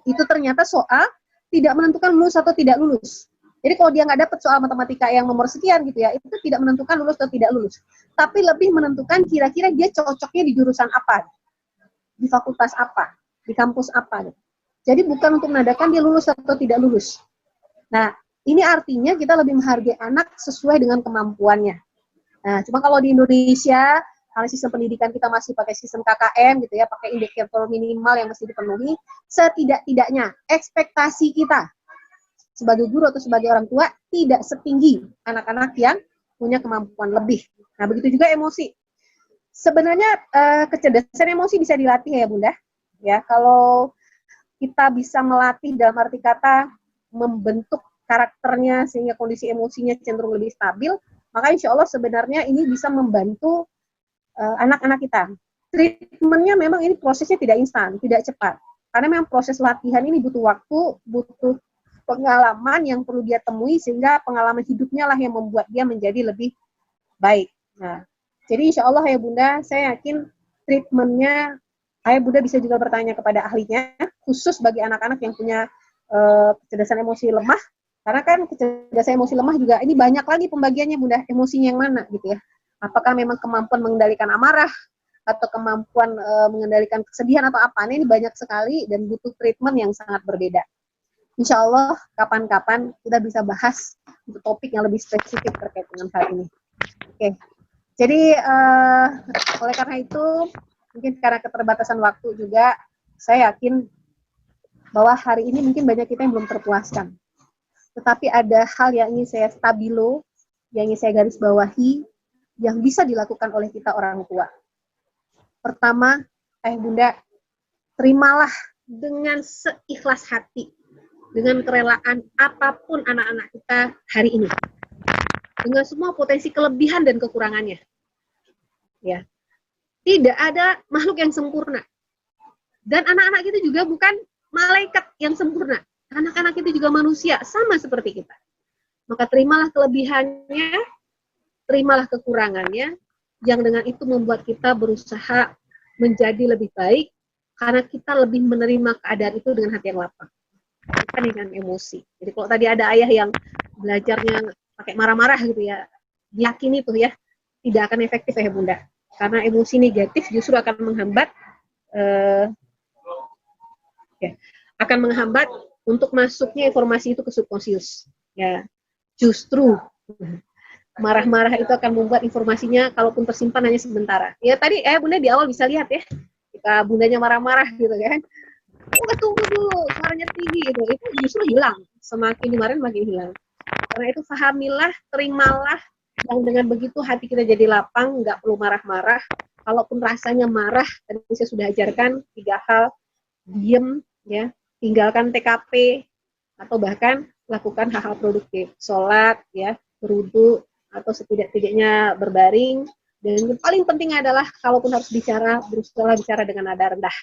itu ternyata soal tidak menentukan lulus atau tidak lulus. Jadi kalau dia nggak dapat soal matematika yang nomor sekian gitu ya, itu tidak menentukan lulus atau tidak lulus. Tapi lebih menentukan kira-kira dia cocoknya di jurusan apa, di fakultas apa, di kampus apa. Jadi bukan untuk menandakan dia lulus atau tidak lulus. Nah, ini artinya kita lebih menghargai anak sesuai dengan kemampuannya. Nah, cuma kalau di Indonesia, karena sistem pendidikan kita masih pakai sistem KKM gitu ya, pakai indikator minimal yang mesti dipenuhi, setidak-tidaknya ekspektasi kita sebagai guru atau sebagai orang tua tidak setinggi anak-anak yang punya kemampuan lebih. Nah, begitu juga emosi. Sebenarnya kecerdasan emosi bisa dilatih ya Bunda. Ya, kalau kita bisa melatih dalam arti kata membentuk karakternya sehingga kondisi emosinya cenderung lebih stabil, maka insya Allah sebenarnya ini bisa membantu anak-anak kita. Treatmentnya memang ini prosesnya tidak instan, tidak cepat. Karena memang proses latihan ini butuh waktu, butuh pengalaman yang perlu dia temui, sehingga pengalaman hidupnya lah yang membuat dia menjadi lebih baik. Nah, jadi insya Allah ya Bunda, saya yakin treatmentnya
Ayah Bunda bisa juga bertanya kepada ahlinya, khusus bagi anak-anak yang punya kecerdasan emosi lemah, karena kan kecerdasan emosi lemah juga ini banyak lagi pembagiannya Bunda, emosinya yang mana gitu ya. Apakah memang kemampuan mengendalikan amarah, atau kemampuan mengendalikan kesedihan atau apa, ini banyak sekali dan butuh treatment yang sangat berbeda. Insya Allah kapan-kapan kita bisa bahas untuk topik yang lebih spesifik terkait dengan hal ini. Oke, jadi oleh karena itu, mungkin karena keterbatasan waktu juga, saya yakin bahwa hari ini mungkin banyak kita yang belum terpuaskan. Tetapi ada hal yang ingin saya stabilo, yang ingin saya garis bawahi, yang bisa dilakukan oleh kita orang tua. Pertama, ayah bunda, terimalah dengan seikhlas hati, dengan kerelaan apapun anak-anak kita hari ini. Dengan semua potensi kelebihan dan kekurangannya. Ya. Tidak ada makhluk yang sempurna. Dan anak-anak kita juga bukan malaikat yang sempurna. Anak-anak itu juga manusia, sama seperti kita. Maka terimalah kelebihannya, terimalah kekurangannya, yang dengan itu membuat kita berusaha menjadi lebih baik, karena kita lebih menerima keadaan itu dengan hati yang lapang. Bukan dengan emosi. Jadi kalau tadi ada ayah yang belajarnya pakai marah-marah gitu ya, yakin itu ya, tidak akan efektif ya bunda. Karena emosi negatif justru akan menghambat akan menghambat untuk masuknya informasi itu ke subconscious. Ya, justru marah-marah itu akan membuat informasinya kalaupun tersimpan hanya sementara. Ya tadi bunda di awal bisa lihat ya, jika bundanya marah-marah gitu kan, tunggu dulu, suaranya tinggi gitu, itu justru hilang. Semakin dimarahin makin hilang. Karena itu fahamilah, terimalah, yang dengan begitu hati kita jadi lapang, nggak perlu marah-marah. Kalaupun rasanya marah, tadi saya sudah ajarkan 3 hal, diem, ya, tinggalkan TKP, atau bahkan lakukan hal-hal produktif, sholat, ya, berwudu, atau setidak-tidaknya berbaring. Dan yang paling penting adalah, kalaupun harus bicara, berusaha bicara dengan nada rendah.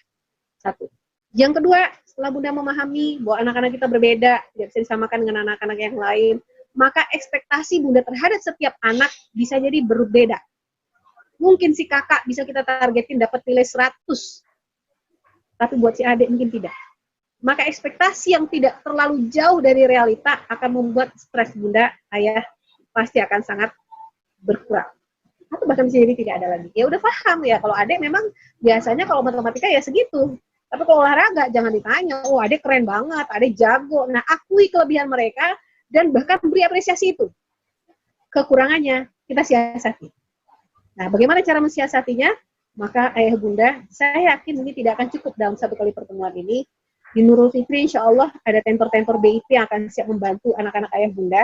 1. Yang kedua, setelah bunda memahami bahwa anak-anak kita berbeda, tidak bisa disamakan dengan anak-anak yang lain, maka ekspektasi bunda terhadap setiap anak bisa jadi berbeda. Mungkin si kakak bisa kita targetin dapat nilai 100, tapi buat si adik mungkin tidak. Maka ekspektasi yang tidak terlalu jauh dari realita akan membuat stres bunda, ayah pasti akan sangat berkurang. Atau bahkan bisa jadi tidak ada lagi. Ya udah paham ya, kalau adik memang biasanya kalau matematika ya segitu. Tapi kalau olahraga jangan ditanya, oh adik keren banget, adik jago. Nah, akui kelebihan mereka dan bahkan beri apresiasi itu. Kekurangannya kita siasati. Nah, bagaimana cara mensiasatinya? Maka ayah bunda, saya yakin ini tidak akan cukup dalam 1 kali pertemuan ini. Di Nurul Fikri, insya Allah ada tentor-tentor BIP yang akan siap membantu anak-anak ayah bunda.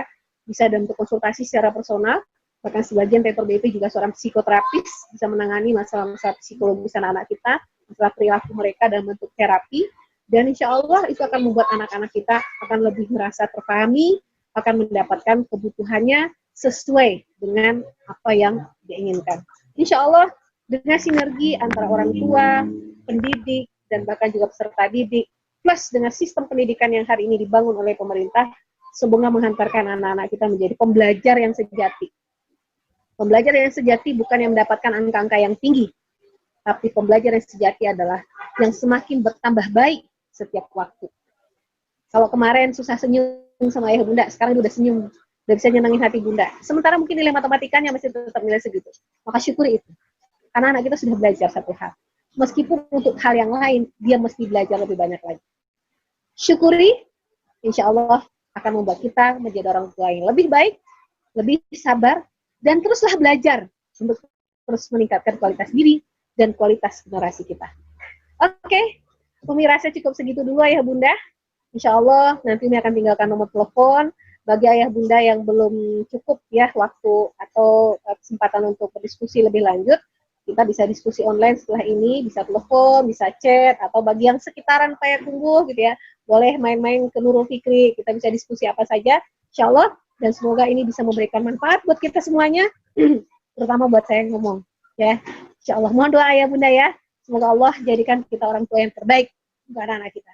Bisa dan untuk konsultasi secara personal. Bahkan sebagian tentor BIP juga seorang psikoterapis, bisa menangani masalah-masalah psikologis anak-anak kita, masalah perilaku mereka dalam bentuk terapi. Dan insya Allah itu akan membuat anak-anak kita akan lebih merasa terpahami, akan mendapatkan kebutuhannya sesuai dengan apa yang diinginkan. Insya Allah dengan sinergi antara orang tua, pendidik, dan bahkan juga peserta didik, plus dengan sistem pendidikan yang hari ini dibangun oleh pemerintah, semoga menghantarkan anak-anak kita menjadi pembelajar yang sejati. Pembelajar yang sejati bukan yang mendapatkan angka-angka yang tinggi, tapi pembelajar yang sejati adalah yang semakin bertambah baik setiap waktu. Kalau kemarin susah senyum sama ayah bunda, sekarang udah senyum, udah bisa nyenangin hati bunda. Sementara mungkin nilai matematikanya masih tetap nilai segitu. Maka syukuri itu. Karena anak kita sudah belajar 1 hal. Meskipun untuk hal yang lain, dia mesti belajar lebih banyak lagi. Syukuri, insya Allah akan membuat kita menjadi orang tua yang lebih baik, lebih sabar, dan teruslah belajar untuk terus meningkatkan kualitas diri dan kualitas generasi kita. Oke, pemirsa cukup segitu dulu ayah bunda. Insya Allah nanti ini akan tinggalkan nomor telepon bagi ayah bunda yang belum cukup ya waktu atau kesempatan untuk berdiskusi lebih lanjut. Kita bisa diskusi online setelah ini, bisa telepon, bisa chat, atau bagi yang sekitaran Payakumbuh gitu ya, boleh main-main ke Nurul Fikri, kita bisa diskusi apa saja, insya Allah, dan semoga ini bisa memberikan manfaat buat kita semuanya, terutama buat saya yang ngomong, ya, insya Allah, mohon doa ya bunda ya, semoga Allah jadikan kita orang tua yang terbaik untuk anak-anak kita.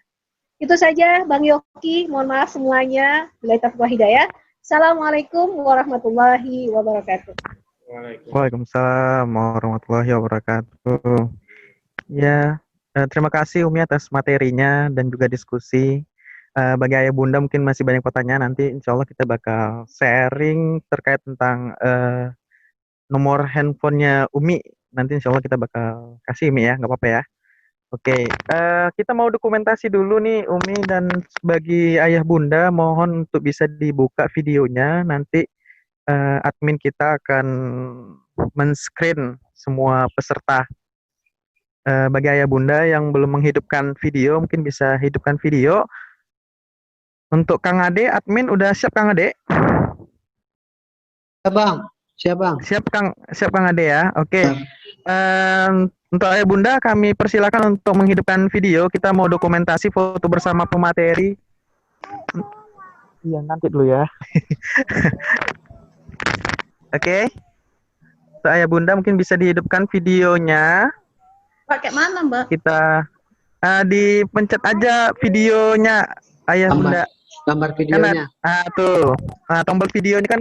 Itu saja Bang Yoki, mohon maaf semuanya, billahi taufiq wal hidayah. Assalamualaikum warahmatullahi wabarakatuh.
Waalaikumsalam warahmatullahi wabarakatuh. Ya, Terima kasih Umi atas materinya dan juga diskusi. Bagi ayah bunda mungkin masih banyak pertanyaan, nanti insya Allah kita bakal sharing terkait tentang nomor handphonenya Umi. Nanti insya Allah kita bakal kasih Umi ya, nggak apa-apa ya. Oke, kita mau dokumentasi dulu nih Umi, dan bagi ayah bunda mohon untuk bisa dibuka videonya. Nanti admin kita akan men-screen semua peserta. Bagi ayah bunda yang belum menghidupkan video, mungkin bisa hidupkan video. Untuk Kang Ade, admin udah siap Kang Ade?
Ya bang, siap bang.
Siap Kang Ade ya. Oke. Untuk ayah bunda kami persilakan untuk menghidupkan video. Kita mau dokumentasi foto bersama pemateri. Iya, nanti dulu ya. Oke. Untuk ayah bunda mungkin bisa dihidupkan videonya.
Pakai mana, Mbak?
Kita dipencet aja videonya ayah bunda.
Gambar videonya.
Tuh. Tombol videonya kan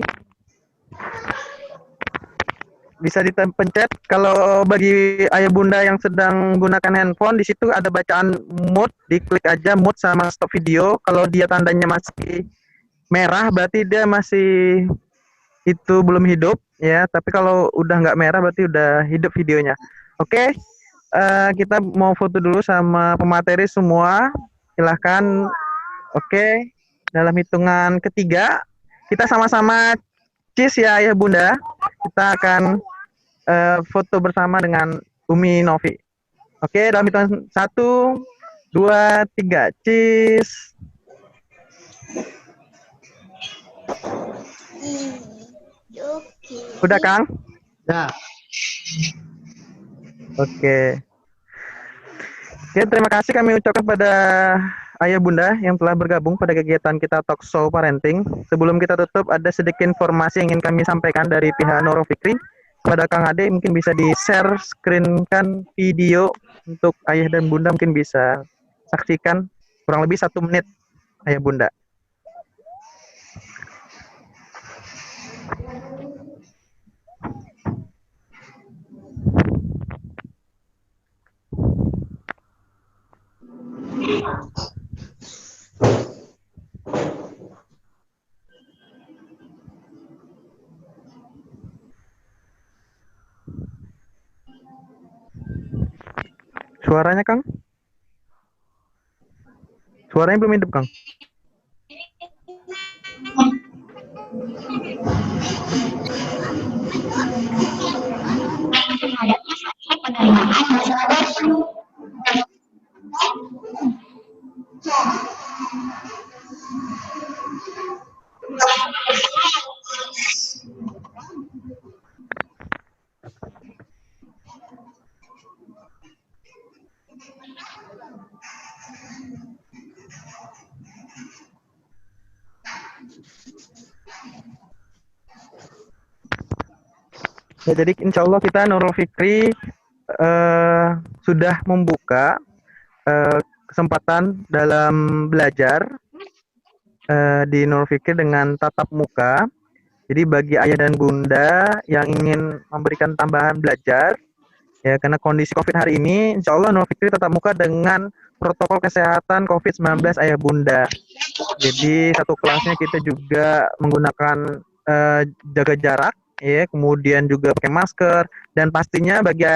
bisa dipencet. Kalau bagi ayah bunda yang sedang menggunakan handphone, di situ ada bacaan mute, diklik aja mute sama stop video. Kalau dia tandanya masih merah, berarti dia masih itu belum hidup ya. Tapi kalau udah nggak merah, berarti udah hidup videonya. Oke. Kita mau foto dulu sama pemateri semua. Silahkan. Oke. Dalam hitungan ketiga, kita sama-sama cheese ya ayah bunda. Kita akan foto bersama dengan Umi Novi. Oke, dalam hitungan 1, 2, 3, cheese. Udah Kang?
Ya.
Oke. Terima kasih kami ucapkan pada ayah bunda yang telah bergabung pada kegiatan kita Talk Show Parenting. Sebelum kita tutup, ada sedikit informasi yang ingin kami sampaikan dari pihak Nurul Fikri. Kepada Kang Ade, mungkin bisa di-share, screenkan video untuk ayah dan bunda, mungkin bisa saksikan kurang lebih 1 menit ayah bunda. Suaranya Kang? Suaranya belum hidup Kang? Ya, jadi insya Allah kita Nurul Fikri sudah membuka kesempatan dalam belajar di Nurul Fikri dengan tatap muka. Jadi bagi ayah dan bunda yang ingin memberikan tambahan belajar, ya karena kondisi COVID hari ini, insya Allah Nurul Fikri tatap muka dengan protokol kesehatan COVID-19 ayah bunda. Jadi satu kelasnya kita juga menggunakan jaga jarak, ya, kemudian juga pakai masker, dan pastinya bagi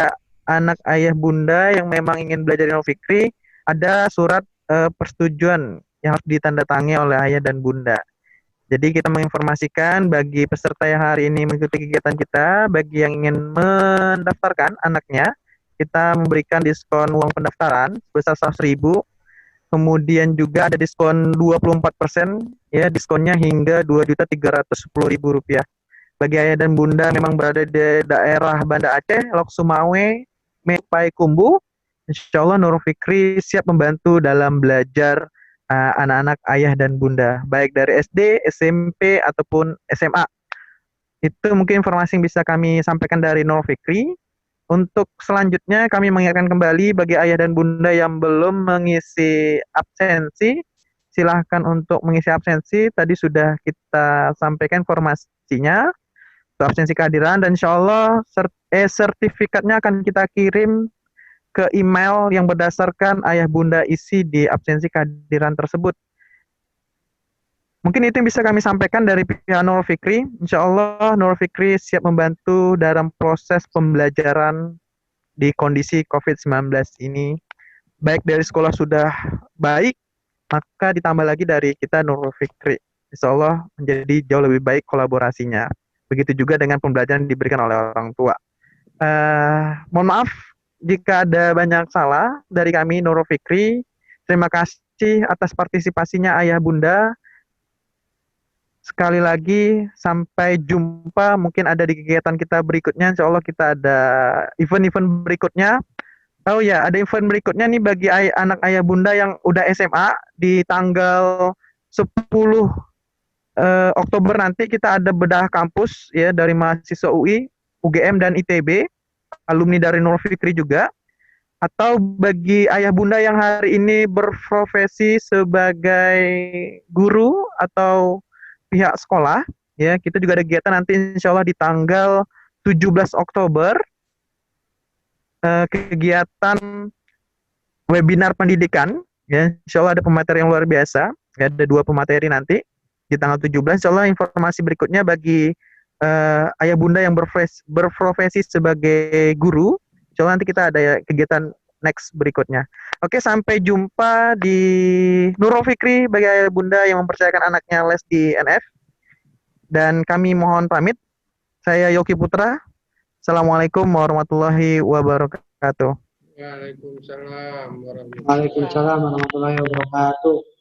anak ayah bunda yang memang ingin belajar Nurul Fikri, ada surat persetujuan yang harus ditandatangani oleh ayah dan bunda. Jadi kita menginformasikan bagi peserta yang hari ini mengikuti kegiatan kita, bagi yang ingin mendaftarkan anaknya, kita memberikan diskon uang pendaftaran sebesar 100.000. Kemudian juga ada diskon 24%, ya, diskonnya hingga Rp2.310.000. Bagi ayah dan bunda memang berada di daerah Banda Aceh, Lok Sumawe, Mepai Kumbu, insya Allah Nurul Fikri siap membantu dalam belajar anak-anak ayah dan bunda, baik dari SD, SMP, ataupun SMA. Itu mungkin informasi yang bisa kami sampaikan dari Nurul Fikri. Untuk selanjutnya kami mengingatkan kembali bagi ayah dan bunda yang belum mengisi absensi, silahkan untuk mengisi absensi. Tadi sudah kita sampaikan informasinya, absensi kehadiran, dan insya Allah sertifikatnya akan kita kirim ke email yang berdasarkan ayah bunda isi di absensi kehadiran tersebut. Mungkin itu yang bisa kami sampaikan dari pihak Nurul Fikri. Insya Allah Nurul Fikri siap membantu dalam proses pembelajaran di kondisi COVID-19 ini. Baik dari sekolah sudah baik, maka ditambah lagi dari kita Nurul Fikri. Insya Allah menjadi jauh lebih baik kolaborasinya. Begitu juga dengan pembelajaran yang diberikan oleh orang tua. Mohon maaf jika ada banyak salah dari kami Nurul Fikri. Terima kasih atas partisipasinya ayah bunda. Sekali lagi sampai jumpa, mungkin ada di kegiatan kita berikutnya. Insya Allah kita ada event-event berikutnya. Oh ya, ada event berikutnya nih bagi anak ayah bunda yang udah SMA di tanggal 10 Oktober nanti kita ada bedah kampus ya dari mahasiswa UI, UGM dan ITB, alumni dari Nurul Fikri juga. Atau bagi ayah bunda yang hari ini berprofesi sebagai guru atau pihak sekolah, ya kita juga ada kegiatan nanti insya Allah di tanggal 17 Oktober, kegiatan webinar pendidikan, ya insya Allah ada pemateri yang luar biasa, ya, ada 2 pemateri nanti di tanggal 17, insya Allah informasi berikutnya bagi ayah bunda yang berprofesi sebagai guru, insya Allah nanti kita ada kegiatan next berikutnya. Oke, sampai jumpa di Nurul Fikri bagi ayah bunda yang mempercayakan anaknya les di NF. Dan kami mohon pamit. Saya Yoki Putra. Assalamualaikum warahmatullahi wabarakatuh.
Waalaikumsalam warahmatullahi
Waalaikumsalam warahmatullahi wabarakatuh.